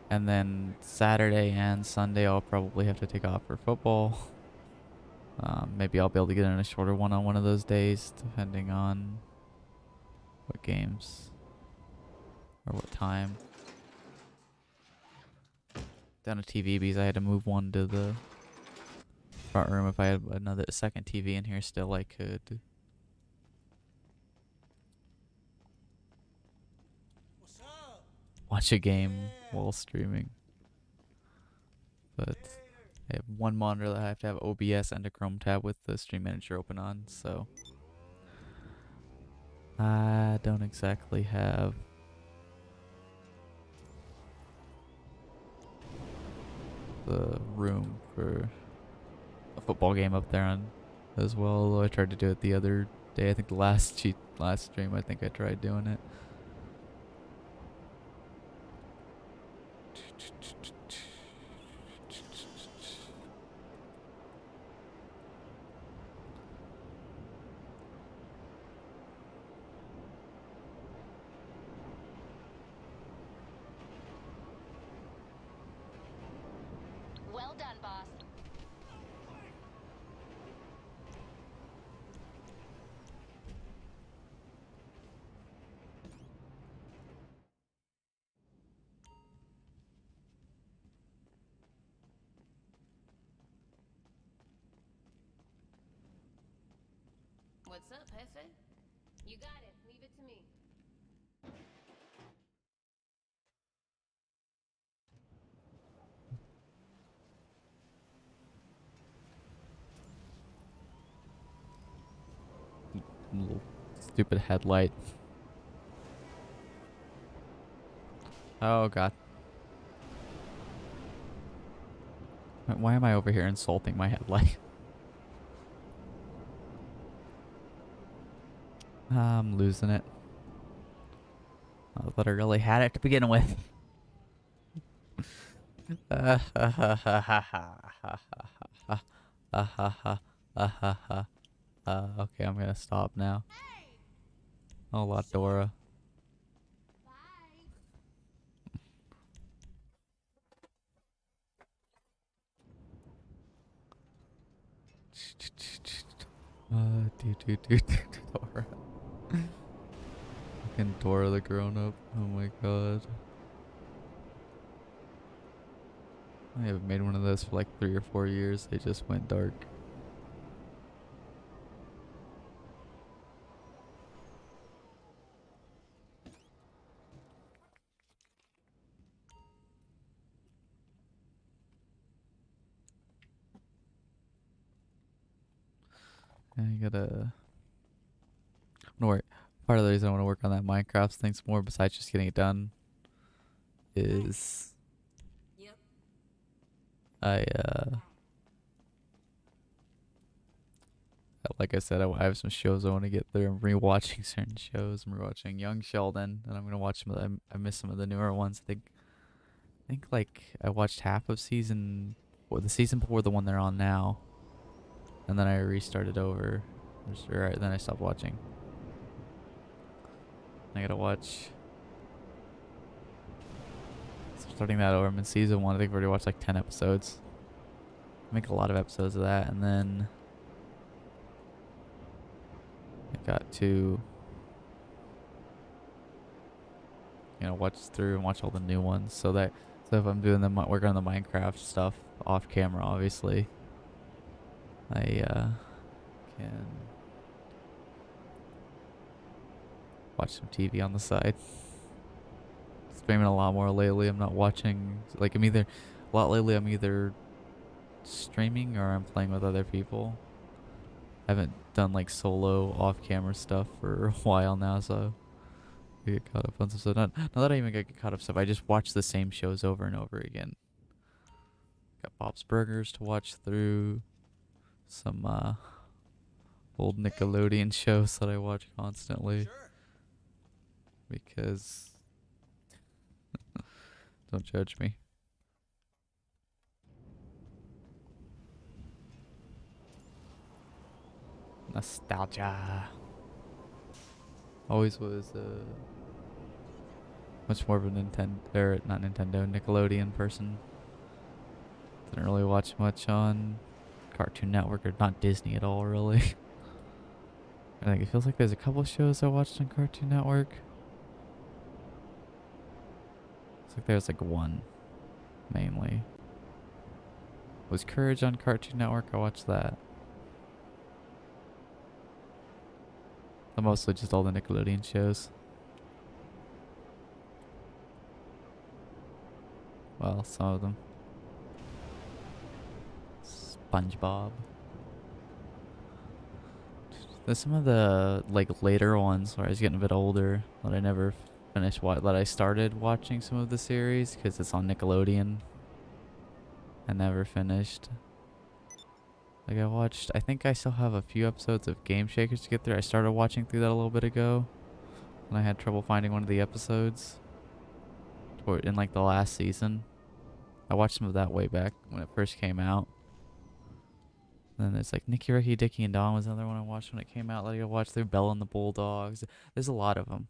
A: And then Saturday and Sunday I'll probably have to take off for football. Maybe I'll be able to get in a shorter one on one of those days, depending on what games or what time. Down a TV because I had to move one to the front room. If I had another second TV in here still, I could watch a game while streaming. But I have one monitor that I have to have OBS and a Chrome tab with the Stream Manager open on, so I don't exactly have the room for a football game up there on as well. Although I tried to do it the other day. I think the last stream I think I tried doing it.
F: Well done, boss.
G: What's up, Hefe? You got it. Leave it to me.
A: Little stupid headlight. Oh god. Why am I over here insulting my headlight? I'm losing it. I thought I really had it to begin with. Okay, I'm gonna stop now. Oh, lot Dora.
G: Bye.
A: Dora. Fucking Dora the grown up. Oh my god. I haven't made one of those for like 3 or 4 years. They just went dark. I gotta. No worry. Part of the reason I want to work on that Minecraft thing some more, besides just getting it done, is
G: Yep.
A: I like I said, I have some shows I want to get through. I'm rewatching certain shows. I'm rewatching Young Sheldon, and I'm gonna watch some of the, I missed some of the newer ones. I think like I watched half of season, or the season before the one they're on now, and then I restarted over. Or then I stopped watching. I gotta watch. Starting that over. I'm in season 1. I think I've already watched like 10 episodes. Make a lot of episodes of that, and then I got to, watch through and watch all the new ones. So if I'm doing working on the Minecraft stuff off camera, obviously, I can watch some TV on the side. Streaming a lot more lately. I'm not watching, like, a lot lately I'm either streaming or I'm playing with other people. I haven't done like solo off camera stuff for a while now, so I get caught up on some stuff. Not that I even get caught up stuff, I just watch the same shows over and over again. Got Bob's Burgers to watch through, some old Nickelodeon shows that I watch constantly. Because don't judge me. Nostalgia. Always was much more of a Nickelodeon person. Didn't really watch much on Cartoon Network, or not Disney at all, really. I think it feels like there's a couple shows I watched on Cartoon Network. It's like there's like one, mainly. Was Courage on Cartoon Network? I watched that. But mostly just all the Nickelodeon shows. Well, some of them. SpongeBob. There's some of the like later ones where I was getting a bit older that I never finished. That I started watching some of the series because it's on Nickelodeon. I never finished. Like I think I still have a few episodes of Game Shakers to get through. I started watching through that a little bit ago, and I had trouble finding one of the episodes. Or in like the last season, I watched some of that way back when it first came out. And then there's like Nicky, Ricky, Dickie, and Dawn was another one I watched when it came out. Like I watched through Bella and the Bulldogs. There's a lot of them.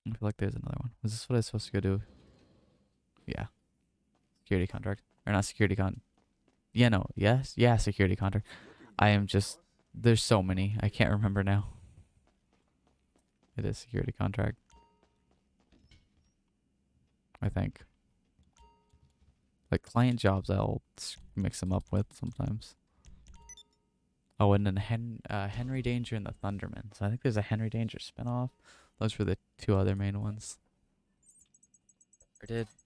A: I feel like there's another one. Was this what I was supposed to go do? Yeah. Security contract. Or not security Yeah, no. Yes. Yeah, security contract. I am just... There's so many. I can't remember now. It is security contract. I think. Like client jobs I'll mix them up with sometimes. Oh, and then Henry Danger and the Thundermans. So I think there's a Henry Danger spinoff. Those were the two other main ones.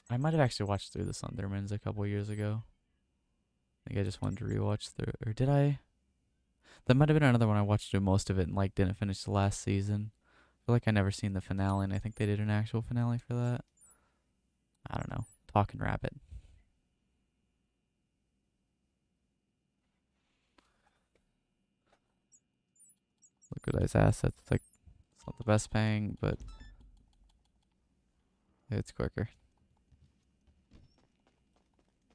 A: I might have actually watched through the Thundermans a couple years ago. I think I just wanted to rewatch through. Or did I? That might have been another one I watched through most of it and like didn't finish the last season. I feel like I never seen the finale, and I think they did an actual finale for that. I don't know. Talking Rabbit. Liquidized assets. It's like it's not the best paying, but it's quicker.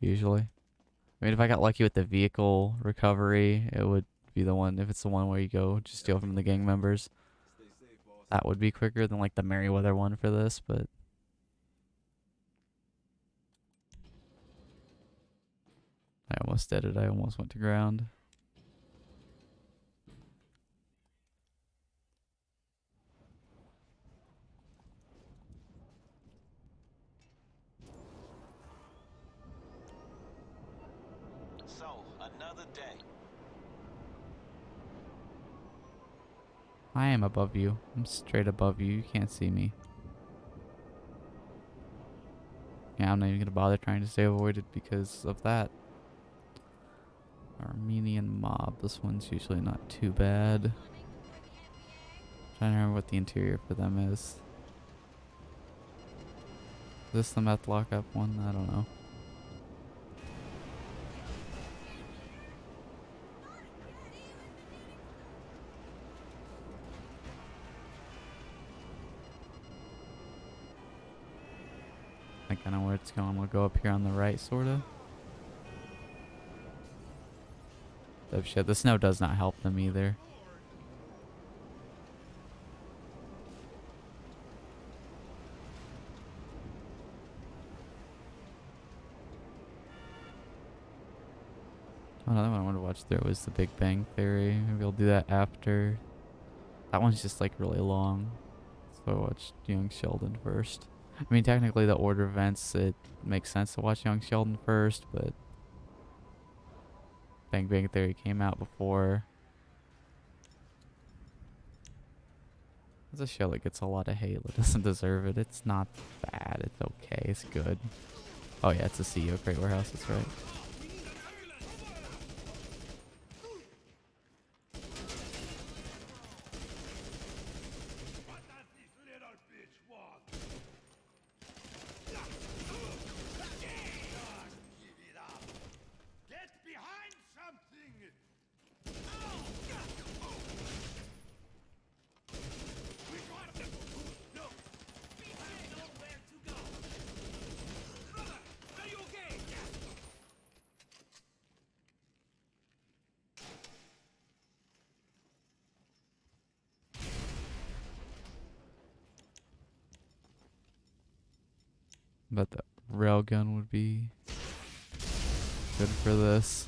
A: Usually. I mean, if I got lucky with the vehicle recovery, it would be the one. If it's the one where you go just steal from the gang members, that would be quicker than like the Merryweather one for this, but I almost did it. I almost went to ground.
D: So, another day.
A: I am above you. I'm straight above you. You can't see me. Yeah, I'm not even gonna bother trying to stay avoided because of that. Armenian mob. This one's usually not too bad. Trying to remember what the interior for them is. Is this the meth lockup one? I don't know. like I know where it's going. We'll go up here on the right, sorta. Oh shit, the snow does not help them either. Another one I wanted to watch there was The Big Bang Theory. Maybe I'll do that after. That one's just like really long. So I watched Young Sheldon first. I mean, technically the order of events, it makes sense to watch Young Sheldon first, but Bang Bang Theory came out before. It's a show that gets a lot of hate. It doesn't deserve it. It's not bad. It's okay. It's good. Oh yeah, it's a CEO Crate Warehouse. That's right.
C: What does this little bitch want? Just give it up. Get behind something. We got them. No. We have nowhere to go. Brother, are you okay? Yes.
A: But the railgun would be good for this.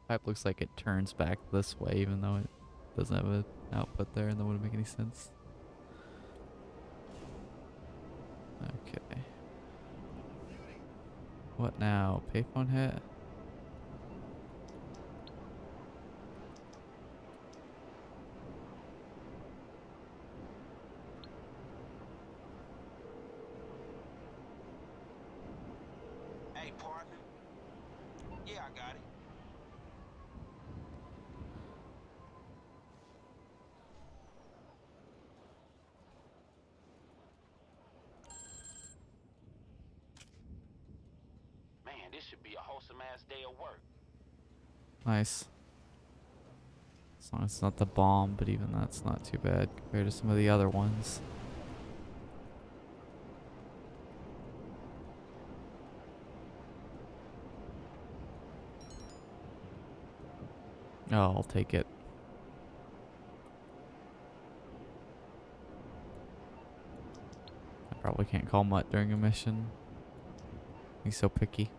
A: Pipe looks like it turns back this way, even though it doesn't have an output there, and that wouldn't make any sense. Okay. What now? Payphone hit?
D: Hey, partner. Yeah, I got it. Man, this should be a wholesome ass day of work.
A: Nice. As long as it's not the bomb, but even that's not too bad compared to some of the other ones. Oh, I'll take it. I probably can't call Mutt during a mission. He's so picky.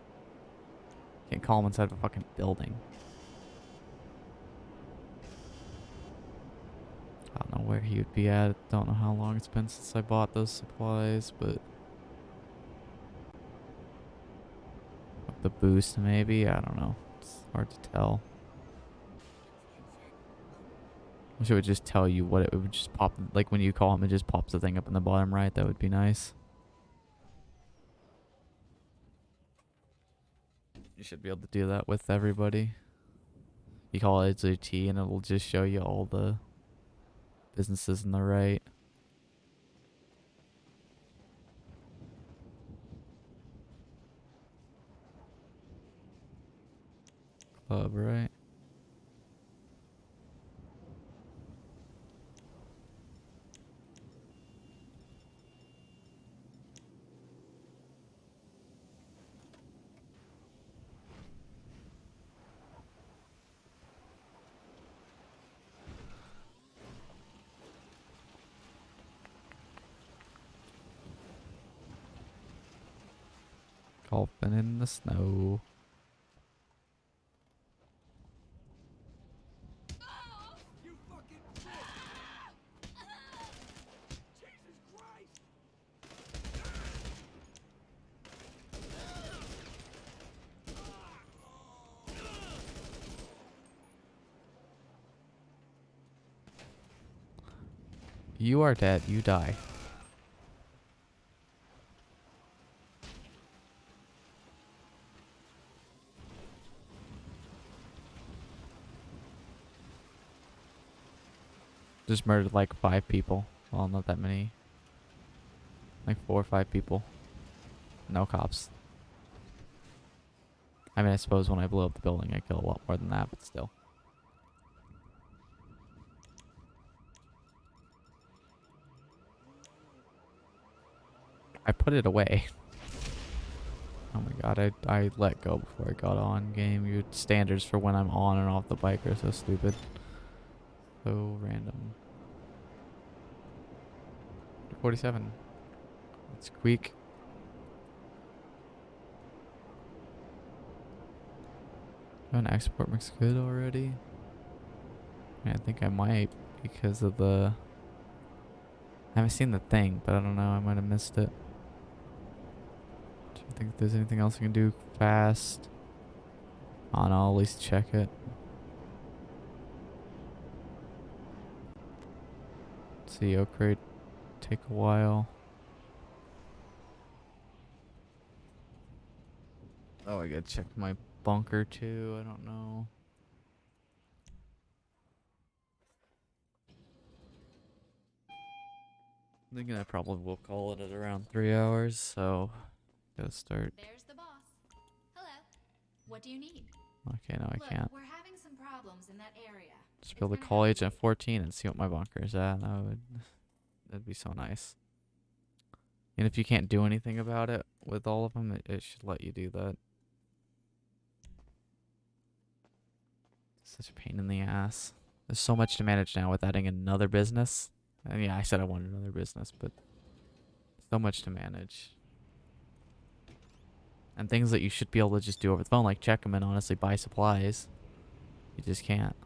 A: Can't call him inside of a fucking building. I don't know where he would be at. Don't know how long it's been since I bought those supplies, but the boost maybe? I don't know. It's hard to tell. Wish it would just tell you what it would just pop, like when you call him, it just pops the thing up in the bottom right. That would be nice. You should be able to do that with everybody. You call it HZT and it'll just show you all the businesses in the right. Club, right? Golfing in the snow.
C: You fucking bitch! Jesus Christ!
A: You are dead. You die. Just murdered like 5 people. Well, not that many. Like 4 or 5 people. No cops. I mean, I suppose when I blew up the building, I killed a lot more than that, but still. I put it away. Oh my god, I let go before I got on game. Your standards for when I'm on and off the bike are so stupid. So random. 47. Let's squeak. Do an export mix good already? I think I might because of the... I haven't seen the thing, but I don't know. I might have missed it. Do you think there's anything else I can do fast? Oh no, I'll at least check it. CEO crate take a while. Oh, I gotta check my bunker too. I don't know. I'm thinking I probably will call it at around 3 hours, so gotta start.
G: There's the boss. Hello. What do you need?
A: Okay, no, I
G: Look,
A: can't.
G: we're having some problems in that area.
A: Just be able to call Agent 14 and see what my bunker is at. That'd be so nice. And if you can't do anything about it with all of them, it should let you do that. Such a pain in the ass. There's so much to manage now with adding another business. And yeah, I said I wanted another business, but so much to manage. And things that you should be able to just do over the phone, like check them and honestly buy supplies. You just can't.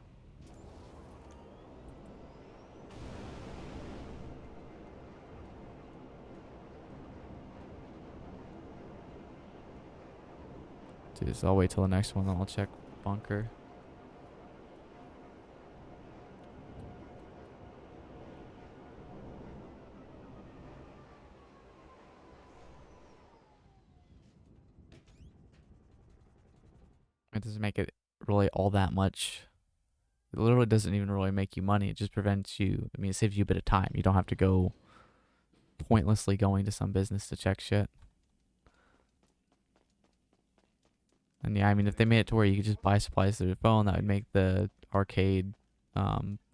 A: Dude, so I'll wait till the next one, then I'll check bunker. It doesn't make it really all that much. It literally doesn't even really make you money. It just prevents you. I mean, it saves you a bit of time. You don't have to go pointlessly going to some business to check shit. And yeah, I mean, if they made it to where you could just buy supplies through your phone, that would make the arcade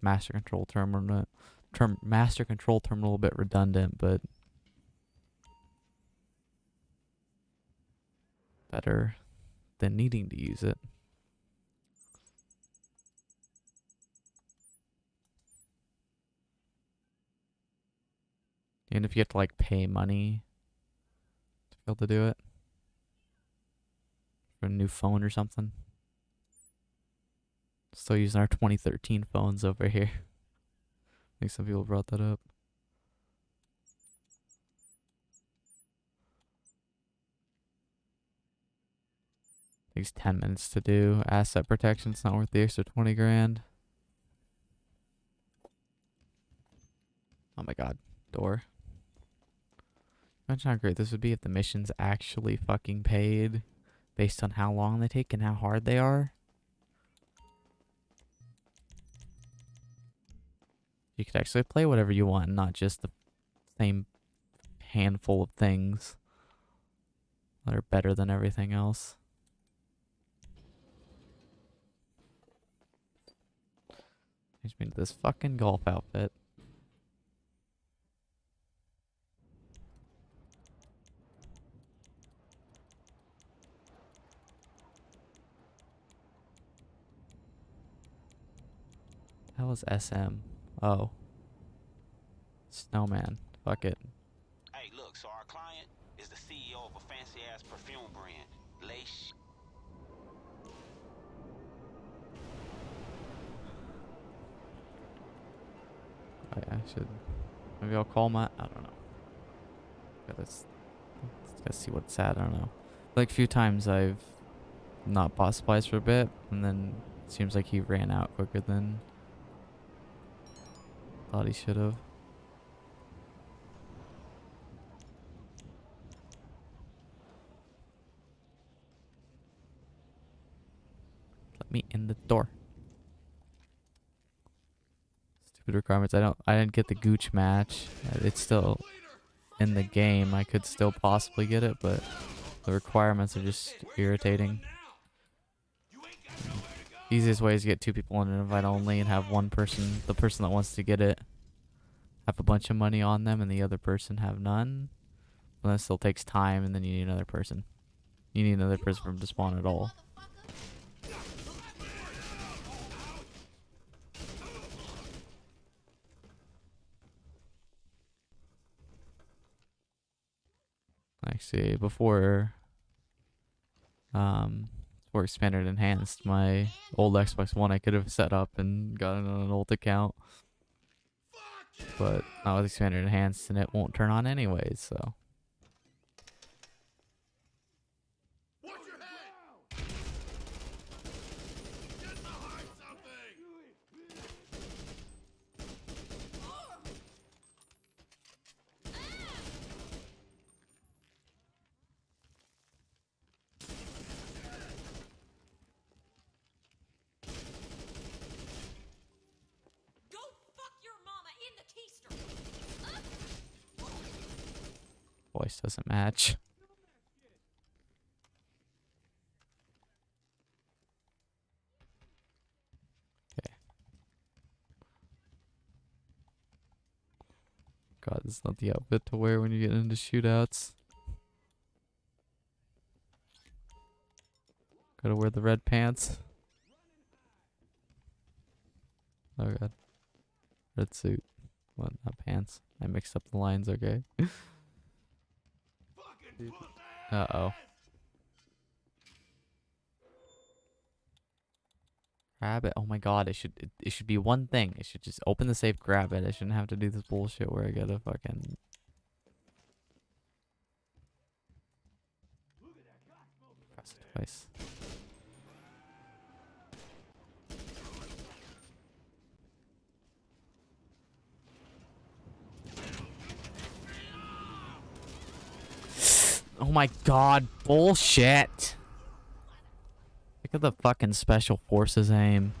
A: master control terminal. Master control terminal a bit redundant, but better than needing to use it. Even if you have to like pay money to be able to do it for a new phone or something. Still using our 2013 phones over here. I think some people brought that up. Takes 10 minutes to do. Asset protection's not worth the extra 20 grand. Oh my god. Door. Imagine how great this would be if the missions actually fucking paid based on how long they take and how hard they are. You could actually play whatever you want, not just the same handful of things that are better than everything else. Change me to this fucking golf outfit. That was SM. Oh. Snowman. Fuck it.
D: Hey, look, so our client is the CEO of a fancy-ass perfume brand. Lace.
A: I should... Maybe I'll call my... I don't know. Let's see what's sad. I don't know. Like a few times I've not bought supplies for a bit, and then it seems like he ran out quicker than thought he should have. Let me in the door. Stupid requirements. I didn't get the Gooch match. It's still in the game. I could still possibly get it, but the requirements are just irritating. Easiest way is to get 2 people in an invite only and have one person, the person that wants to get it, have a bunch of money on them and the other person have none. But that still takes time, and then you need another person. You need another person from to spawn at all. Actually, before Expanded Enhanced, my old Xbox One I could have set up and gotten on an old account. But not with Expanded Enhanced, and it won't turn on anyways, so.
C: Watch your head! Get in the heart something!
G: Go fuck your mama in the keister.
A: Voice doesn't match. Okay. God, this is not the outfit to wear when you get into shootouts. Gotta wear the red pants. Oh god. Red suit. What? Not pants. I mixed up the lines, okay. Uh-oh. Grab it. Oh my god, it should be one thing. It should just open the safe, grab it. I shouldn't have to do this bullshit where I gotta fucking... press it twice. Oh my god, bullshit! Look at the fucking special forces aim.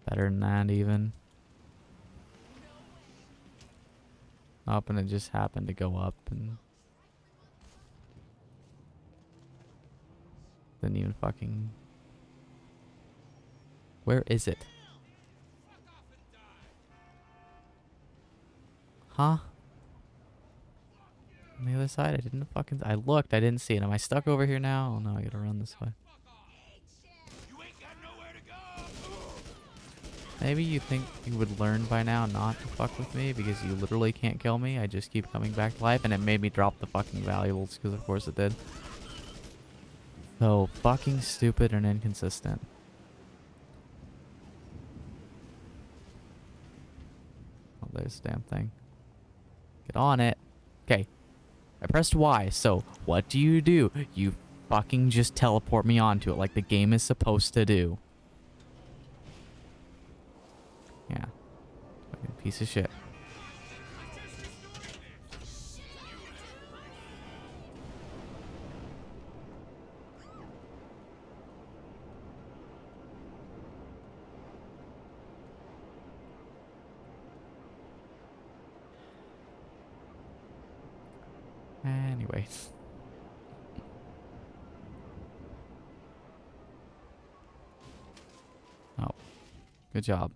A: Better than that, even. Up, and it just happened to go up, and didn't even fucking... Where is it? Huh? On the other side, I didn't fucking... I looked, I didn't see it. Am I stuck over here now? Oh no, I gotta run this way.
C: You ain't got nowhere to go.
A: Maybe you think you would learn by now not to fuck with me because you literally can't kill me. I just keep coming back to life and it made me drop the fucking valuables because of course it did. So fucking stupid and inconsistent. Oh, there's the damn thing. Get on it. Okay. I pressed Y, so what do? You fucking just teleport me onto it like the game is supposed to do. Yeah. Fucking piece of shit. Anyway. Oh. Good job.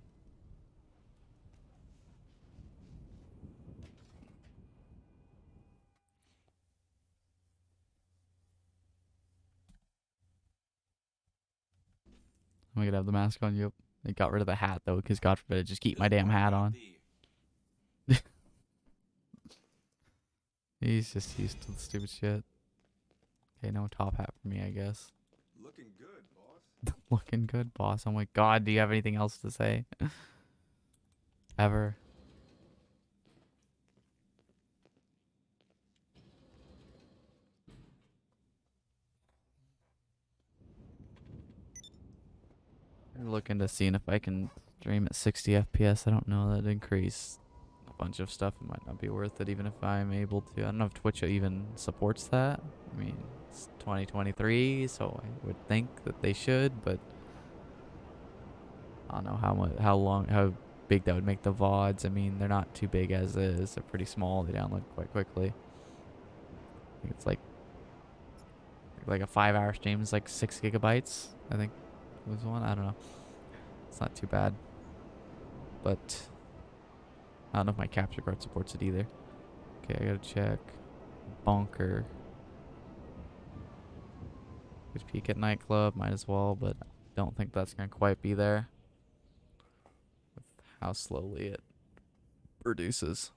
A: I'm gonna have the mask on. Yep. They got rid of the hat though, because God forbid I just keep my damn hat on. He's just used to the stupid shit. Okay, no top hat for me, I guess.
C: Looking good, boss.
A: Looking good, boss. Oh my God, do you have anything else to say? Ever? I'm looking to see if I can stream at 60 FPS. I don't know, that'd increase a bunch of stuff. It might not be worth it even if I'm able to. I don't know if Twitch even supports that. I mean, it's 2023, so I would think that they should, but I don't know how big that would make the VODs. I mean, they're not too big as is. They're pretty small. They download quite quickly. I think it's like a 5-hour stream is like 6 gigabytes. I think was one. I don't know. It's not too bad, but I don't know if my capture card supports it either. Okay, I gotta check. Bunker. Could peek at nightclub, might as well, but I don't think that's gonna quite be there with how slowly it produces.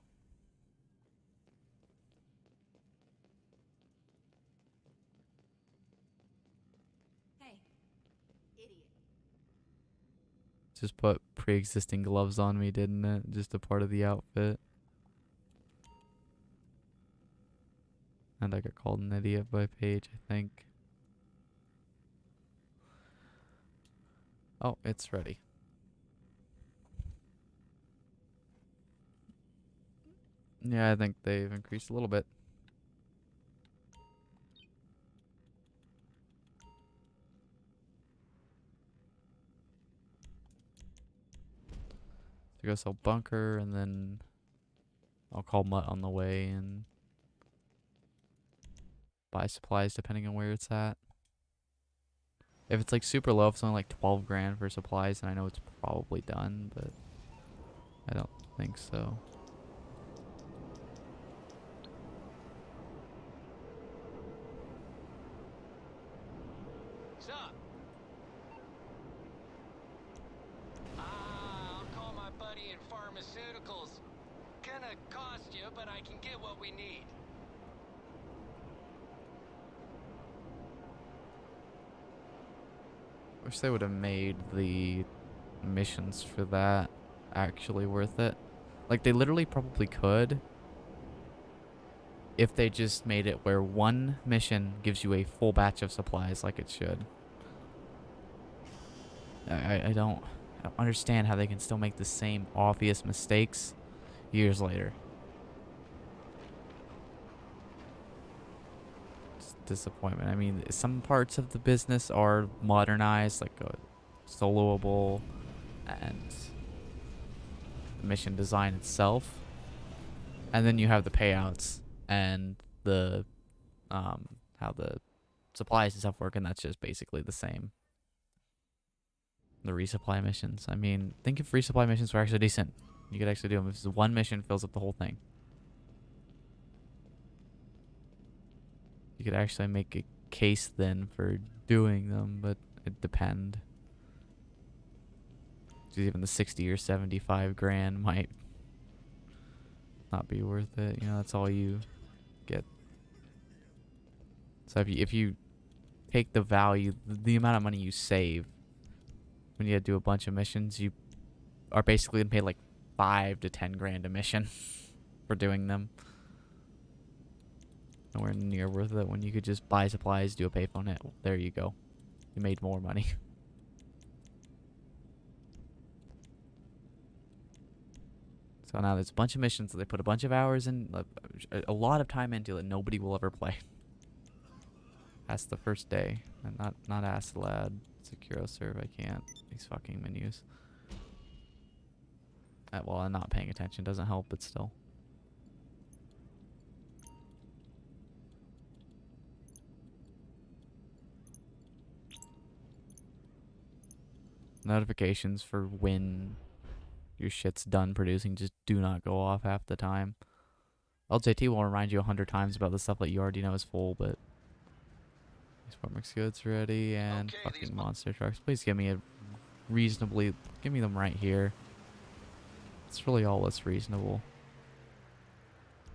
G: Hey, idiot.
A: Just put pre-existing gloves on me, didn't it? Just a part of the outfit. And I got called an idiot by Paige, I think. Oh, it's ready. Yeah, I think they've increased a little bit. So I guess I'll bunker and then I'll call Mutt on the way and buy supplies depending on where it's at. If it's like super low, if it's only like 12 grand for supplies, then I know it's probably done, but I don't think so.
E: What's up? I'll call my buddy in pharmaceuticals. Gonna cost you, but I can get what we need.
A: Wish they would have made the missions for that actually worth it. Like, they literally probably could if they just made it where one mission gives you a full batch of supplies like it should. I don't understand how they can still make the same obvious mistakes years later. It's disappointment. I mean, some parts of the business are modernized, like soloable and the mission design itself. And then you have the payouts and the how the supplies and stuff work, and that's just basically the same. The resupply missions. I mean, think if resupply missions were actually decent. You could actually do them. If one mission fills up the whole thing. you could actually make a case then for doing them, but it depend. 'Cause even the 60 or 75 grand might not be worth it. You know, that's all you get. So if you take the value, the amount of money you save when you do a bunch of missions, you are basically gonna pay like 5 to 10 grand a mission for doing them. Nowhere near worth it when you could just buy supplies, do a payphone hit. There you go. You made more money. So now there's a bunch of missions that they put a bunch of hours in, a lot of time into that nobody will ever play. That's the first day. And not Asalad. Securo serve, I can't. These fucking menus. Well, I'm not paying attention doesn't help, but still. Notifications for when your shit's done producing just do not go off half the time. LJT will remind you 100 times about the stuff that you already know is full, but these Mix goods ready and
B: Okay,
A: fucking monster trucks. Please give me a give me them right here. It's really all that's reasonable.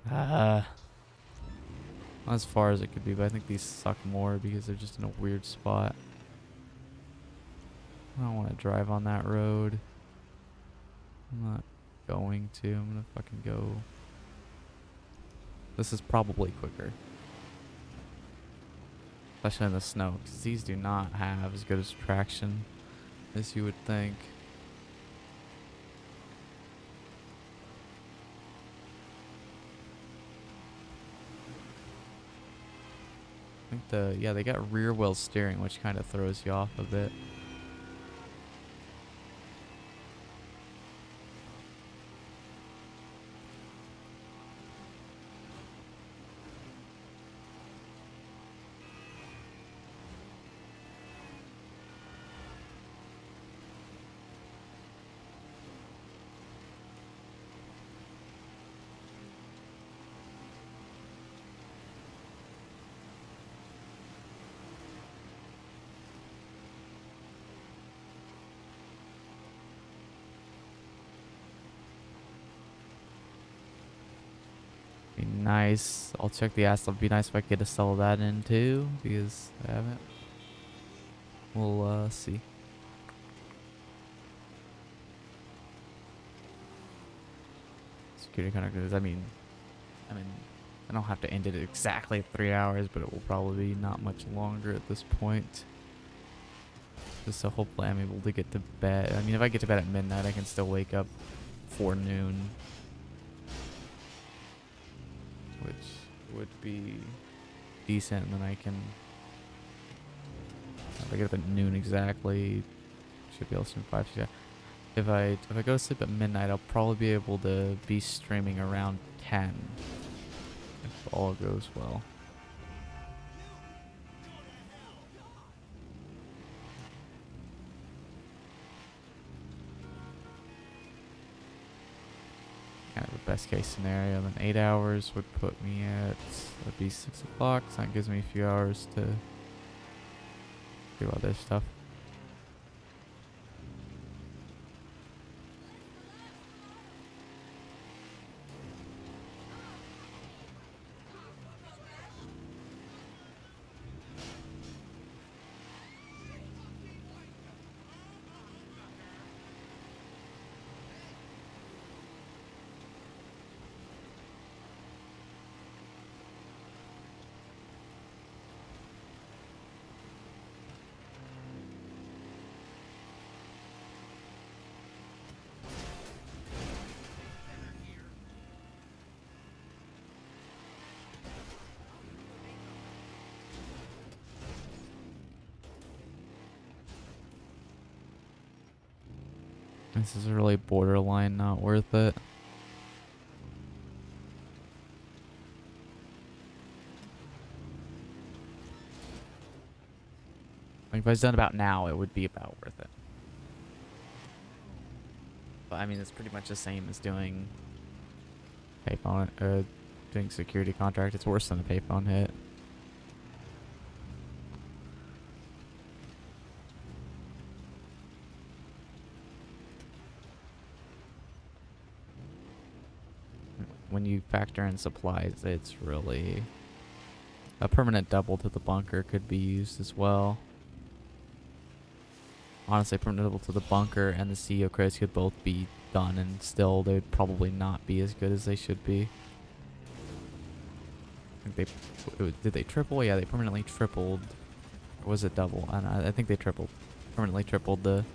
A: Not as far as it could be, but I think these suck more because they're just in a weird spot. I don't want to drive on that road. I'm not going to. I'm gonna fucking go. This is probably quicker. Especially in the snow, because these do not have as good as traction as you would think. I think they got rear wheel steering, which kind of throws you off a bit. Be nice. I'll check the ass. It'd be nice if I could sell that in too, because I haven't. We'll see. Security contractors. I mean, I don't have to end it exactly 3 hours, but it will probably be not much longer at this point. Just so hopefully I'm able to get to bed. I mean, if I get to bed at midnight, I can still wake up for noon. Which would be decent, and then I can, if I get up at noon exactly, should be able to stream 5 6. If I go to sleep at midnight, I'll probably be able to be streaming around 10 if all goes well. Kind of a best case scenario. Then 8 hours would put me at, that'd be 6 o'clock. So that gives me a few hours to do other stuff. This is really borderline not worth it. Like if I was done about now, it would be about worth it. But I mean, it's pretty much the same as doing payphone, doing security contract. It's worse than a payphone hit. when you factor in supplies, it's really a permanent double to the bunker could be used as well. Honestly, permanent double to the bunker and the CEO credits could both be done, and still they'd probably not be as good as they should be. I think did they triple? Yeah, they permanently tripled. Or was it double? I think they permanently tripled the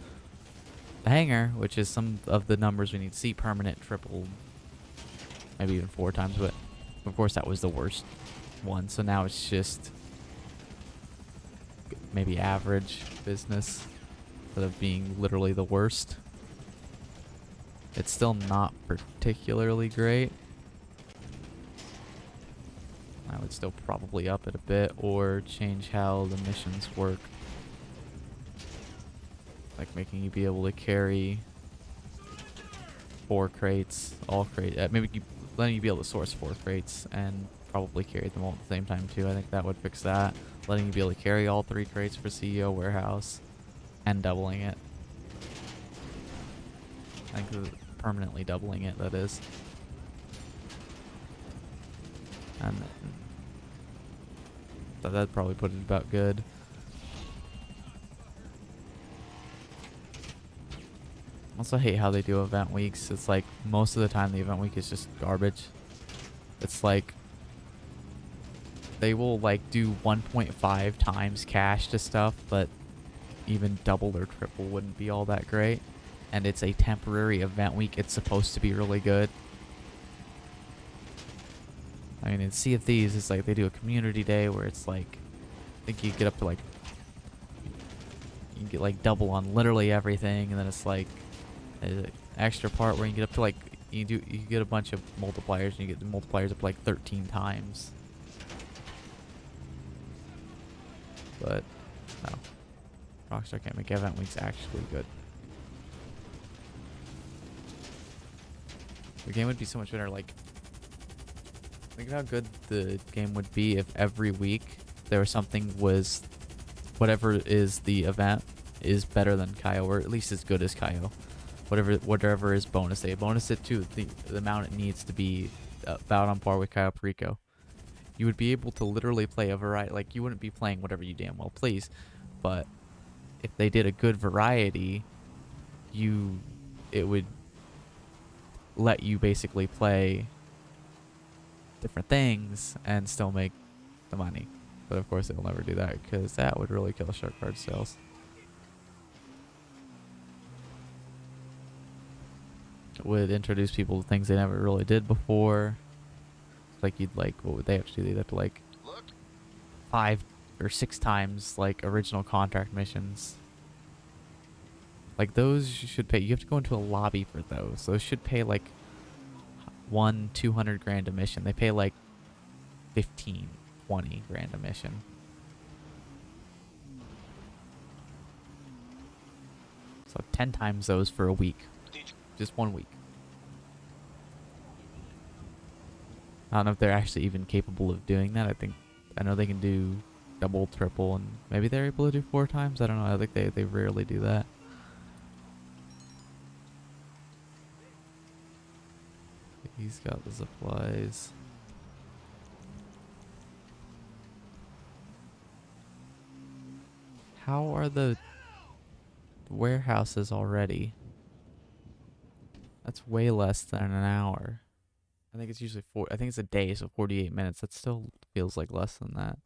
A: hangar, which is some of the numbers we need to see. Permanent tripled, maybe even 4 times, but of course that was the worst one. So now it's just maybe average business instead of being literally the worst. It's still not particularly great. I would still probably up it a bit or change how the missions work. Like making you be able to carry 4 crates, maybe letting you be able to source 4 crates and probably carry them all at the same time too. I think that would fix that. Letting you be able to carry all 3 crates for CEO warehouse and doubling it. I think permanently doubling it, that is. And that'd probably put it about good. Also hate how they do event weeks. It's like most of the time the event week is just garbage. It's like they will like do 1.5 times cash to stuff, but even double or triple wouldn't be all that great. And it's a temporary event week. It's supposed to be really good. I mean, in Sea of Thieves, it's like they do a community day where it's like, I think you get up to like, you can get like double on literally everything, and then it's like an extra part where you get up to like, you get a bunch of multipliers, and you get the multipliers up like 13 times. But no, Rockstar can't make event weeks actually good. The game would be so much better. Like, think of how good the game would be if every week there was something whatever is the event is better than Kaio, or at least as good as Kaio. Whatever is bonus day. Bonus it to the amount it needs to be about on par with Cayo Perico. You would be able to literally play a variety. Like, you wouldn't be playing whatever you damn well please, but if they did a good variety, it would let you basically play different things and still make the money. But of course they'll never do that, because that would really kill shark card sales. It would introduce people to things they never really did before. Like, what would they have to do? They'd have to like
B: Look,
A: 5 or 6 times like original contract missions. Like, those you should pay. You have to go into a lobby for those. Those should pay like 200 grand a mission. They pay like 15, 20 grand a mission. So 10 times those for a week. Just 1 week. I don't know if they're actually even capable of doing that. I know they can do double, triple, and maybe they're able to do 4 times. I don't know. I think they rarely do that. He's got the supplies. How are the warehouses already? That's way less than an hour. I think it's usually I think it's a day, so 48 minutes. That still feels like less than that.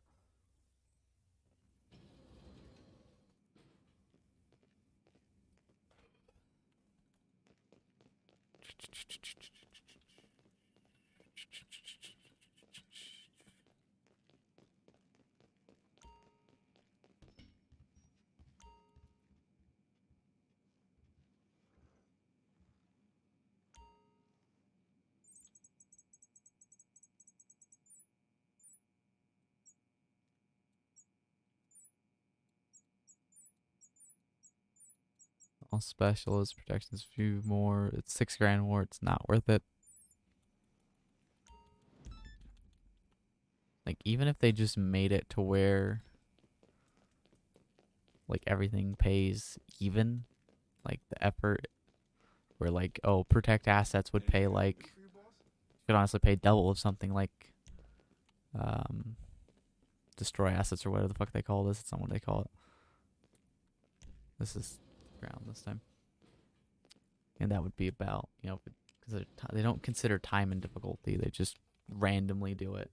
A: All specialist protections, few more. It's 6 grand more. It's not worth it. Like, even if they just made it to where like everything pays even, like the effort, where like, oh, protect assets would pay like Could honestly pay double of something like destroy assets or whatever the fuck they call this. It's not what they call it. This is ground this time. And that would be about, you know, because they don't consider time and difficulty. They just randomly do it.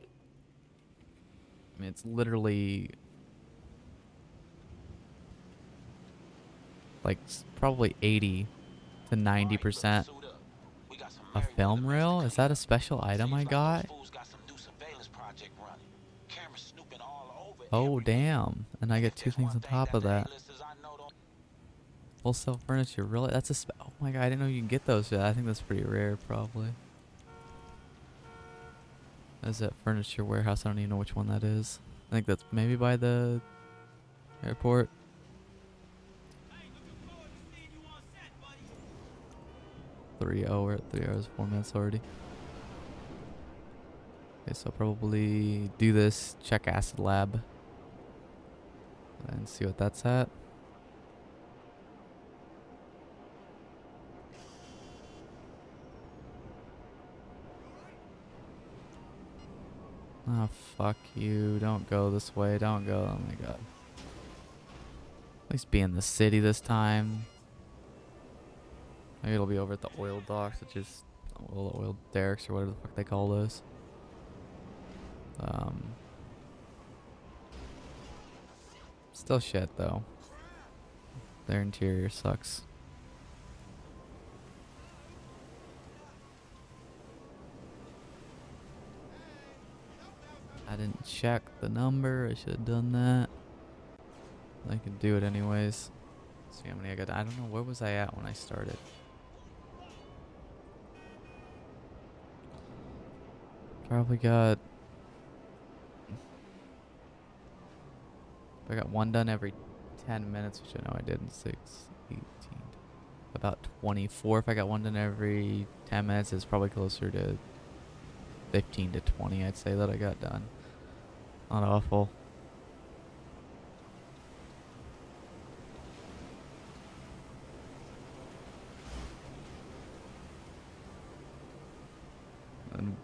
A: I mean, it's literally like probably 80 to 90% a film reel. Is that a special item I got? Oh damn! And I get two things on top of that. Wholesale furniture, really? That's a oh my god! I didn't know you can get those. I think that's pretty rare, probably. Is that furniture warehouse? I don't even know which one that is. I think that's maybe by the airport.
C: Hey, looking forward to seeing you on set, buddy.
A: 3-0. We're at 3 hours 4 minutes already. Okay, so probably do this. Check acid lab. And see what that's at. Oh, fuck you. Don't go this way. Don't go. Oh my god. At least be in the city this time. Maybe it'll be over at the oil docks, which is oil derricks or whatever the fuck they call those. Still shit though. Their interior sucks. I didn't check the number. I should have done that. I can do it anyways. Let's see how many I got. I don't know, where was I at when I started? Probably got... I got one done every 10 minutes, which I know I did in 6, 18. About 24. If I got one done every 10 minutes, it's probably closer to 15 to 20, I'd say, that I got done. Not awful. And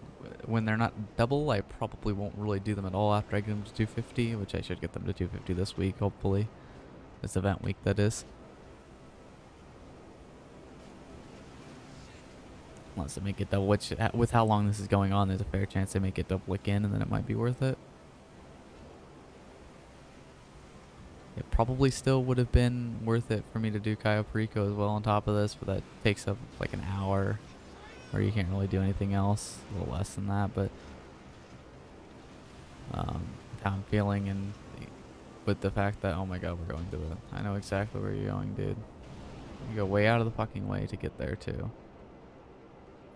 A: when they're not double, I probably won't really do them at all after I get them to 250, which I should get them to 250 this week, hopefully. This event week, that is. Unless they make it double, which with how long this is going on, there's a fair chance they make it double again, and then it might be worth it. It probably still would have been worth it for me to do Cayo Perico as well on top of this, but that takes up like an hour, or you can't really do anything else. A little less than that, but how I'm feeling, and with the fact that, oh my god, we're going to the... I know exactly where you're going, dude. You go way out of the fucking way to get there, too.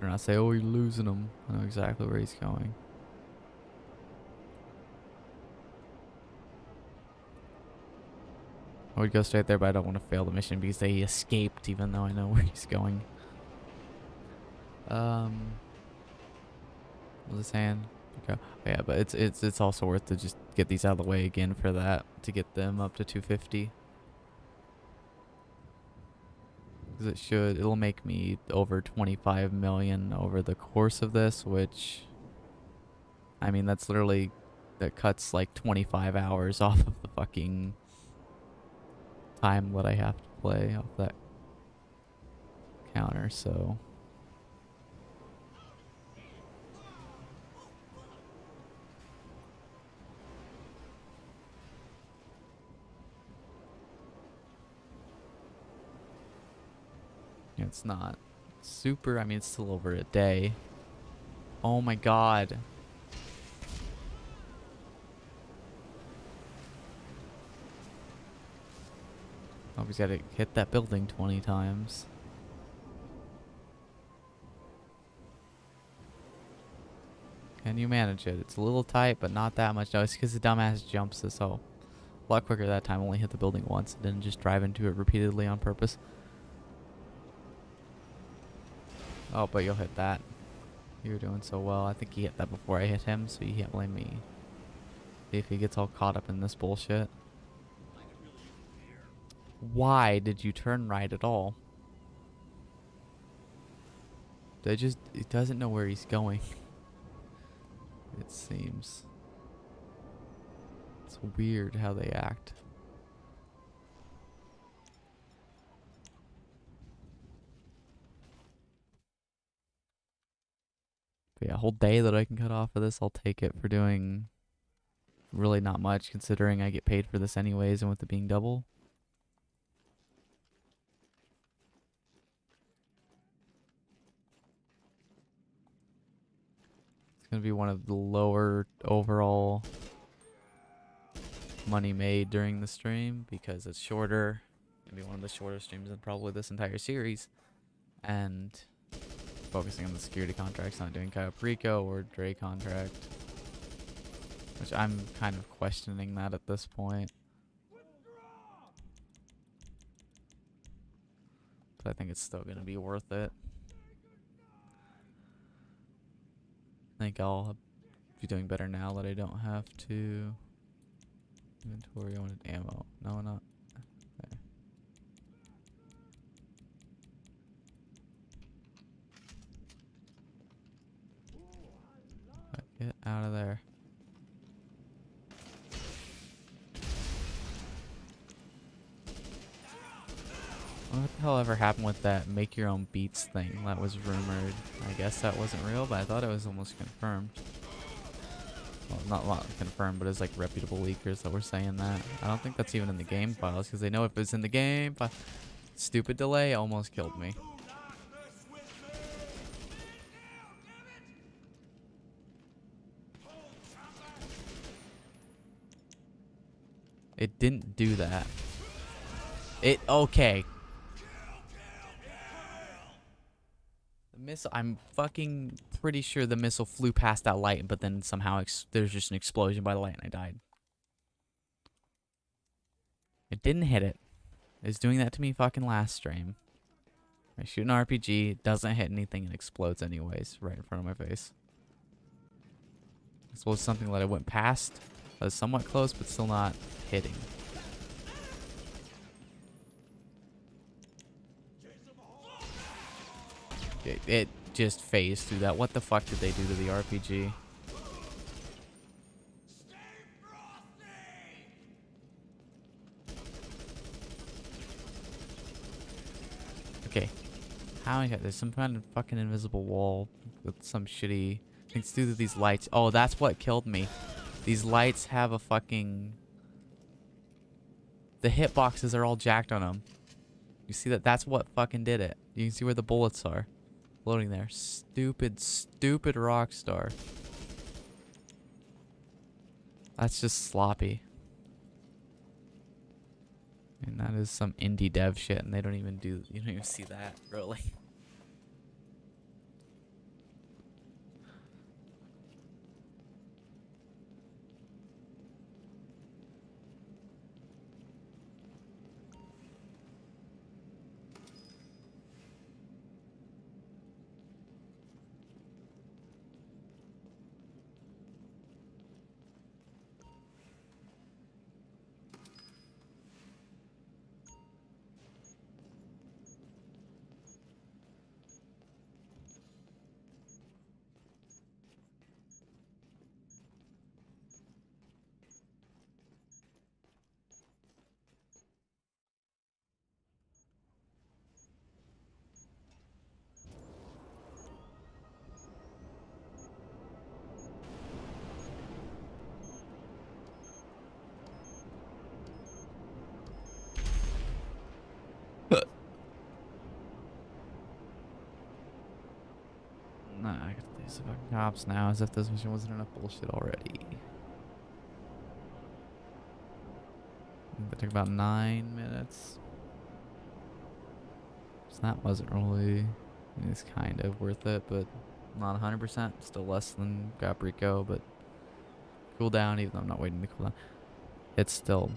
A: Or not say, oh, you're losing him. I know exactly where he's going. I would go straight there, but I don't want to fail the mission because they escaped, even though I know where he's going. What was I saying? Okay. Yeah, but it's also worth to just get these out of the way again for that, to get them up to 250. Because it'll make me over 25 million over the course of this, which, I mean, that's literally, that cuts like 25 hours off of the fucking time that I have to play off that counter, so. It's not super, I mean, it's still over a day. Oh my god. Oh, he's gotta hit that building 20 times. Can you manage it? It's a little tight, but not that much. No, it's because the dumbass jumps this. Oh, a lot quicker that time. Only hit the building once and didn't just drive into it repeatedly on purpose. Oh, but you'll hit that. You're doing so well. I think he hit that before I hit him, so you can't blame me. See if he gets all caught up in this bullshit. Why did you turn right at all? He doesn't know where he's going. It seems. It's weird how they act. But yeah, a whole day that I can cut off of this, I'll take it for doing really not much considering I get paid for this anyways and with it being double. It's going to be one of the lower overall money made during the stream because it's shorter. It's going to be one of the shorter streams in probably this entire series. And focusing on the security contracts, not doing Cayo Perico or Dre contract. Which I'm kind of questioning that at this point. But I think it's still going to be worth it. I think I'll be doing better now that I don't have to. Inventory, I wanted ammo. No, not. Okay. Get out of there. What the hell ever happened with that make your own beats thing that was rumored? I guess that wasn't real, but I thought it was almost confirmed. Well, not a lot confirmed, but it's like reputable leakers that were saying that. I don't think that's even in the game files because they know if it's in the game file. Stupid delay almost killed me. It didn't do that. Okay. The missile, I'm fucking pretty sure the missile flew past that light, but then somehow there's just an explosion by the light and I died. It didn't hit it. It's doing that to me fucking last stream. I shoot an RPG, it doesn't hit anything, and explodes anyways, right in front of my face. This was something that I went past. That was somewhat close, but still not hitting. It just phased through that. What the fuck did they do to the RPG? Okay. How I got there's some kind of fucking invisible wall with some shitty things to do with these lights. Oh, that's what killed me. These lights have a fucking... The hitboxes are all jacked on them. You see that? That's what fucking did it. You can see where the bullets are. Floating there. Stupid, stupid Rockstar. That's just sloppy. And that is some indie dev shit, and they don't even do... You don't even see that, really. Nah, I got these fucking cops now as if this mission wasn't enough bullshit already. That took about 9 minutes. So that wasn't really... I mean, it's kind of worth it, but not 100%. Still less than Cayo Perico, but cooldown, even though I'm not waiting to cool down. It's still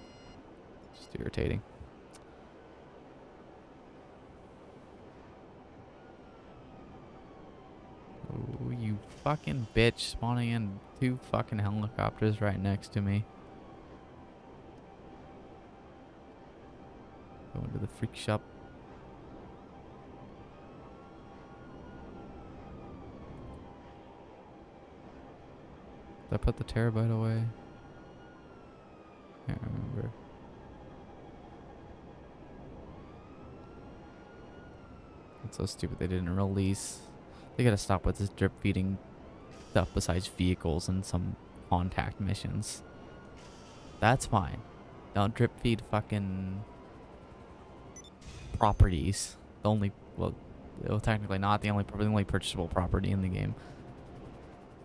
A: just irritating. Oh, you fucking bitch, spawning in 2 fucking helicopters right next to me. Going to the freak shop. Did I put the terabyte away? Can't remember. It's so stupid they didn't release. They gotta stop with this drip feeding stuff besides vehicles and some contact missions. That's fine. Don't drip feed fucking properties. The only, well, technically not the only purchasable property in the game.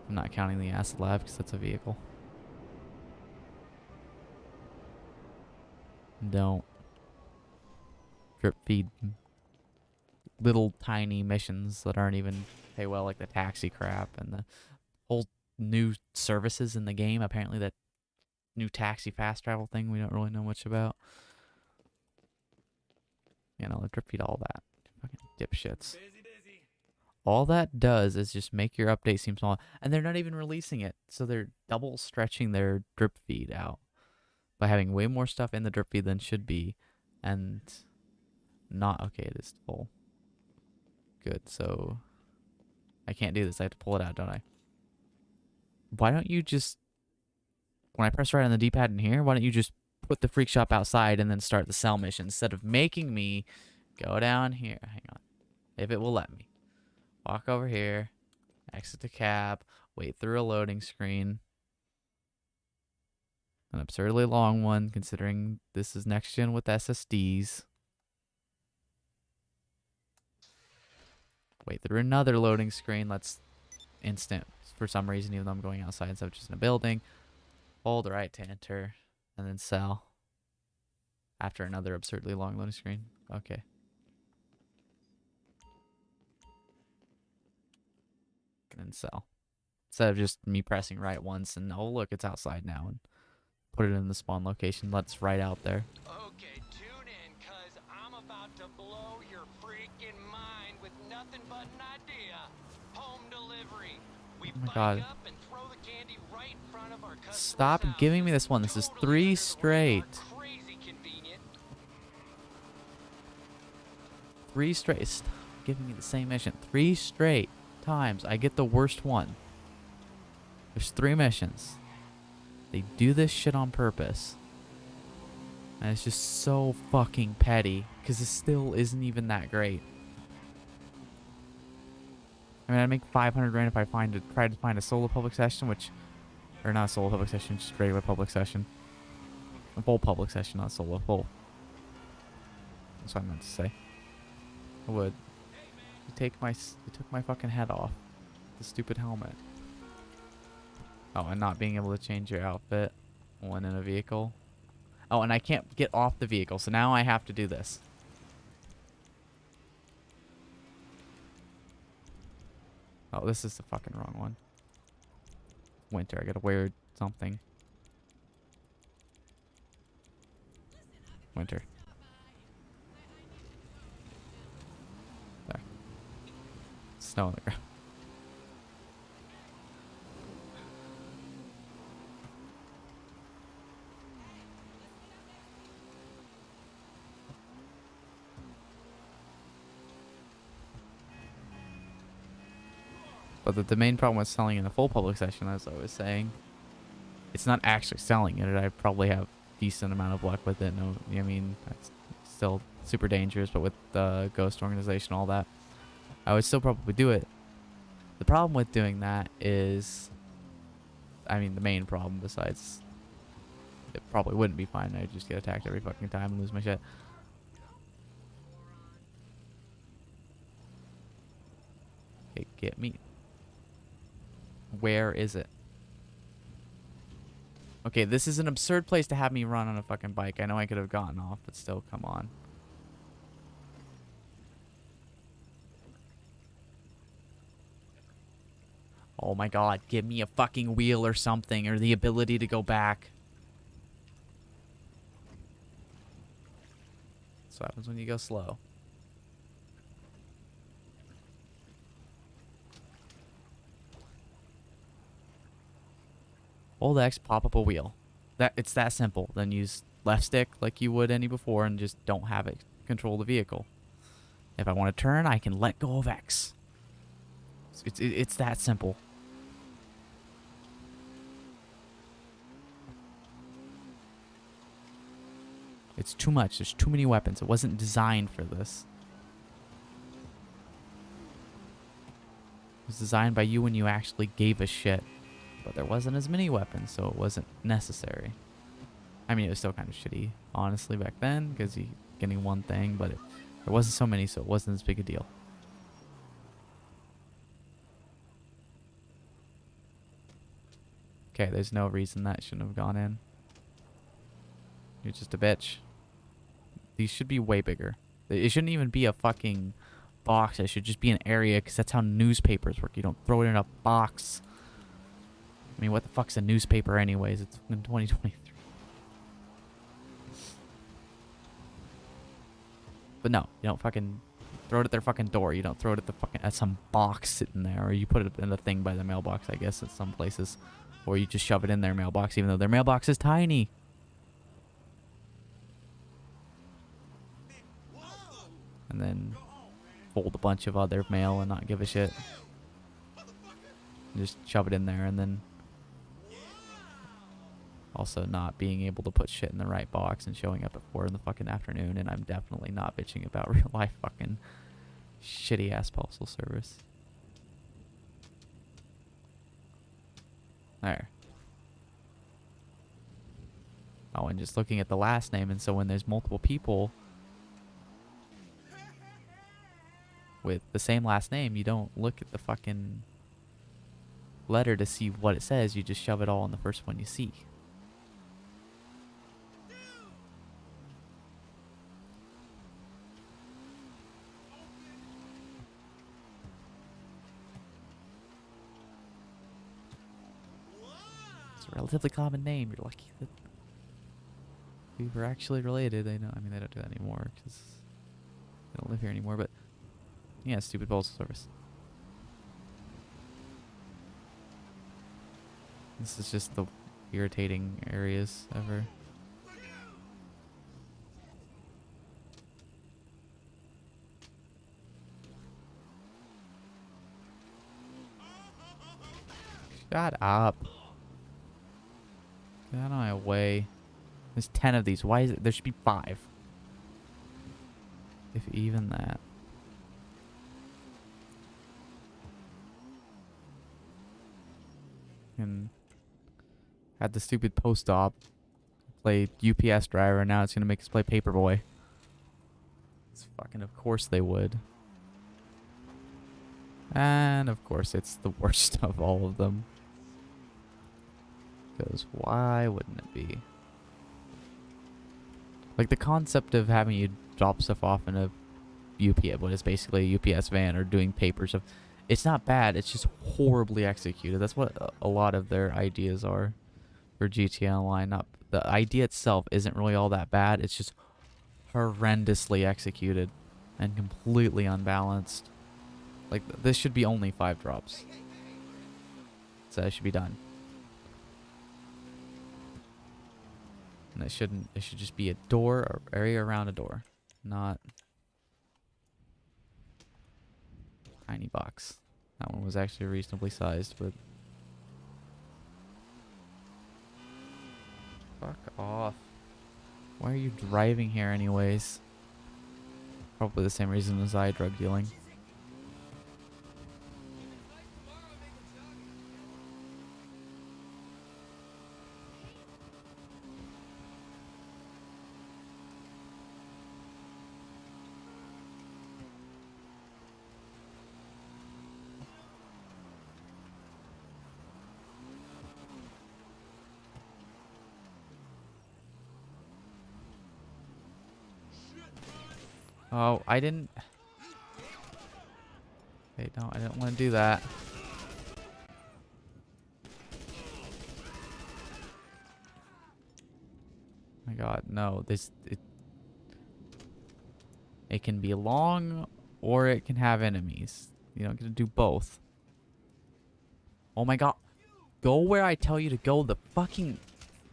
A: I'm not counting the acid lab because that's a vehicle. Don't drip feed little tiny missions that aren't even pay well, like the taxi crap and the whole new services in the game. Apparently that new taxi fast travel thing we don't really know much about. You know, drip feed all that. Fucking dipshits. All that does is just make your update seem small, and they're not even releasing it. So they're double stretching their drip feed out by having way more stuff in the drip feed than should be, and not okay. It is full. Good. So I can't do this. I have to pull it out, don't I? Why don't you just, when I press right on the D-pad in here, why don't you just put the freak shop outside and then start the cell mission instead of making me go down here? Hang on, if it will let me. Walk over here, exit the cab, wait through a loading screen. An absurdly long one, considering this is next gen with SSDs. Wait through another loading screen. Let's instant for some reason, even though I'm going outside instead of just in a building. Hold right to enter, and then sell. After another absurdly long loading screen. Okay. And sell. Instead of just me pressing right once and oh look, it's outside now, and put it in the spawn location. Let's right out there.
E: Okay, tune in, cause I'm about to blow your freaking mind with nothing but an idea. Home delivery. We
A: Oh my
E: bike
A: God.
E: up and throw the candy right in front of our customer's
A: Stop
E: house.
A: giving me this one. This is
E: Totally
A: 3
E: under the
A: straight.
E: radar, crazy convenient.
A: 3 straight. Stop giving me the same mission. 3 straight times. I get the worst one. There's 3 missions. They do this shit on purpose. And it's just so fucking petty. Because it still isn't even that great. I mean, I'd make 500 grand if I tried to find a solo public session, which... Or not a solo public session, just regular public session. A full public session, not solo, full. That's what I meant to say. I would. You took my fucking head off. The stupid helmet. Oh, and not being able to change your outfit when in a vehicle. Oh, and I can't get off the vehicle, so now I have to do this. Oh, this is the fucking wrong one. Winter, I gotta wear something. Winter. There. Snow on the ground. But the main problem with selling in a full public session, as I was saying, it's not actually selling it. I probably have decent amount of luck with it. No, I mean, it's still super dangerous, but with the ghost organization, all that, I would still probably do it. The problem with doing that is, I mean, the main problem besides it probably wouldn't be fine. I'd just get attacked every fucking time and lose my shit. Okay, get me. Where is it? Okay, this is an absurd place to have me run on a fucking bike. I know I could have gotten off, but still, come on. Oh my god, give me a fucking wheel or something, or the ability to go back. That's what happens when you go slow. Hold X, pop up a wheel. It's that simple. Then use left stick like you would any before and just don't have it control the vehicle. If I want to turn, I can let go of X. It's that simple. It's too much. There's too many weapons. It wasn't designed for this. It was designed by you when you actually gave a shit. But there wasn't as many weapons, so it wasn't necessary. I mean, it was still kind of shitty, honestly, back then, because you getting one thing, but there wasn't so many, so it wasn't as big a deal. Okay, there's no reason that shouldn't have gone in. You're just a bitch. These should be way bigger. It shouldn't even be a fucking box. It should just be an area, because that's how newspapers work. You don't throw it in a box. I mean, what the fuck's a newspaper anyways? It's in 2023. But no, you don't fucking throw it at their fucking door. You don't throw it at some box sitting there, or you put it in a thing by the mailbox, I guess, at some places. Or you just shove it in their mailbox, even though their mailbox is tiny. And then fold a bunch of other mail and not give a shit. And just shove it in there, and then also not being able to put shit in the right box and showing up at 4 in the fucking afternoon. And I'm definitely not bitching about real life fucking shitty ass postal service. There. Oh, and just looking at the last name, and so when there's multiple people with the same last name, you don't look at the fucking letter to see what it says. You just shove it all in the first one you see. It's a relatively common name. You're lucky that we were actually related. They know. I mean, they don't do that anymore because they don't live here anymore. But yeah, stupid postal service. This is just the irritating areas ever. Shut up. Get out of my way. There's 10 of these. Why is it? There should be 5. If even that. And had the stupid post op play UPS driver, and now it's gonna make us play Paperboy. It's fucking, of course they would. And of course it's the worst of all of them. Because why wouldn't it be? Like the concept of having you drop stuff off in a UPS, what is basically a UPS van, or doing papers of, it's not bad. It's just horribly executed. That's what a lot of their ideas are for GTA Online. Not the idea itself isn't really all that bad. It's just horrendously executed and completely unbalanced. Like this should be only 5 drops. So it should be done. And it shouldn't. It should just be a door or area around a door, not tiny box. That one was actually reasonably sized, but fuck off. Why are you driving here anyways? Probably the same reason as I drug dealing. Oh, I didn't. Wait, no, I didn't want to do that. My God, no! It can be long, or it can have enemies. You don't get to do both. Oh my God! Go where I tell you to go. The fucking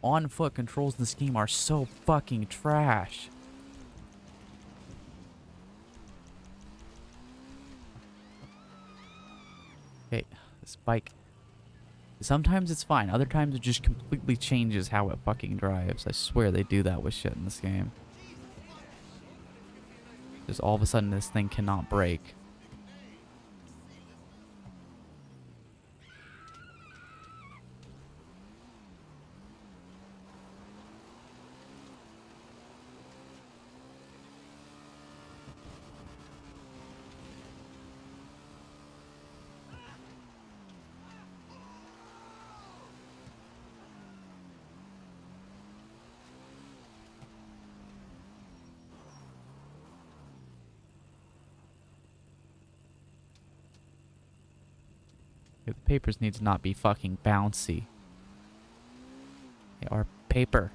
A: on-foot controls in this game are so fucking trash. Okay, this bike. Sometimes it's fine. Other times it just completely changes how it fucking drives. I swear they do that with shit in this game. Just all of a sudden this thing cannot break. The papers need to not be fucking bouncy. They are paper.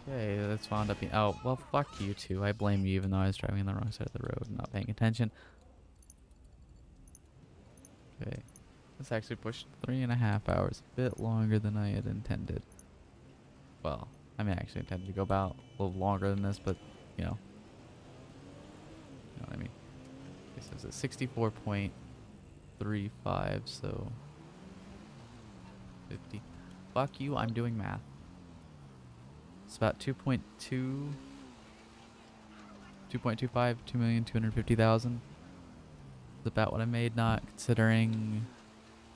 A: Okay, that's wound up being. Oh, well, fuck you too. I blame you even though I was driving on the wrong side of the road and not paying attention. Okay. This actually pushed 3.5 hours. A bit longer than I had intended. Well, I mean, I actually intended to go about a little longer than this, but, you know. You know what I mean? This is a 64.35, so. 50. Fuck you, I'm doing math. It's about 2.2. 2.25, 2,250,000. Is about what I made, not considering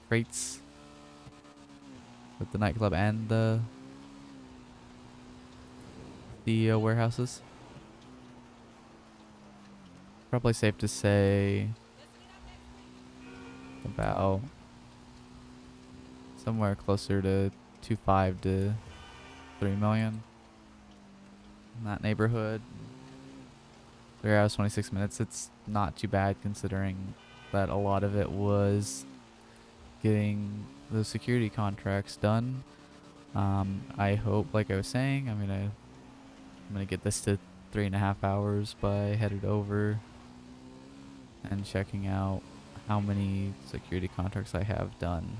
A: rates with the nightclub and the warehouses. Probably safe to say about somewhere closer to 2.5 to 3 million in that neighborhood. 3 hours 26 minutes. It's not too bad considering that a lot of it was getting the security contracts done. I hope, like I was saying, I'm gonna get this to 3.5 hours by headed over and checking out how many security contracts I have done.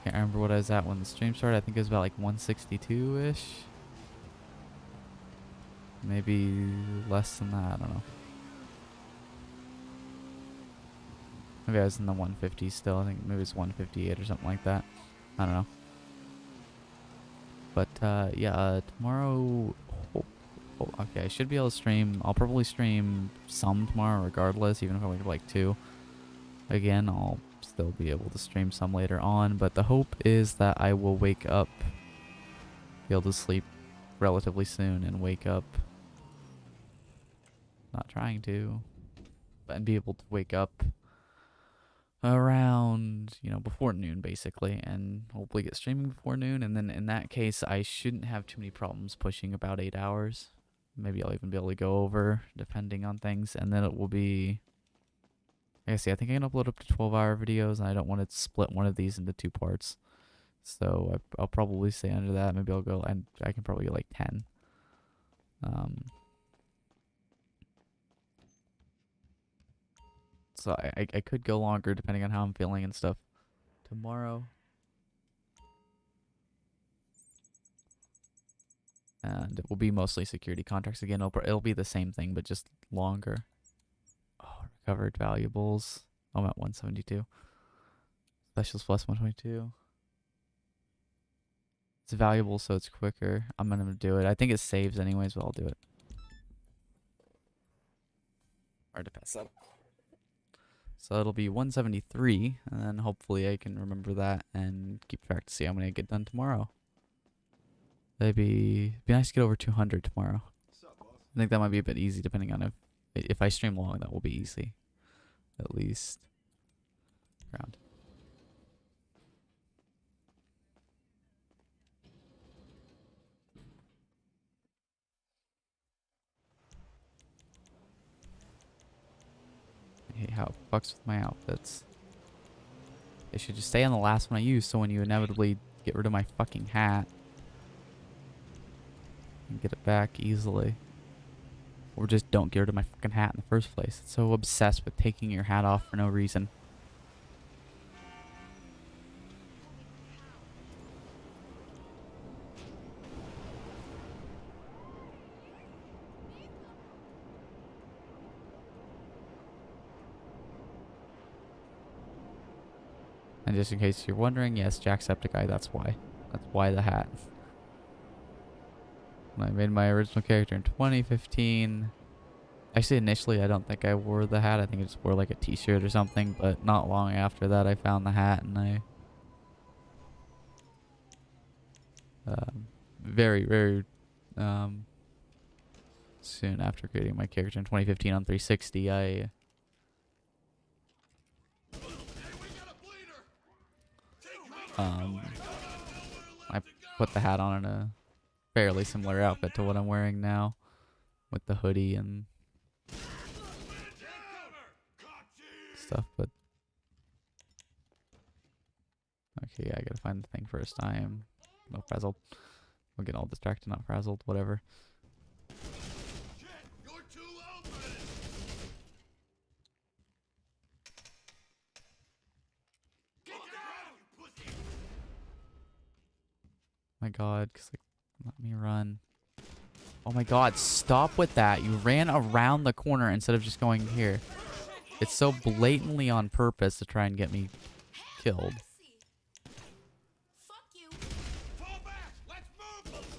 A: Can't remember what I was at when the stream started. I think it was about like 162-ish. Maybe less than that, I don't know. Maybe I was in the 150 still. I think maybe it's 158 or something like that. I don't know. But yeah, tomorrow. Okay, I should be able to stream. I'll probably stream some tomorrow, regardless. Even if I wake up like 2. Again, I'll still be able to stream some later on. But the hope is that I will wake up, be able to sleep relatively soon, and wake up. Not trying to, and be able to wake up around, you know, before noon basically, and hopefully get streaming before noon. And then in that case, I shouldn't have too many problems pushing about 8 hours. Maybe I'll even be able to go over depending on things. And then it will be, like I say, I think I can upload up to 12-hour videos, and I don't want to split one of these into 2 parts. So I'll probably stay under that. Maybe I'll go, and I can probably get like 10. So I could go longer depending on how I'm feeling and stuff tomorrow. And it will be mostly security contracts again. It'll be the same thing, but just longer. Oh, recovered valuables. Oh, I'm at 172. Specials plus 122. It's valuable, so it's quicker. I'm gonna do it. I think it saves anyways, but I'll do it. Hard to pass up. So it'll be 173, and then hopefully I can remember that and keep track to see how many I get done tomorrow. It'd be nice to get over 200 tomorrow. I think that might be a bit easy depending on if I stream long, that will be easy. At least. Ground. I hate how it fucks with my outfits. They should just stay on the last one I use, so when you inevitably get rid of my fucking hat, and get it back easily. Or just don't get rid of my fucking hat in the first place. It's so obsessed with taking your hat off for no reason. And just in case you're wondering, yes, Jacksepticeye, that's why. That's why the hat. When I made my original character in 2015. Actually, initially, I don't think I wore the hat. I think I just wore like a t-shirt or something. But not long after that, I found the hat, and I... very, very... soon after creating my character in 2015 on 360, I... I put the hat on in a fairly similar outfit to what I'm wearing now, with the hoodie and stuff. But okay, yeah, I gotta find the thing first. I am not frazzled. We'll get all distracted, not frazzled. Whatever. My God, let me run. Oh my God, stop with that. You ran around the corner instead of just going here. It's so blatantly on purpose to try and get me killed.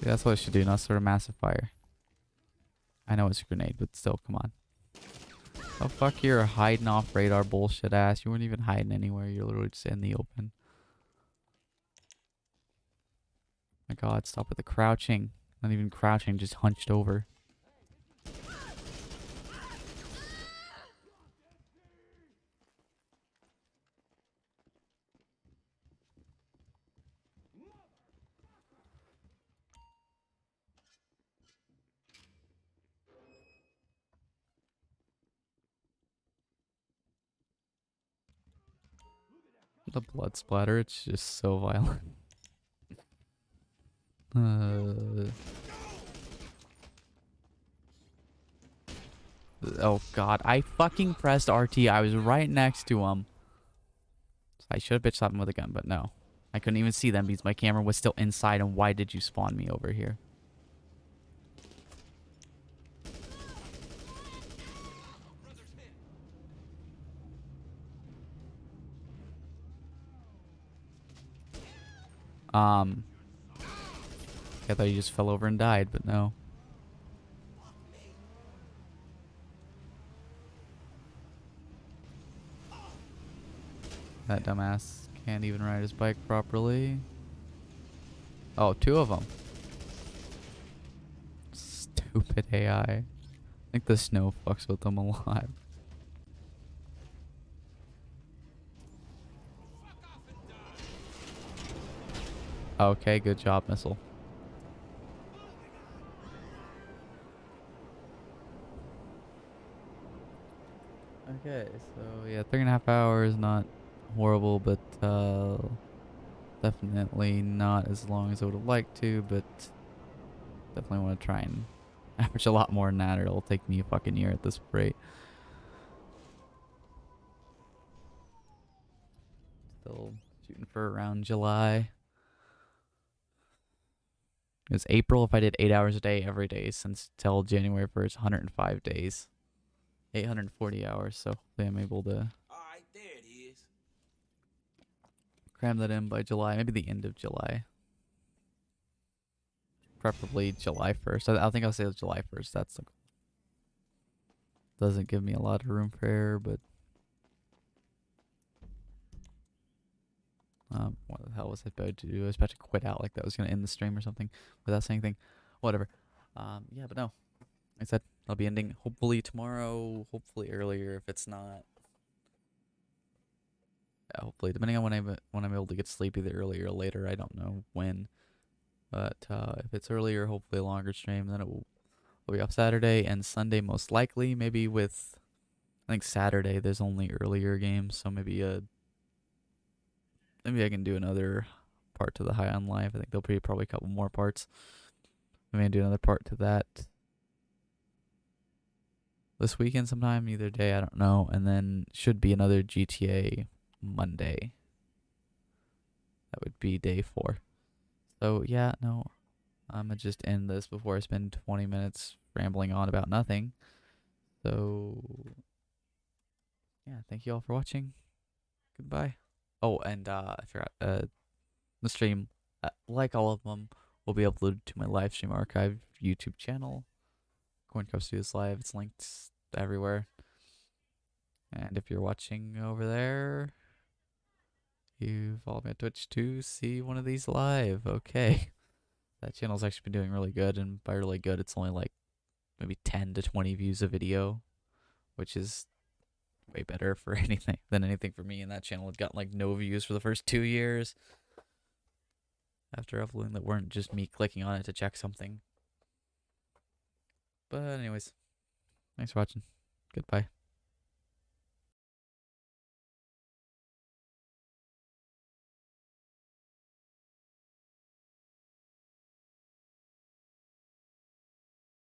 A: See, that's what it should do, not sort of massive fire. I know it's a grenade, but still, come on. Oh, fuck your hiding off radar bullshit ass. You weren't even hiding anywhere. You're literally just in the open. My God, stop with the crouching. Not even crouching, just hunched over. The blood splatter, it's just so violent. Oh God, I fucking pressed RT. I was right next to him. I should have bitch slapped him with a gun, but no. I couldn't even see them because my camera was still inside, and why did you spawn me over here? I thought you just fell over and died, but no. That dumbass can't even ride his bike properly. Oh, two of them. Stupid AI. I think the snow fucks with them a lot. Okay, good job, missile. Okay, so yeah, 3.5 hours, not horrible, but definitely not as long as I would have liked to, but definitely want to try and average a lot more than that, or it'll take me a fucking year at this rate. Still shooting for around July. It's April if I did 8 hours a day every day since till January 1st, 105 days. 840 hours, so hopefully I'm able to
D: Alright, there it is.
A: cram that in by July, maybe the end of July. Preferably July 1st. I think I'll say it's July 1st. That's like, doesn't give me a lot of room for error, but what the hell was I about to do? I was about to quit out like that was gonna end the stream or something without saying anything. Whatever. Yeah, but no. Like I said, I'll be ending hopefully tomorrow, hopefully earlier if it's not. Yeah, hopefully, depending on when I'm able to get sleep, either earlier or later. I don't know when. But if it's earlier, hopefully a longer stream, then we'll be off Saturday and Sunday most likely. Maybe with, I think Saturday there's only earlier games, so maybe I can do another part to the High on Life. I think there'll be probably a couple more parts. I may do another part to that this weekend sometime, either day, I don't know. And then should be another GTA Monday. That would be day 4. So yeah, no, I'm gonna just end this before I spend 20 minutes rambling on about nothing. So yeah, thank you all for watching. Goodbye. Oh, and I forgot. The stream, like all of them, will be uploaded to my live stream archive YouTube channel. Corn Cup Studios Live. It's linked everywhere. And if you're watching over there, you follow me on Twitch to see one of these live. Okay. That channel's actually been doing really good, and by really good, it's only like maybe 10 to 20 views a video, which is way better for anything for me. And that channel had gotten like no views for the first 2 years after uploading that weren't just me clicking on it to check something. But anyways, thanks for watching. Goodbye.